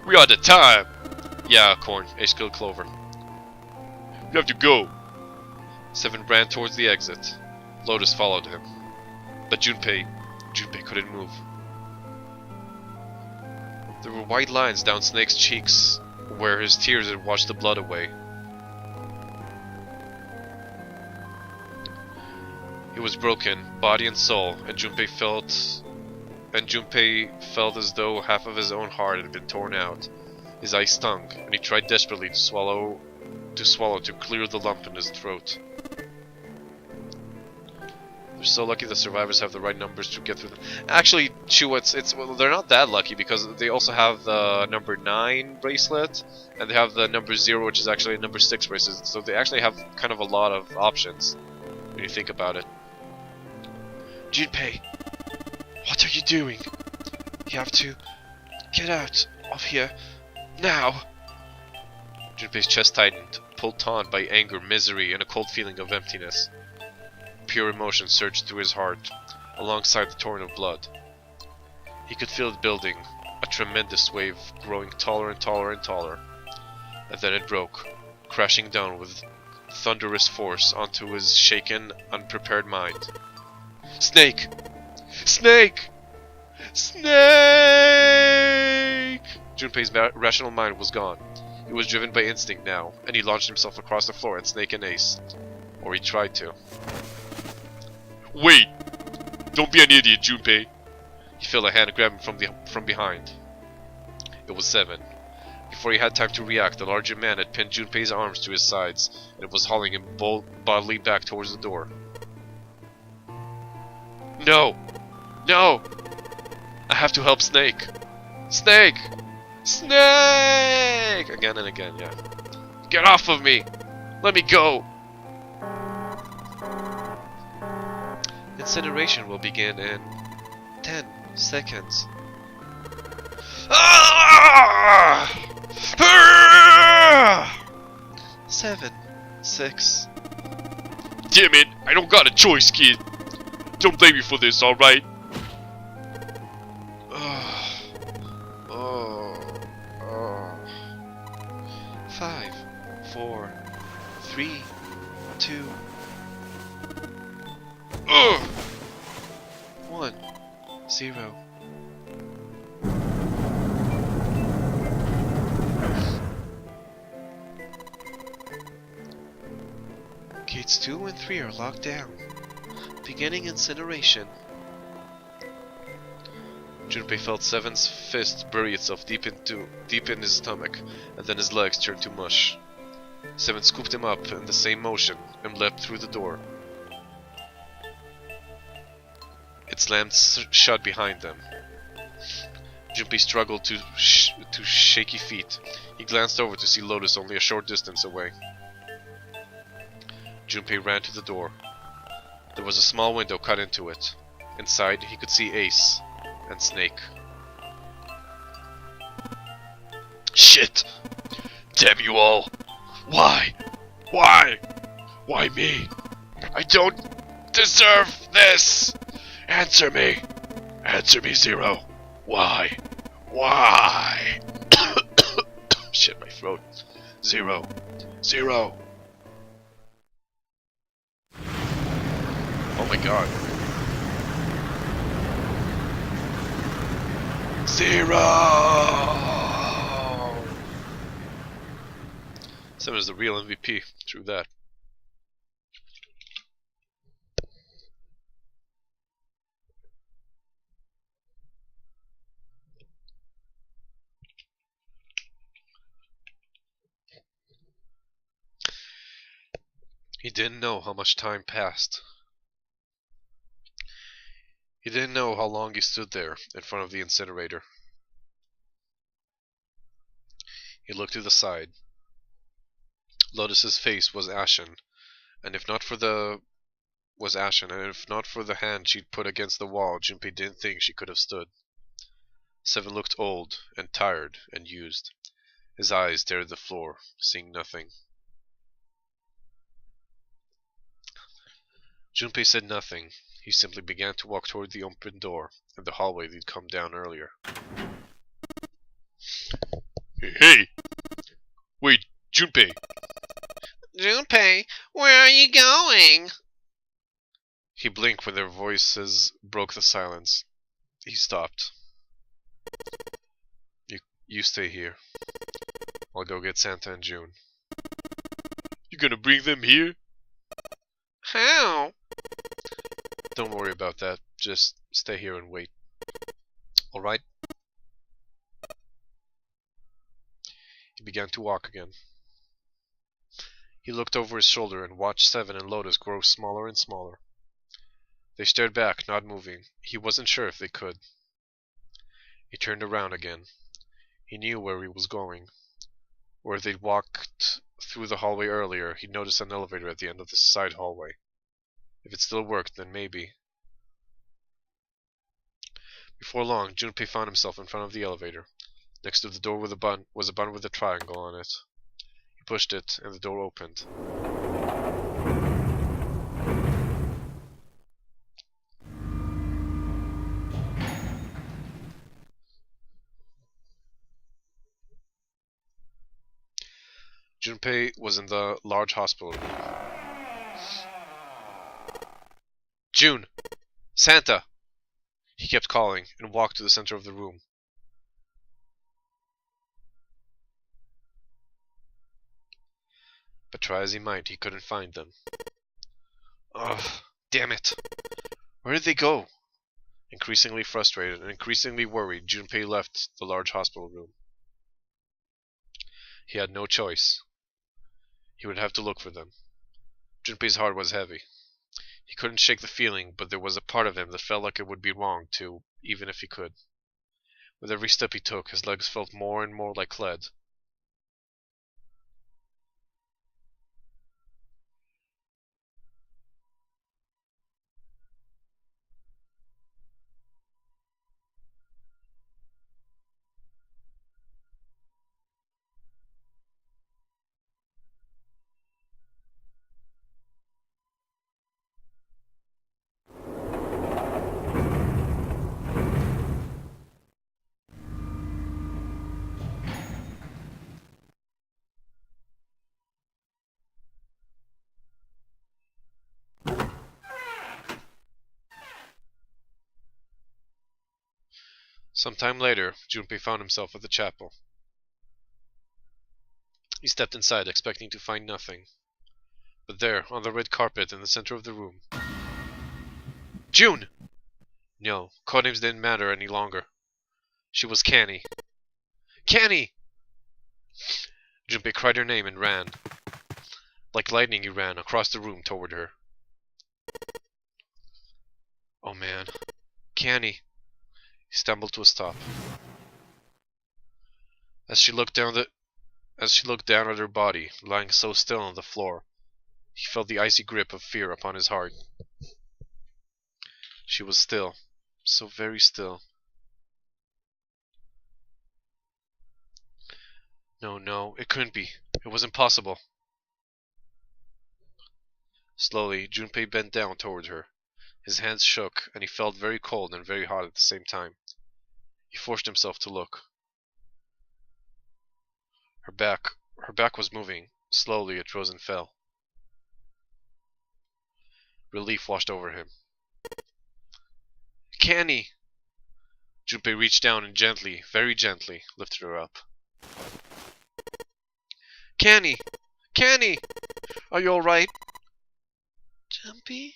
We are the time! Yeah, Corn. Ace killed Clover. We have to go! Seven ran towards the exit. Lotus followed him. But Junpei couldn't move. There were white lines down Snake's cheeks, where his tears had washed the blood away. He was broken, body and soul, and Junpei felt as though half of his own heart had been torn out. His eyes stung, and he tried desperately to swallow to clear the lump in his throat. They're so lucky the survivors have the right numbers to get through them. Actually, Chu, well, they're not that lucky because they also have the number 9 bracelet, and they have the number 0, which is actually a number 6 bracelet. So they actually have kind of a lot of options when you think about it. Junpei, what are you doing? You have to get out of here now. Junpei's chest tightened, pulled taut by anger, misery, and a cold feeling of emptiness. Pure emotion surged through his heart, alongside the torrent of blood. He could feel it building, a tremendous wave growing taller and taller and taller. And then it broke, crashing down with thunderous force onto his shaken, unprepared mind. Snake! Snake! Snake! Junpei's rational mind was gone. He was driven by instinct now, and he launched himself across the floor at Snake and Ace. Or he tried to. Wait! Don't be an idiot, Junpei! He felt a hand grab him from behind. It was Seven. Before he had time to react, the larger man had pinned Junpei's arms to his sides, and was hauling him bodily back towards the door. No! No! I have to help Snake! Snake! Snake! Again and again, yeah. Get off of me! Let me go! Incineration will begin in 10 seconds. Ah! Ah! 7, 6. Damn it! I don't got a choice, kid! Don't blame me for this, alright? Oh. 5, 4, 3, 2, 1, 0. Gates 2 and 3 are locked down. Beginning incineration. Junpei felt Seven's fist bury itself deep in his stomach, and then his legs turned to mush. Seven scooped him up in the same motion and leapt through the door. It slammed shut behind them. Junpei struggled to shaky feet. He glanced over to see Lotus only a short distance away. Junpei ran to the door. There was a small window cut into it. Inside, he could see Ace and Snake. Shit! Damn you all! Why? Why? Why me? I don't deserve this! Answer me! Answer me, Zero! Why? Why? Shit, my throat. Zero. Zero. Oh my god. Zero! 7 is the real MVP. True that. He didn't know how much time passed. He didn't know how long he stood there in front of the incinerator. He looked to the side. Lotus's face was ashen, and if not for the hand she'd put against the wall, Junpei didn't think she could have stood. 7 looked old and tired and used. His eyes stared at the floor, seeing nothing. Junpei said nothing. He simply began to walk toward the open door and the hallway they'd come down earlier. Hey! Wait, Junpei! Junpei, where are you going? He blinked when their voices broke the silence. He stopped. You stay here. I'll go get Santa and June. You gonna bring them here? How? Don't worry about that. Just stay here and wait. Alright? He began to walk again. He looked over his shoulder and watched 7 and Lotus grow smaller and smaller. They stared back, not moving. He wasn't sure if they could. He turned around again. He knew where he was going. Where they'd walked through the hallway earlier, he'd noticed an elevator at the end of the side hallway. If it still worked, then maybe. Before long, Junpei found himself in front of the elevator. Next to the door was a button with a triangle on it. He pushed it, and the door opened. Junpei was in the large hospital room. June! Santa! He kept calling and walked to the center of the room. But try as he might, he couldn't find them. Ugh, damn it! Where did they go? Increasingly frustrated and increasingly worried, Junpei left the large hospital room. He had no choice. He would have to look for them. Junpei's heart was heavy. He couldn't shake the feeling, but there was a part of him that felt like it would be wrong to, even if he could. With every step he took, his legs felt more and more like lead. Some time later, Junpei found himself at the chapel. He stepped inside, expecting to find nothing. But there, on the red carpet in the center of the room... June! No, codenames didn't matter any longer. She was Canny. Canny! Junpei cried her name and ran. Like lightning he ran across the room toward her. Oh man. Canny. He stumbled to a stop. As she looked down at her body, lying so still on the floor, he felt the icy grip of fear upon his heart. She was still, so very still. No, no, it couldn't be. It was impossible. Slowly, Junpei bent down toward her. His hands shook, and he felt very cold and very hot at the same time. He forced himself to look. Her back was moving. Slowly, it rose and fell. Relief washed over him. Canny! Junpei reached down and gently, very gently, lifted her up. Canny! Canny! Are you alright? Jumpy?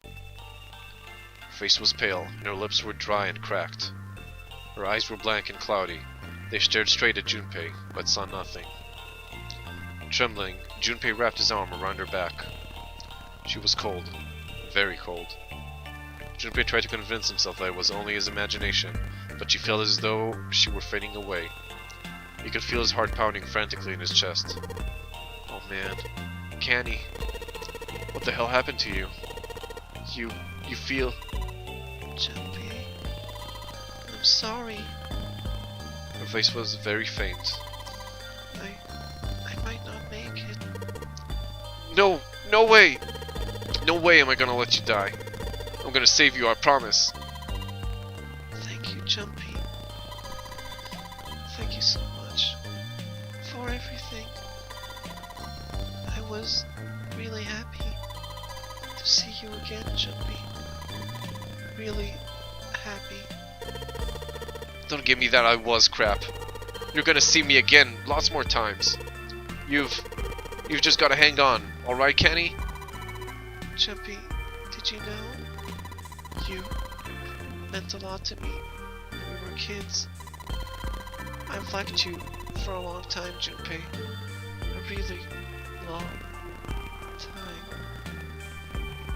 Her face was pale, and her lips were dry and cracked. Her eyes were blank and cloudy. They stared straight at Junpei, but saw nothing. Trembling, Junpei wrapped his arm around her back. She was cold, very cold. Junpei tried to convince himself that it was only his imagination, but she felt as though she were fading away. He could feel his heart pounding frantically in his chest. Oh man, Canny, what the hell happened to you? You feel... Jumpy? I'm sorry. Her face was very faint. I might not make it. No, no way! No way am I gonna let you die. I'm gonna save you, I promise. Thank you, Jumpy. Thank you so much for everything. I was really happy to see you again, Jumpy. Really happy. Don't give me that I was crap. You're gonna see me again lots more times. You've just gotta hang on, alright, Kenny? Jumpy, did you know? You meant a lot to me when we were kids. I've liked you for a long time, Junpei. A really long time.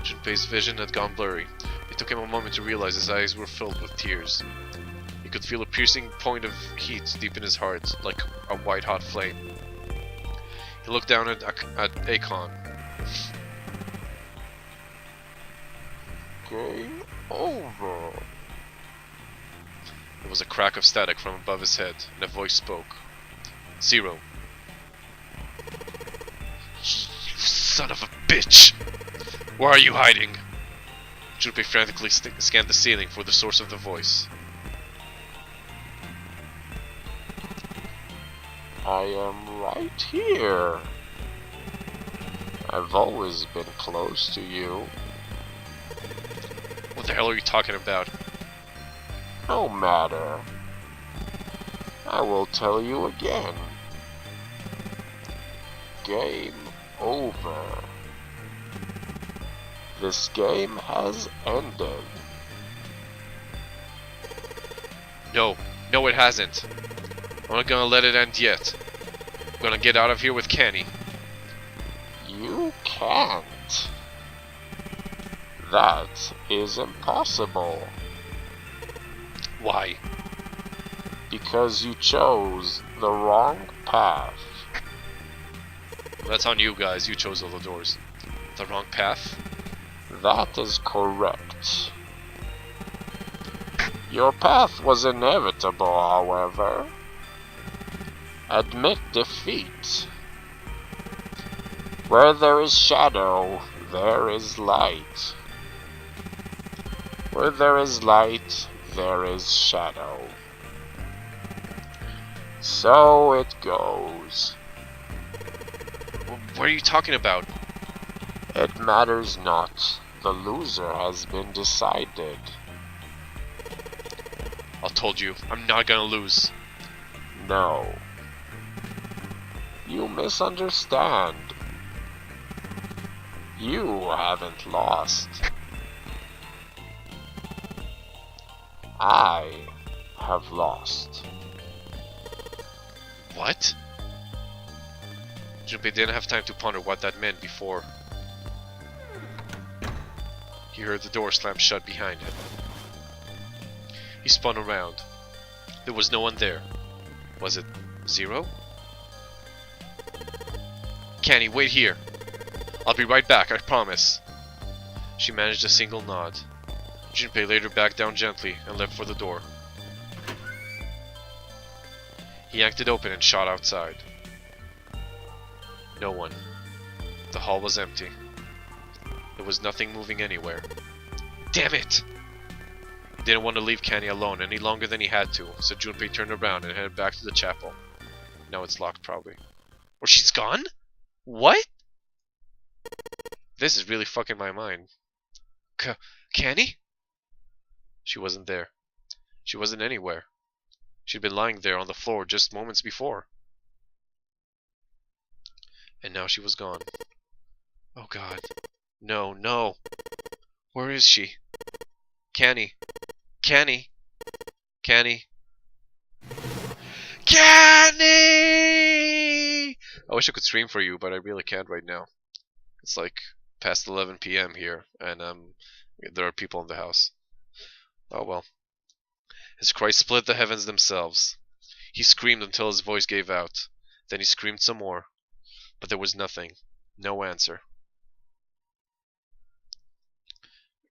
Junpei's vision had gone blurry. It took him a moment to realize his eyes were filled with tears. He could feel a piercing point of heat deep in his heart, like a white-hot flame. He looked down at Akon. Game over. There was a crack of static from above his head, and a voice spoke. Zero. You son of a bitch! Where are you hiding? Junpei frantically scanned the ceiling for the source of the voice. I am right here. I've always been close to you. What the hell are you talking about? No matter. I will tell you again. Game over. This game has ended. No, no it hasn't. I'm not gonna let it end yet. I'm gonna get out of here with Kenny. You can't. That is impossible. Why? Because you chose the wrong path. That's on you guys, you chose all the doors. The wrong path? That is correct. Your path was inevitable, however. Admit defeat. Where there is shadow, there is light. Where there is light, there is shadow. So it goes. What are you talking about? It matters not. The loser has been decided. I told you, I'm not gonna lose. No. You misunderstand. You haven't lost. I have lost. What? Junpei didn't have time to ponder what that meant before he heard the door slam shut behind him. He spun around. There was no one there. Was it Zero? Kenny, wait here. I'll be right back, I promise. She managed a single nod. Junpei laid her back down gently and left for the door. He yanked it open and shot outside. No one. The hall was empty. There was nothing moving anywhere. Damn it! Didn't want to leave Kenny alone any longer than he had to, so Junpei turned around and headed back to the chapel. Now it's locked, probably. Or she's gone? What? This is really fucking my mind. Kenny? She wasn't there. She wasn't anywhere. She'd been lying there on the floor just moments before. And now she was gone. Oh god. No, no. Where is she? Kenny. Kenny. Kenny. Kenny! I wish I could stream for you, but I really can't right now. It's like past 11 p.m. here, and there are people in the house. Oh well. His cry split the heavens themselves. He screamed until his voice gave out. Then he screamed some more. But there was nothing. No answer.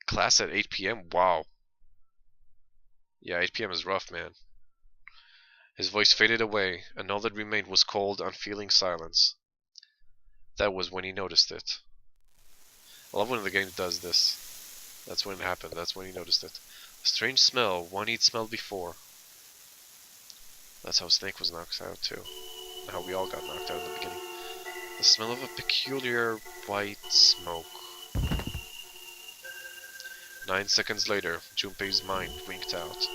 Class at 8 p.m.? Wow. Yeah, 8 p.m. is rough, man. His voice faded away, and all that remained was cold, unfeeling silence. That was when he noticed it. I love when the game does this. That's when it happened. That's when he noticed it. A strange smell, one he'd smelled before. That's how Snake was knocked out too. How we all got knocked out in the beginning. The smell of a peculiar white smoke. 9 seconds later, Junpei's mind winked out.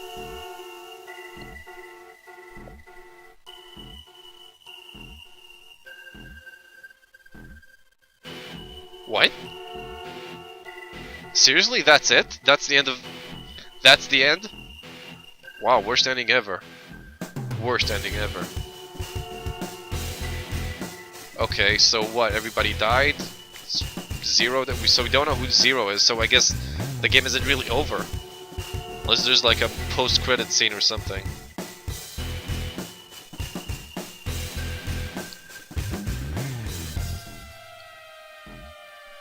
What? Seriously, that's it? That's the end of... That's the end? Wow, worst ending ever. Worst ending ever. Okay, so what? Everybody died? Zero that so we don't know who Zero is, so I guess the game isn't really over. Unless there's like a post-credit scene or something.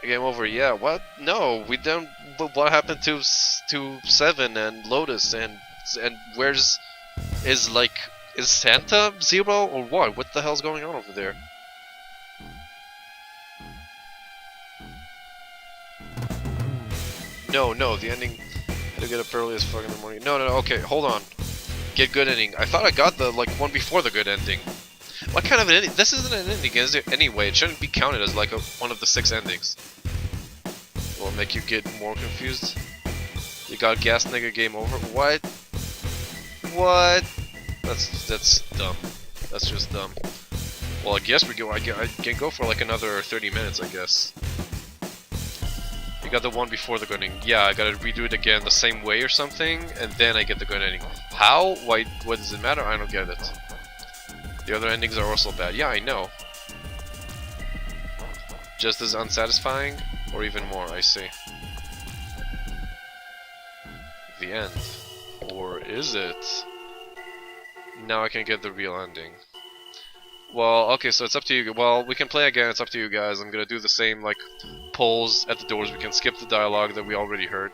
Game over, yeah. What? No, we don't. What happened to 7 and Lotus and where's is Santa Zero or what? What the hell's going on over there? No, the ending. Had to get up early as fuck in the morning. No, okay, hold on. Get good ending. I thought I got the one before the good ending. What kind of an ending? This isn't an ending, is it? Anyway, it shouldn't be counted as like one of the 6 endings. Will it make you get more confused? You got gas nigga game over? What? What? That's dumb. That's just dumb. Well, I guess I can go for like another 30 minutes, I guess. You got the one before the good ending. Yeah, I gotta redo it again the same way or something, and then I get the good ending. How? Why? What does it matter? I don't get it. The other endings are also bad. Yeah, I know. Just as unsatisfying, or even more, I see. The end. Or is it? Now I can get the real ending. Well, okay, so it's up to you. Well, we can play again, it's up to you guys. I'm gonna do the same, like, polls at the doors. We can skip the dialogue that we already heard.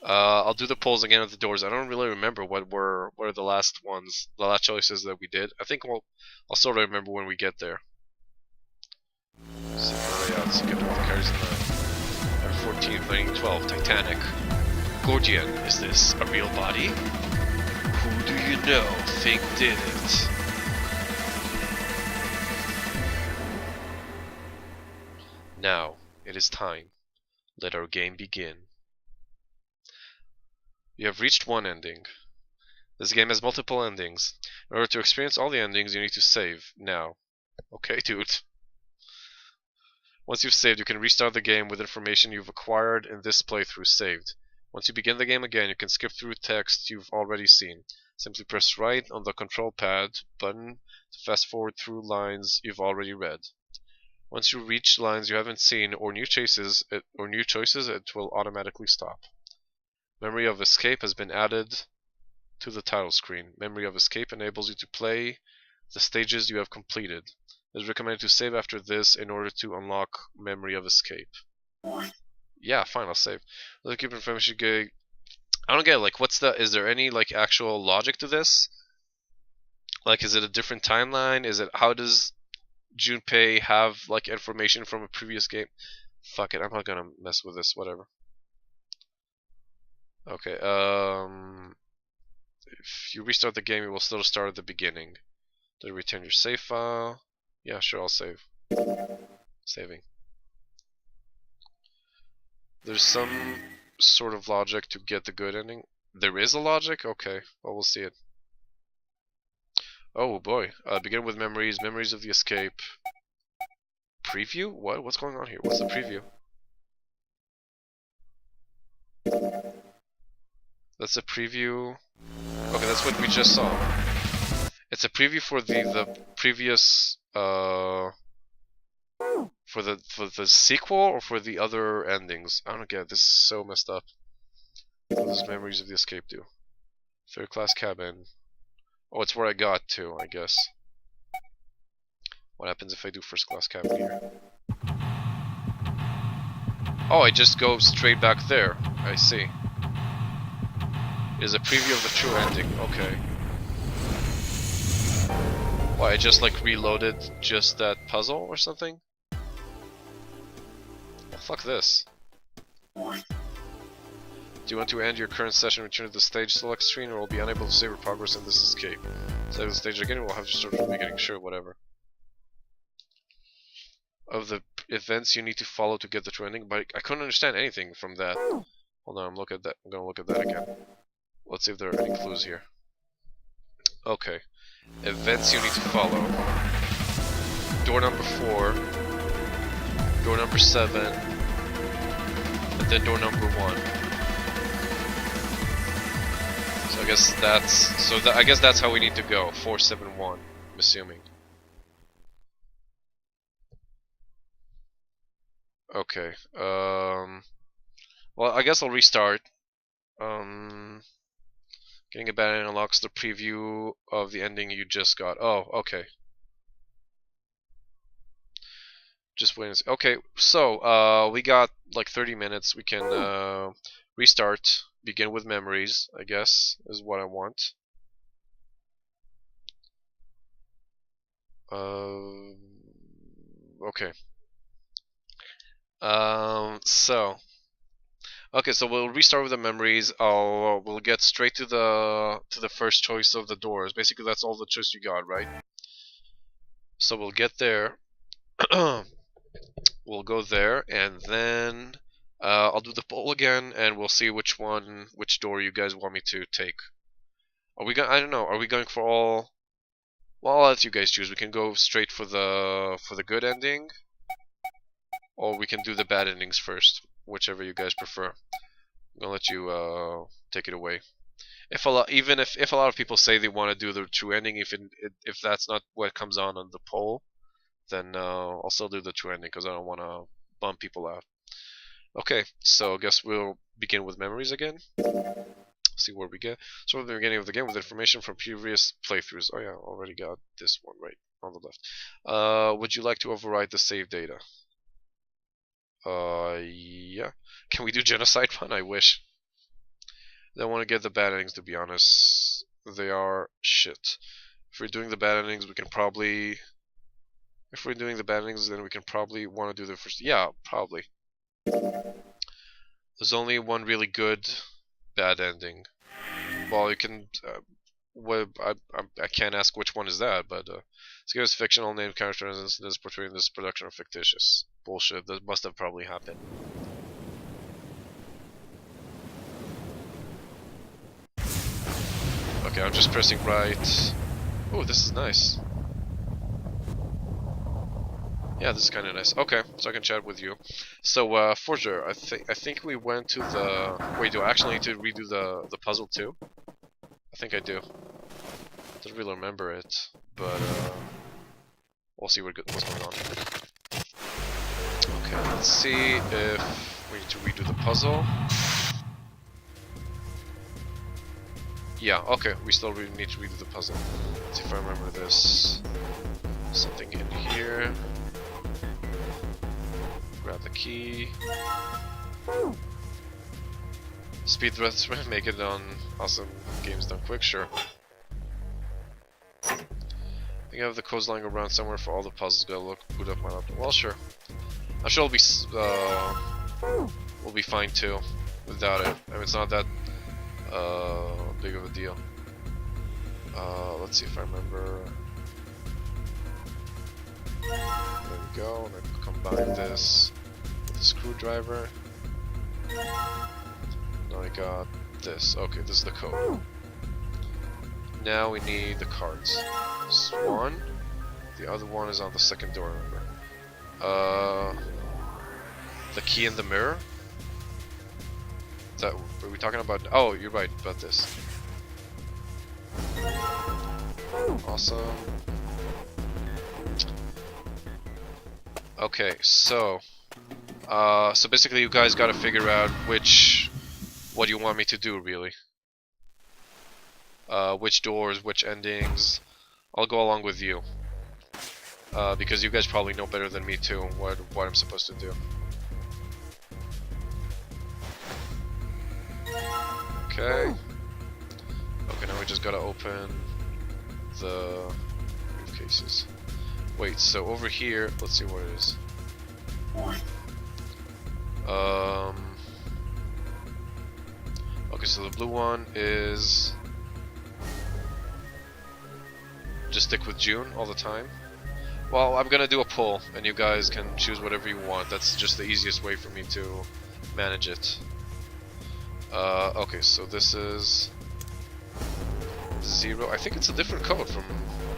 I'll do the polls again at the doors. I don't really remember what are the last ones, the last choices that we did. I think I'll sort of remember when we get there. So, yeah, let's get the cards in the 14, 19, 12, Titanic. Gordian, is this a real body? Who do you know think did it? Now, it is time. Let our game begin. You have reached one ending. This game has multiple endings. In order to experience all the endings, you need to save. Now. Okay, dude. Once you've saved, you can restart the game with information you've acquired in this playthrough saved. Once you begin the game again, you can skip through text you've already seen. Simply press right on the control pad button to fast forward through lines you've already read. Once you reach lines you haven't seen or new choices, it will automatically stop. Memory of Escape has been added to the title screen. Memory of Escape enables you to play the stages you have completed. It is recommended to save after this in order to unlock Memory of Escape. Yeah, fine, I'll save. Let's keep information good. I don't get it, like, is there any, like, actual logic to this? Like, is it a different timeline? Is it, how does Junpei have like information from a previous game? Fuck it, I'm not gonna mess with this. Whatever. Okay. If you restart the game, it will still start at the beginning. Did you return your save file? Yeah, sure, I'll save. Saving. There's some sort of logic to get the good ending. There is a logic? Okay, well, we'll see it. Oh boy. Begin with memories. Memories of the escape. Preview? What? What's going on here? What's the preview? That's a preview. Okay, that's what we just saw. It's a preview for the previous for the sequel or for the other endings. I don't get it. This is so messed up. What does Memories of the Escape do? Third class cabin. Oh, it's where I got to, I guess. What happens if I do first class cabin here? Oh, I just go straight back there. I see. It is a preview of the true ending. Okay. Why, I just like reloaded just that puzzle or something? Well, fuck this. Do you want to end your current session, return to the stage select screen, or will be unable to save your progress in this escape? Save the stage again, we'll have to start from the beginning. Sure, whatever. Of the events you need to follow to get the true ending, but I couldn't understand anything from that. Hold on, I'm gonna look at that again. Let's see if there are any clues here. Okay. Events you need to follow. Door number 4. Door number 7. And then door number 1. So I guess I guess that's how we need to go. 471, I'm assuming. Okay. Well, I guess I'll restart. Getting a bad unlocks the preview of the ending you just got. Oh, okay. Just wait and see. Okay, so we got like 30 minutes. We can restart. Begin with memories, I guess, is what I want. Okay. So we'll restart with the memories. We'll get straight to the first choice of the doors. Basically, that's all the choice you got, right? So we'll get there. We'll go there, and then I'll do the poll again, and we'll see which door you guys want me to take. Are we going? I don't know. Are we going for all? Well, I'll let you guys choose. We can go straight for the good ending, or we can do the bad endings first, whichever you guys prefer. I'm gonna let you take it away. If a lot of people say they want to do the true ending, if that's not what comes on the poll, then I'll still do the true ending because I don't want to bum people out. Okay, so I guess we'll begin with memories again. See where we get. So at the beginning of the game with information from previous playthroughs. Oh yeah, already got this one right on the left. Would you like to override the save data? Yeah. Can we do genocide one? I wish. I don't want to get the bad endings, to be honest. They are shit. If we're doing the bad endings, we can probably... If we're doing the bad endings, then we can probably want to do the first... Yeah, probably. There's only one really good bad ending. Well, you can... I can't ask which one is that, but... This game is fictional, named characters and incidents portraying this production are fictitious. Bullshit, that must have probably happened. Okay, I'm just pressing right. Oh, this is nice. Yeah, this is kind of nice. Okay, so I can chat with you. So, Forger, I think we went to the... Wait, do I actually need to redo the puzzle too? I think I do. Don't really remember it, but we'll see what's going on. Okay, let's see if we need to redo the puzzle. Yeah, okay, we still really need to redo the puzzle. Let's see if I remember this. Something in here. Grab the key. Speed threats, make it on Awesome Games Done Quick, sure. think I have the codes lying around somewhere for all the puzzles. Gotta look, boot up my laptop. Well, sure. I'm sure we'll be fine too, without it. I mean, it's not that big of a deal. Let's see if I remember. There we go. And I combine this with the screwdriver. Now I got this. Okay, this is the code. Now we need the cards. This one. The other one is on the second door, remember. The key in the mirror? Is that, are we talking about? Oh, you're right about this. Awesome. Okay, so basically you guys gotta figure out what you want me to do, really. Which doors, which endings. I'll go along with you. Because you guys probably know better than me too what I'm supposed to do. Okay. Okay, now we just gotta open the briefcases. Wait, so over here, let's see what it is. Okay, so the blue one is just stick with June all the time. Well, I'm gonna do a poll, and you guys can choose whatever you want. That's just the easiest way for me to manage it. Okay, so this is 0. I think it's a different code from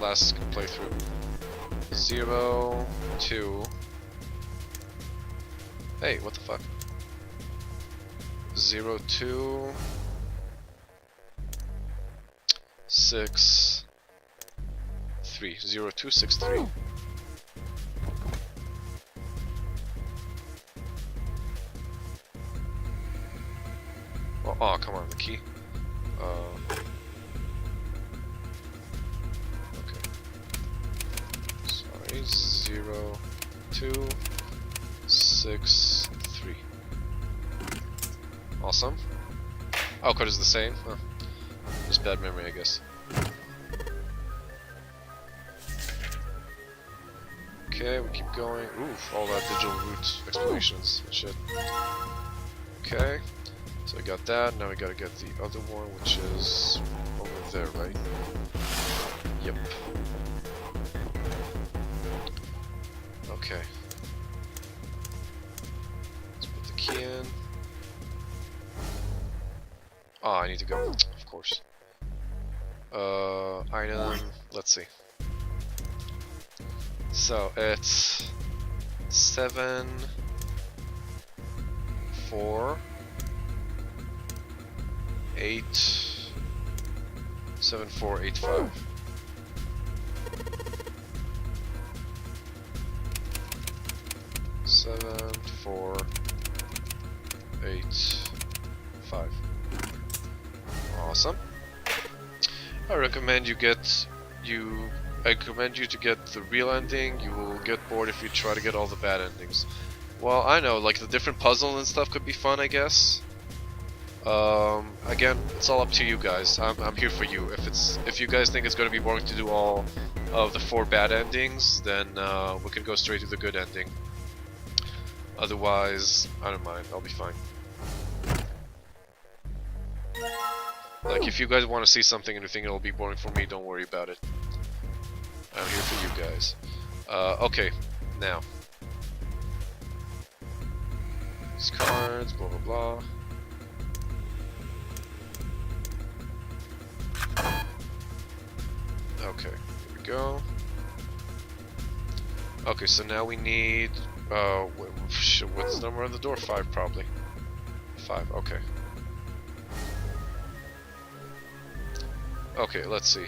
last playthrough. 0, 2. Hey, what the fuck? 0, 2, 6, 3. 0, 2, 6, 3. Oh, come on, the key. Okay. Sorry, 0, 2, 6, 3. Awesome. Oh, code is the same? Huh. Just bad memory, I guess. Okay, we keep going. Oof, all that digital root explanations and shit. Okay. So I got that, now we gotta get the other one, which is over there, right? Yep. Okay. Let's put the key in. Oh, I need to go, of course. Item, let's see. So it's 7, 4, 8, 7, 4, 8, 5. Seven, 4, 8, 5. Awesome. I recommend you to get the real ending. You will get bored if you try to get all the bad endings. Well, I know, like the different puzzles and stuff could be fun, I guess. Again, it's all up to you guys. I'm here for you. If you guys think it's gonna be boring to do all of the 4 bad endings, then we can go straight to the good ending. Otherwise, I don't mind. I'll be fine. Like, if you guys want to see something and you think it'll be boring for me, don't worry about it. I'm here for you guys. Okay, now. These cards, blah blah blah. Okay, here we go. Okay, so now we need, what's the number on the door? 5 probably. 5, okay. Okay, let's see.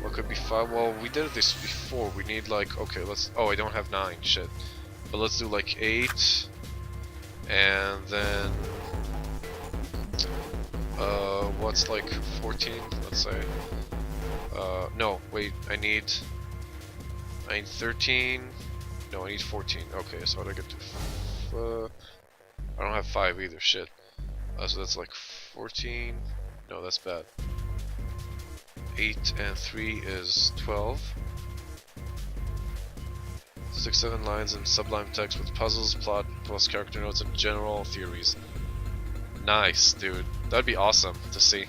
What could be 5? Well, we did this before. We need like, okay, let's, oh, I don't have 9, shit. But let's do like 8, and then, what's like 14, let's say. No, wait, I need 13, no, I need 14, okay, so how do I get to, I don't have 5 either, shit. So that's like 14, no, that's bad. 8 and 3 is 12. 6, 7 lines in sublime text with puzzles, plot, plus character notes, and general theories. Nice, dude. That'd be awesome to see.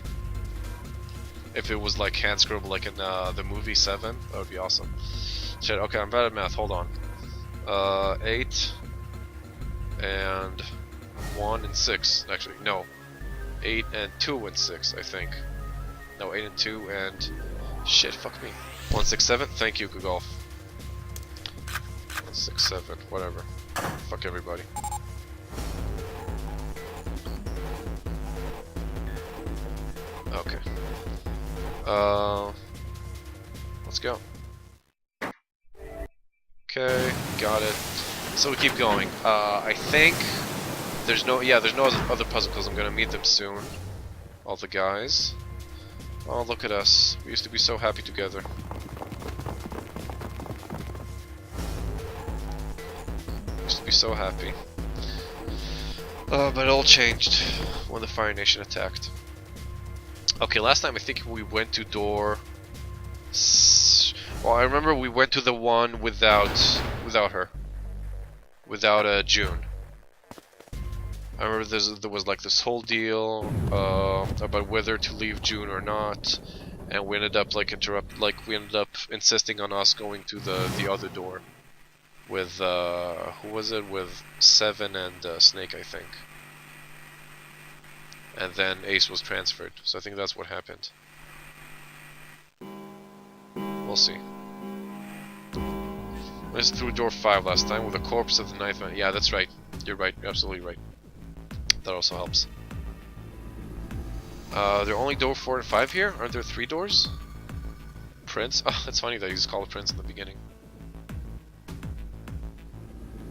If it was like hand scribble, like in the movie 7, that would be awesome. Shit. Okay, I'm bad at math. Hold on. 8 and 1 and 6. Actually, no. 8 and 2 and 6, I think. No, 8 and 2 and... Shit, fuck me. 1, 6, 7? Thank you, Golf. 1, 6, 7, whatever. Fuck everybody. Okay. Let's go. Okay, got it. So we keep going. I think there's no other puzzle because I'm gonna meet them soon. All the guys. Oh, look at us. We used to be so happy together. Used to be so happy. But it all changed when the Fire Nation attacked. Okay, last time I think we went to door... Well, I remember we went to the one without her. Without June. I remember there was like this whole deal about whether to leave June or not, and we ended up insisting on us going to the other door with who was it, with Seven and Snake, I think. And then Ace was transferred, so I think that's what happened. We'll see. I was through door 5 last time with the corpse of the 9th man. Yeah, that's right. You're right. You're absolutely right. That also helps. There are only door 4 and 5 here? Aren't there 3 doors? Prince? Oh, that's funny that you just called Prince in the beginning.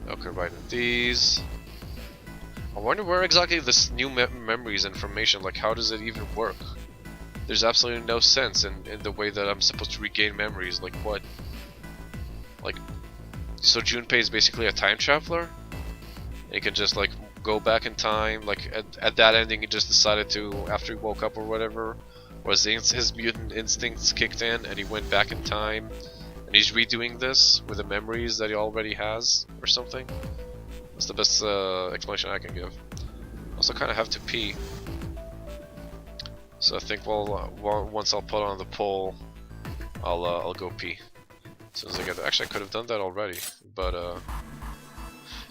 Okay, right. These... I wonder where exactly this new memories information, like how does it even work? There's absolutely no sense in the way that I'm supposed to regain memories, like what? Like, so Junpei is basically a time traveler? And he can just like go back in time, like at that ending he just decided to, after he woke up or whatever, or his mutant instincts kicked in and he went back in time and he's redoing this with the memories that he already has or something? That's the best explanation I can give. Also kind of have to pee. So I think once I'll put on the poll, I'll go pee. As soon as I get there. Actually, I could have done that already, but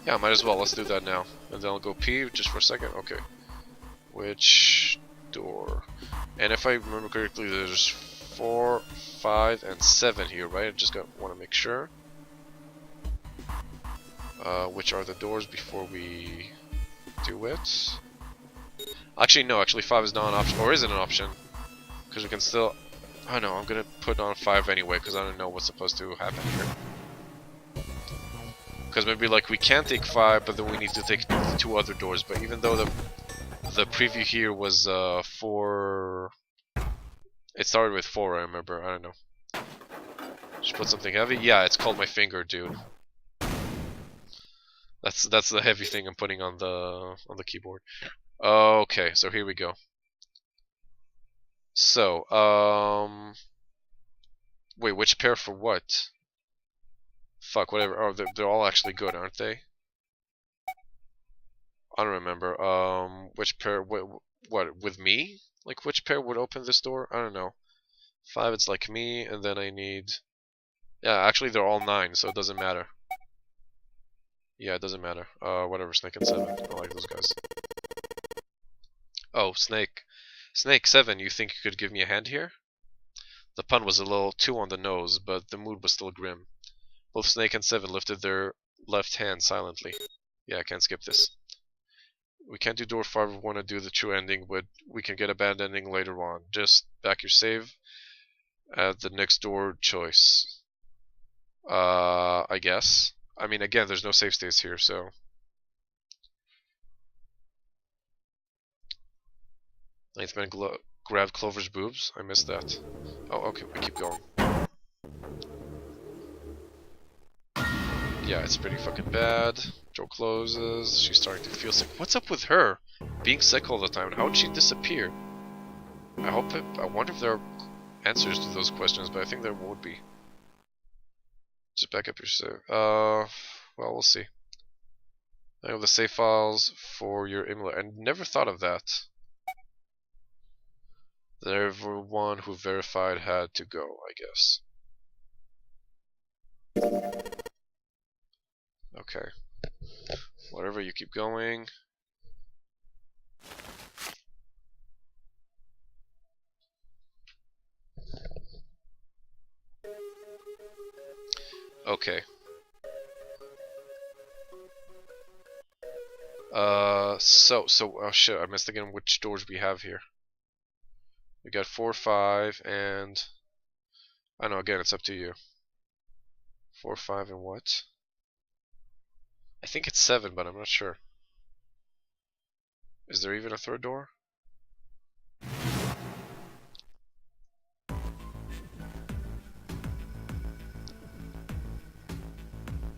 yeah, might as well. Let's do that now, and then I'll go pee just for a second. Okay. Which door? And if I remember correctly, there's 4, 5, and 7 here, right? I just want to make sure. Which are the doors before we do it? Actually, no. Actually, 5 is not an option, or is it an option? Because we can still. I know. I'm gonna put on 5 anyway, because I don't know what's supposed to happen here. Because maybe like we can take 5, but then we need to take the 2 other doors. But even though the preview here was 4, it started with 4. I remember. I don't know. Should put something heavy. Yeah, it's called my finger, dude. That's the heavy thing I'm putting on the keyboard. Okay, so here we go. So, wait, which pair for what? Fuck, whatever. Oh, they're all actually good, aren't they? I don't remember. Which pair? What with me? Like, which pair would open this door? I don't know. 5, it's like me, and then I need. Yeah, actually, they're all 9, so it doesn't matter. Yeah, it doesn't matter. Whatever, Snake and 7. I like those guys. Oh, Snake. Snake, 7, you think you could give me a hand here? The pun was a little too on the nose, but the mood was still grim. Both Snake and 7 lifted their left hand silently. Yeah, I can't skip this. We can't do door 5 if we want to do the true ending, but we can get a bad ending later on. Just back your save at the next door choice. I guess. I mean, again, there's no save states here, so... Ninth man grabbed Clover's boobs. I missed that. Oh, okay, we keep going. Yeah, it's pretty fucking bad. Joe closes. She's starting to feel sick. What's up with her? Being sick all the time. How did she disappear? I wonder if there are answers to those questions, but I think there would be. Just back up your save. Well, we'll see. I have the save files for your emulator. I never thought of that. That everyone who verified had to go, I guess. Okay. Whatever, you keep going. Okay. Oh shit, I missed again which doors we have here. We got 4, 5, and... I know, again, it's up to you. 4, 5, and what? I think it's 7, but I'm not sure. Is there even a third door?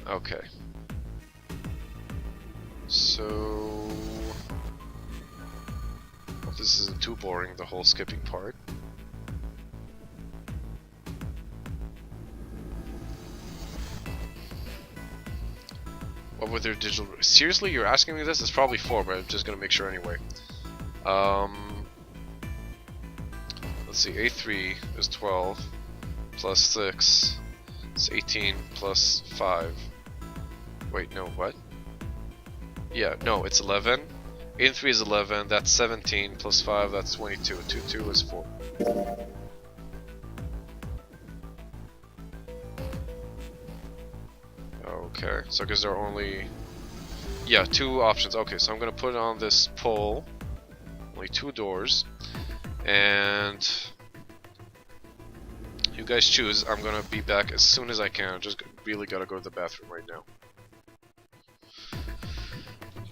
Okay. So... Well, this isn't too boring, the whole skipping part. What were their digital... Seriously, you're asking me this? It's probably 4, but I'm just gonna make sure anyway. Let's see, A3 is 12, plus 6 is 18, plus 5. Wait, no, what? Yeah, no, it's 11. A3 is 11, that's 17, plus 5, that's 22. 2 is 4. Okay, so because there are only... Yeah, 2 options. Okay, so I'm gonna put it on this poll. Only 2 doors. And... you guys choose. I'm gonna be back as soon as I can. I just really gotta go to the bathroom right now.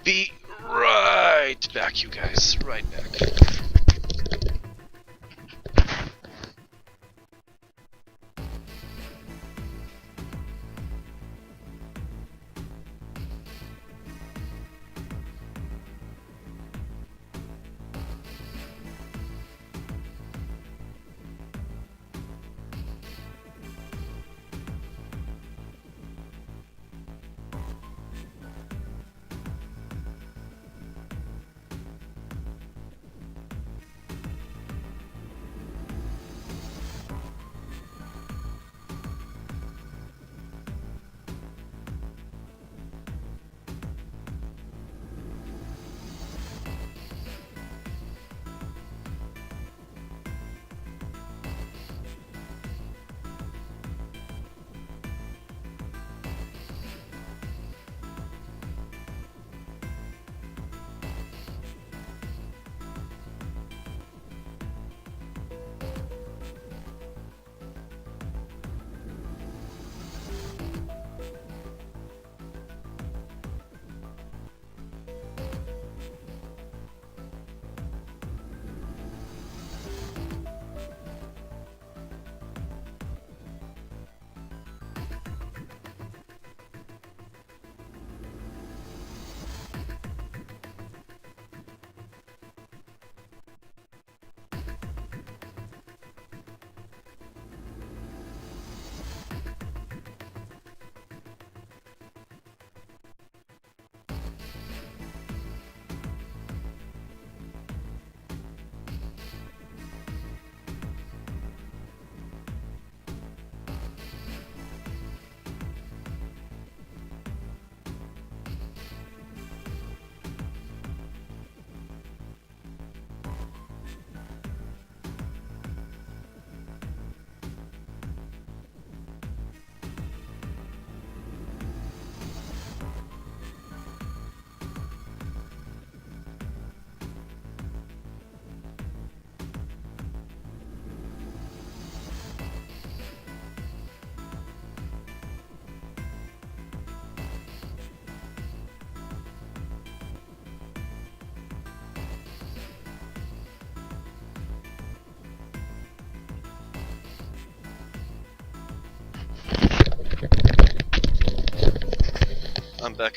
Be right back, you guys. Right back.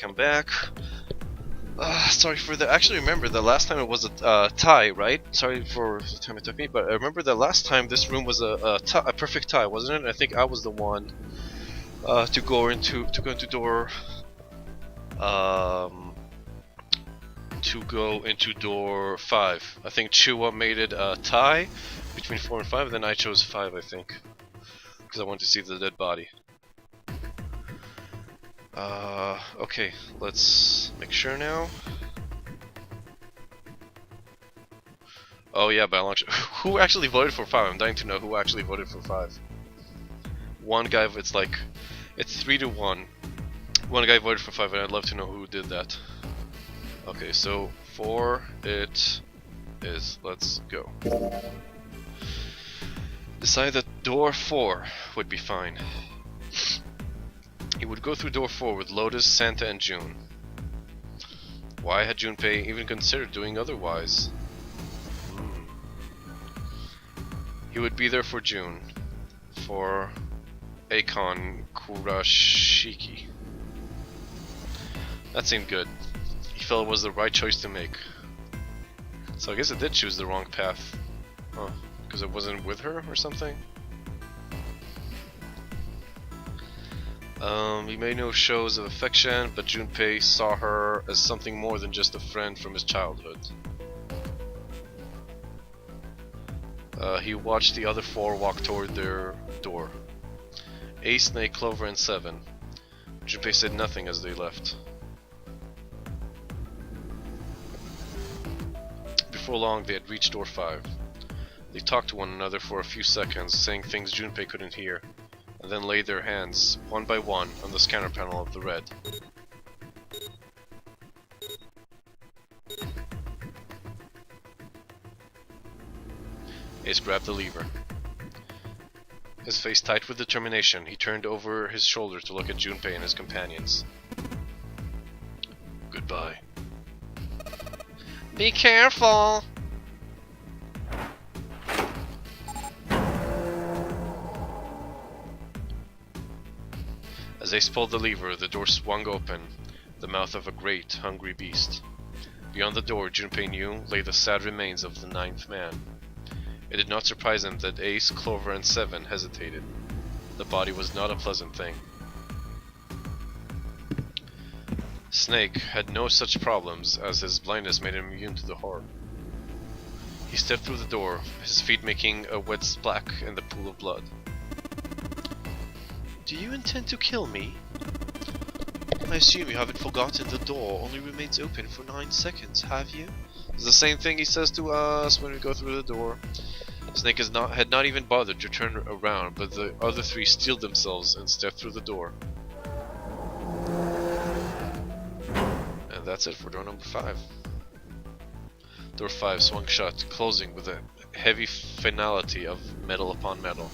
I'm back. Sorry for the. Actually, remember the last time it was a tie, right? Sorry for the time it took me, but I remember the last time this room was a perfect tie, wasn't it? I think I was the one to go into door door 5. I think Chua made it a tie between 4 and 5, and then I chose 5, I think, because I wanted to see the dead body. Okay, let's make sure now. Oh yeah, by a long shot. Who actually voted for 5? I'm dying to know who actually voted for 5. One guy, it's 3-1. One guy voted for 5, and I'd love to know who did that. Okay, so 4 it is. Let's go. Decided that door 4 would be fine. He would go through door 4 with Lotus, Santa, and June. Why had Junpei even considered doing otherwise? He would be there for June. For Akon Kurashiki. That seemed good. He felt it was the right choice to make. So I guess it did choose the wrong path. Huh. Because it wasn't with her or something? He made no shows of affection, but Junpei saw her as something more than just a friend from his childhood. He watched the other 4 walk toward their door. Ace, Snake, Clover, and 7. Junpei said nothing as they left. Before long, they had reached door 5. They talked to one another for a few seconds, saying things Junpei couldn't hear, and then laid their hands, one by one, on the scanner panel of the red. Ace grabbed the lever. His face tight with determination, he turned over his shoulder to look at Junpei and his companions. Goodbye. Be careful. As Ace pulled the lever, the door swung open, the mouth of a great, hungry beast. Beyond the door, Junpei knew, lay the sad remains of the 9th man. It did not surprise him that Ace, Clover, and 7 hesitated. The body was not a pleasant thing. Snake had no such problems, as his blindness made him immune to the horror. He stepped through the door, his feet making a wet splack in the pool of blood. Do you intend to kill me? I assume you haven't forgotten the door only remains open for 9 seconds, have you? It's the same thing he says to us when we go through the door. Snake had not even bothered to turn around, but the other 3 steeled themselves and stepped through the door. And that's it for door number 5. Door 5 swung shut, closing with a heavy finality of metal upon metal.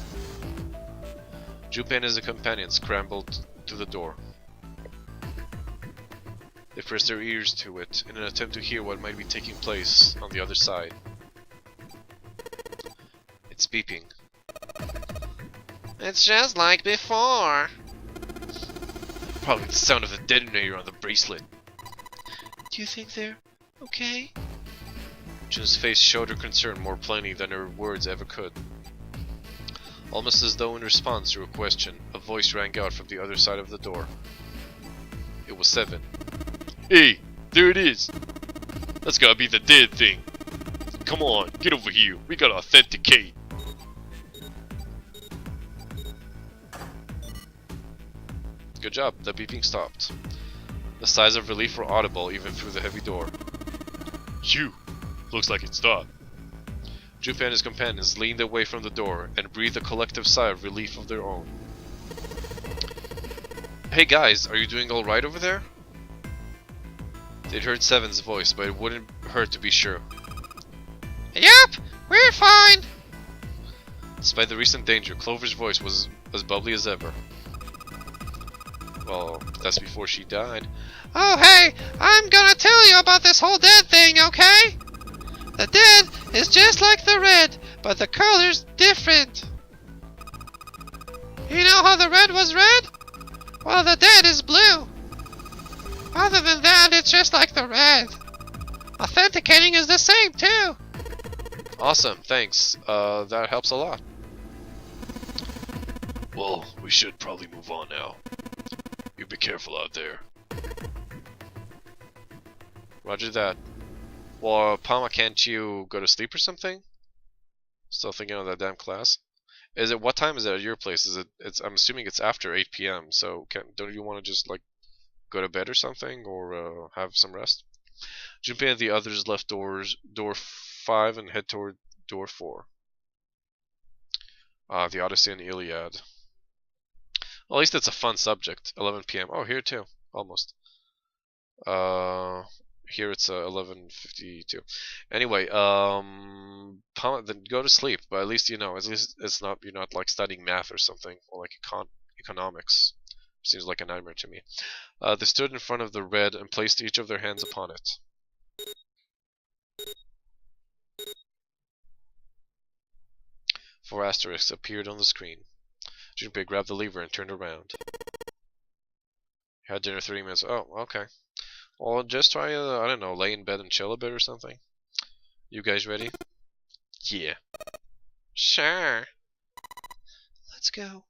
Junpei and his companions scrambled to the door. They pressed their ears to it in an attempt to hear what might be taking place on the other side. It's beeping. It's just like before. Probably the sound of the detonator on the bracelet. Do you think they're okay? Jun's face showed her concern more plainly than her words ever could. Almost as though in response to her question, a voice rang out from the other side of the door. It was 7. Hey, there it is! That's gotta be the dead thing! Come on, get over here, we gotta authenticate! Good job, the beeping stopped. The sighs of relief were audible even through the heavy door. Phew! Looks like it stopped. Junpei and his companions leaned away from the door and breathed a collective sigh of relief of their own. Hey guys, are you doing alright over there? They'd heard 7's voice, but it wouldn't hurt to be sure. Yep, we're fine. Despite the recent danger, Clover's voice was as bubbly as ever. Well, that's before she died. Oh hey, I'm gonna tell you about this whole dead thing, okay? The dead is just like the red, but the color's different. You know how the red was red? Well, the dead is blue. Other than that, it's just like the red. Authenticating is the same too. Awesome, thanks. That helps a lot. Well, we should probably move on now. You be careful out there. Roger that. Well, Palma, can't you go to sleep or something? Still thinking of that damn class. Is it, what time is it at your place? Is it? I'm assuming it's after 8 p.m. So don't you want to just like go to bed or something, or have some rest? Junpei and the others left door 5 and head toward door 4. The Odyssey and the Iliad. Well, at least it's a fun subject. 11 p.m. Oh, here too. Almost. Here it's 11:52. Anyway, then go to sleep. But at least you know. At least it's not, you're not like studying math or something, or like economics. Seems like a nightmare to me. They stood in front of the red and placed each of their hands upon it. 4 asterisks appeared on the screen. Junpei grabbed the lever and turned around. Had dinner 30 minutes. Oh, okay. Well, just try, I don't know, lay in bed and chill a bit or something. You guys ready? Yeah. Sure. Let's go.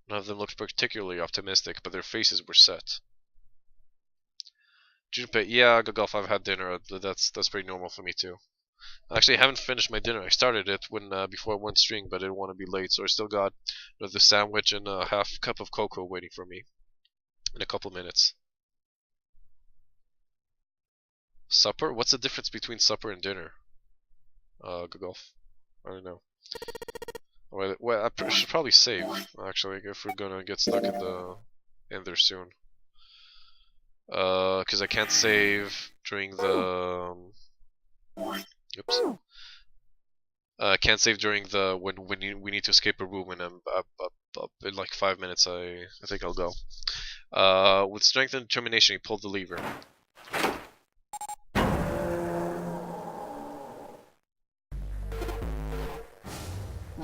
None of them looked particularly optimistic, but their faces were set. Junpei, yeah, Gogolf, I've had dinner. That's pretty normal for me too. Actually, I haven't finished my dinner. I started it before I went streaming, but I didn't want to be late, so I still got the sandwich and a half cup of cocoa waiting for me in a couple minutes. Supper? What's the difference between supper and dinner? Gogolf. I don't know. Well, I should probably save, actually, if we're gonna get stuck in there soon. Because I can't save during the... Oops. Can't save during the when we need to escape a room, and I'm up in like 5 minutes. I think I'll go. With strength and determination, he pulled the lever.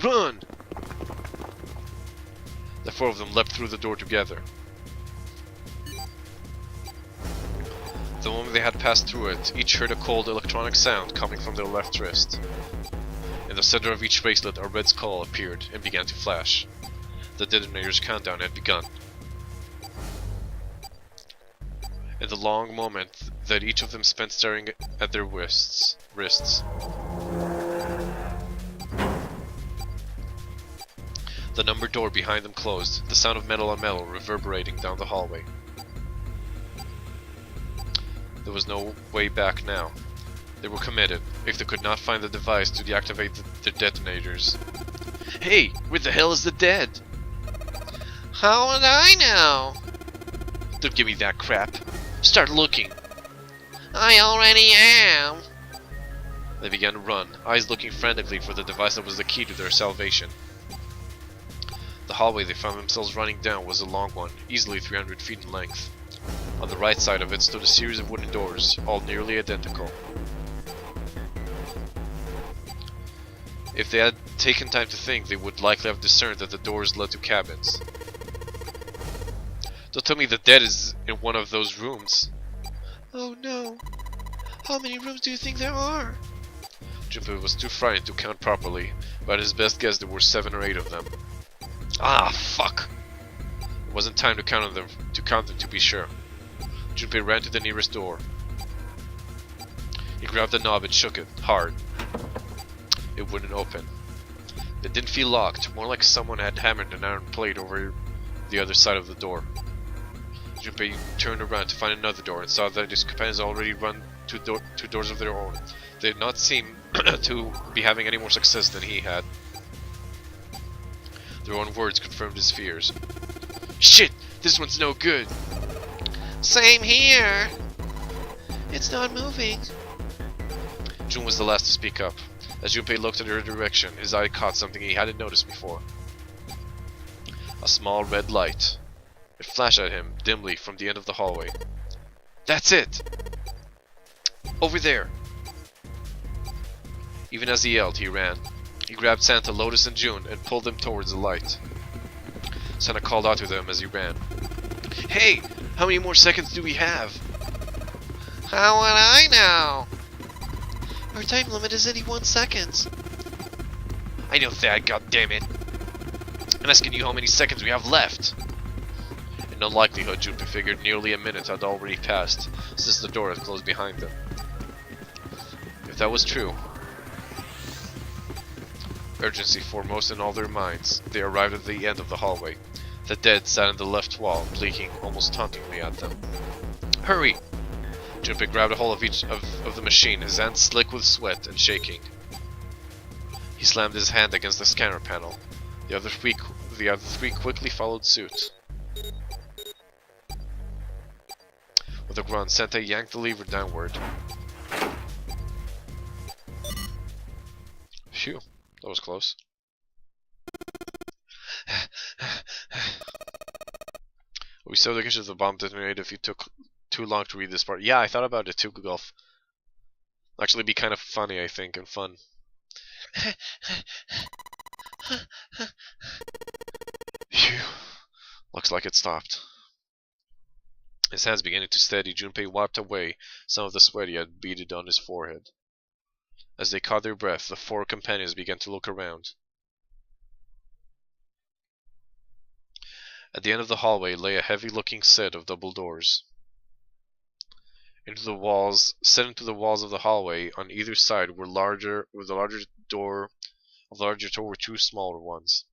Run! The 4 of them leapt through the door together. The moment they had passed through it, each heard a cold electronic sound coming from their left wrist. In the center of each bracelet, a red skull appeared and began to flash. The detonator's countdown had begun. In the long moment that each of them spent staring at their wrists, the numbered door behind them closed, the sound of metal on metal reverberating down the hallway. There was no way back now. They were committed, if they could not find the device to deactivate the detonators. Hey, where the hell is the dead? How would I know? Don't give me that crap. Start looking. I already am. They began to run, eyes looking frantically for the device that was the key to their salvation. The hallway they found themselves running down was a long one, easily 300 feet in length. On the right side of it stood a series of wooden doors, all nearly identical. If they had taken time to think, they would likely have discerned that the doors led to cabins. Don't tell me the dead is in one of those rooms. Oh no. How many rooms do you think there are? Junpei was too frightened to count properly, but at his best guess there were 7 or 8 of them. Ah, fuck! It wasn't time to count them to be sure. Junpei ran to the nearest door. He grabbed the knob and shook it, hard. It wouldn't open. It didn't feel locked, more like someone had hammered an iron plate over the other side of the door. Junpei turned around to find another door and saw that his companions already run two doors of their own. They did not seem to be having any more success than he had. Their own words confirmed his fears. Shit! This one's no good! Same here! It's not moving. Jun was the last to speak up. As Junpei looked in her direction, his eye caught something he hadn't noticed before. A small red light. It flashed at him, dimly, from the end of the hallway. That's it! Over there! Even as he yelled, he ran. He grabbed Santa, Lotus, and June and pulled them towards the light. Santa called out to them as he ran. Hey! How many more seconds do we have? How would I know? Our time limit is 81 seconds. I know that, goddammit. I'm asking you how many seconds we have left. In all likelihood, Junpei figured nearly a minute had already passed since the door had closed behind them. If that was true, urgency foremost in all their minds, they arrived at the end of the hallway. The dead sat on the left wall, blinking almost tauntingly at them. Hurry! Junpei grabbed a hold of each of the machine, his hands slick with sweat and shaking. He slammed his hand against the scanner panel. The other three quickly followed suit. With a grunt, Santa yanked the lever downward. Phew, that was close. We saw the case of the bomb detonated if you took too long to read this part. Yeah, I thought about it too, Golf. Actually be kind of funny, I think, and fun. Phew. Looks like it stopped. His hands beginning to steady, Junpei wiped away some of the sweat he had beaded on his forehead. As they caught their breath, the four companions began to look around. At the end of the hallway lay a heavy-looking set of double doors. Set into the walls of the hallway on either side were the larger door were two smaller ones.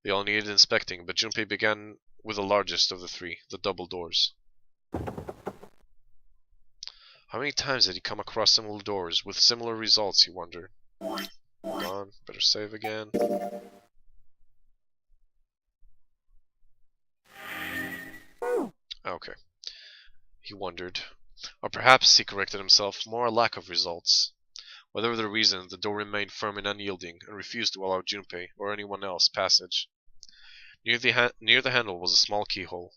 They all needed inspecting, but Junpei began with the largest of the three, the double doors. How many times had he come across similar doors with similar results, he wondered. Hold on, better save again. Okay. He wondered. Or perhaps, he corrected himself, more a lack of results. Whatever the reason, the door remained firm and unyielding, and refused to allow Junpei, or anyone else, passage. Near the handle was a small keyhole.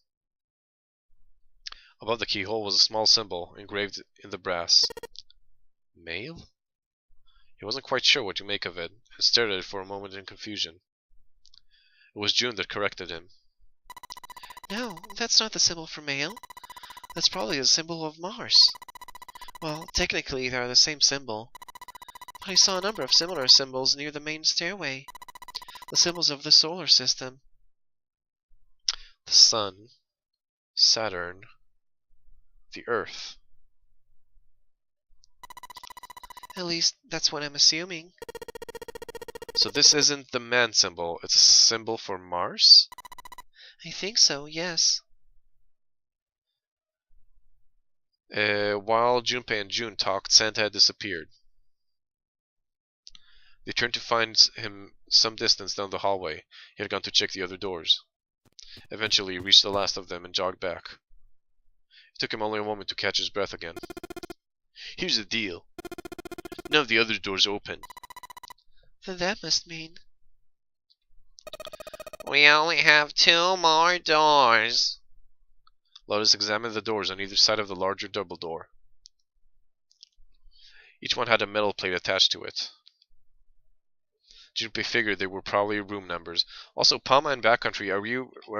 Above the keyhole was a small symbol, engraved in the brass. Mail? He wasn't quite sure what to make of it, and stared at it for a moment in confusion. It was June that corrected him. No, that's not the symbol for mail. That's probably the symbol of Mars. Well, technically they are the same symbol. But I saw a number of similar symbols near the main stairway. The symbols of the solar system. The Sun, Saturn, the Earth. At least, that's what I'm assuming. So this isn't the man symbol, it's a symbol for Mars? I think so, yes. While Junpei and June talked, Santa had disappeared. They turned to find him some distance down the hallway. He had gone to check the other doors. Eventually, he reached the last of them and jogged back. It took him only a moment to catch his breath again. Here's the deal. None of the other doors open. Then that must mean... We only have 2 more doors. Lotus examined the doors on either side of the larger double door. Each one had a metal plate attached to it. Junpei figured they were probably room numbers. Also, Palma and Backcountry, have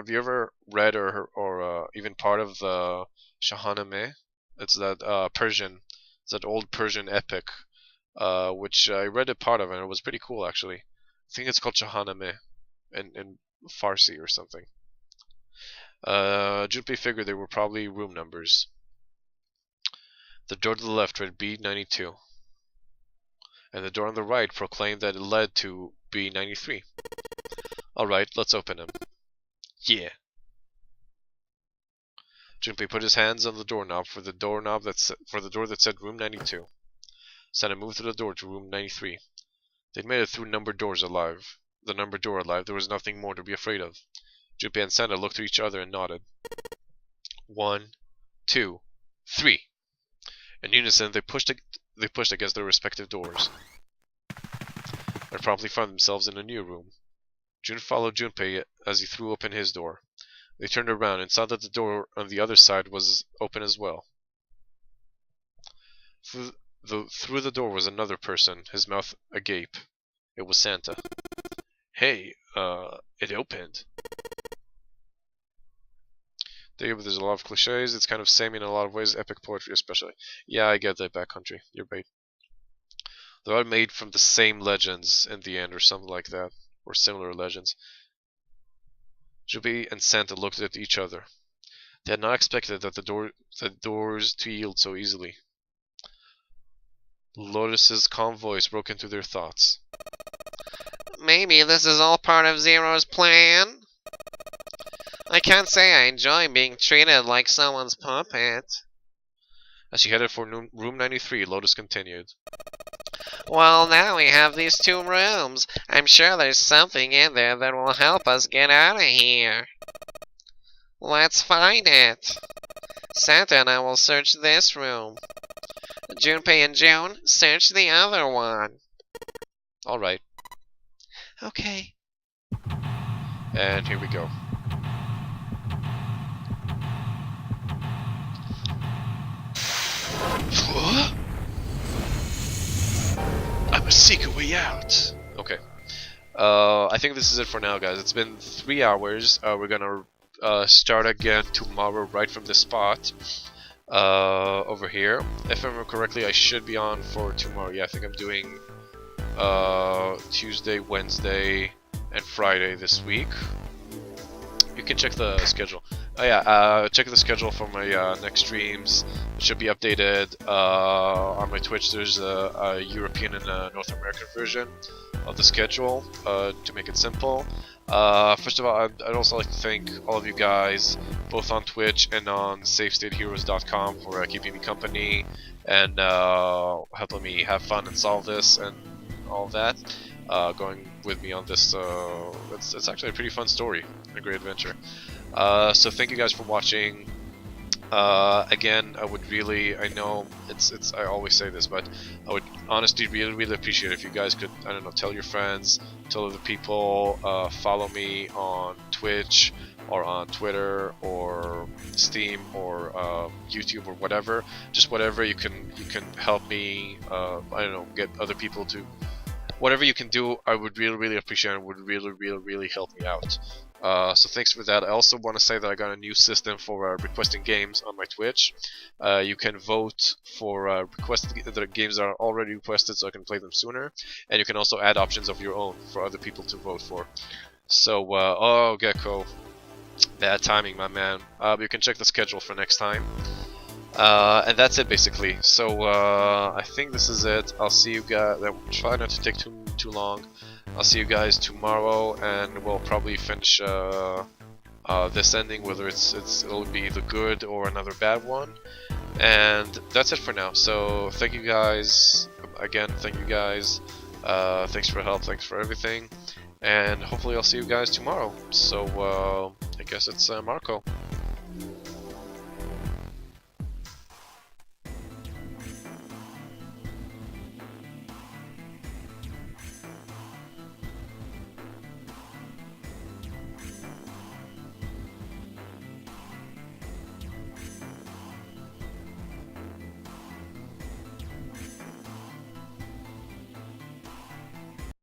you ever read or even part of the Shahnameh? It's that old Persian epic, which I read a part of and it was pretty cool actually. I think it's called Shahnameh in Farsi or something. Junpei figured they were probably room numbers. The door to the left read B92. And the door on the right proclaimed that it led to B93. Alright, let's open them. Yeah. Junpei put his hands on the doorknob for the door that said room 92. Santa moved through the door to room 93. They'd made it through numbered doors alive. The numbered door alive, there was nothing more to be afraid of. Junpei and Santa looked at each other and nodded. 1, 2, 3. In unison, they pushed against their respective doors, and promptly found themselves in a new room. June followed Junpei as he threw open his door. They turned around and saw that the door on the other side was open as well. Through the door was another person, his mouth agape. It was Santa. Hey, it opened. There's a lot of cliches. It's kind of samey in a lot of ways. Epic poetry, especially. Yeah, I get that, Backcountry. You're right. They're all made from the same legends in the end, or something like that, or similar legends. Juby and Santa looked at each other. They had not expected that the doors to yield so easily. Lotus's calm voice broke into their thoughts. Maybe this is all part of Zero's plan? I can't say I enjoy being treated like someone's puppet. As she headed for room 93, Lotus continued. Well, now we have these 2 rooms. I'm sure there's something in there that will help us get out of here. Let's find it. Santa and I will search this room. Junpei and June, search the other one. Alright, Okay. and here we go. I must seek a way out. Okay. I think this is it for now, guys. It's been 3 hours. We're gonna start again tomorrow right from this spot. Over here. If I remember correctly, I should be on for tomorrow. Yeah, I think I'm doing Tuesday, Wednesday, and Friday this week. You can check the schedule. Oh yeah, check the schedule for my next streams. It should be updated on my Twitch. There's a European and a North American version of the schedule to make it simple. First of all, I'd also like to thank all of you guys, both on Twitch and on SafeStateHeroes.com, for keeping me company and helping me have fun and solve this and all of that. Going with me on this, it's actually a pretty fun story, a great adventure. So thank you guys for watching. Again, I would really, I know I always say this, but I would honestly really appreciate if you guys could, I don't know, tell your friends, tell other people, follow me on Twitch or on Twitter or Steam or YouTube or whatever, just whatever you can help me, I don't know, get other people to, whatever you can do, I would really appreciate it. It would really help me out. So thanks for that. I also want to say that I got a new system for requesting games on my Twitch. You can vote for the games that are already requested so I can play them sooner. And you can also add options of your own for other people to vote for. So, oh, Gecko. Bad timing, my man. You can check the schedule for next time. And that's it, basically. So, I think this is it. I'll see you guys. Try not to take too long. I'll see you guys tomorrow, and we'll probably finish this ending, whether it'll be the good or another bad one. And that's it for now. So thank you guys again. Thank you guys. Thanks for help. Thanks for everything. And hopefully I'll see you guys tomorrow. So I guess it's Marco.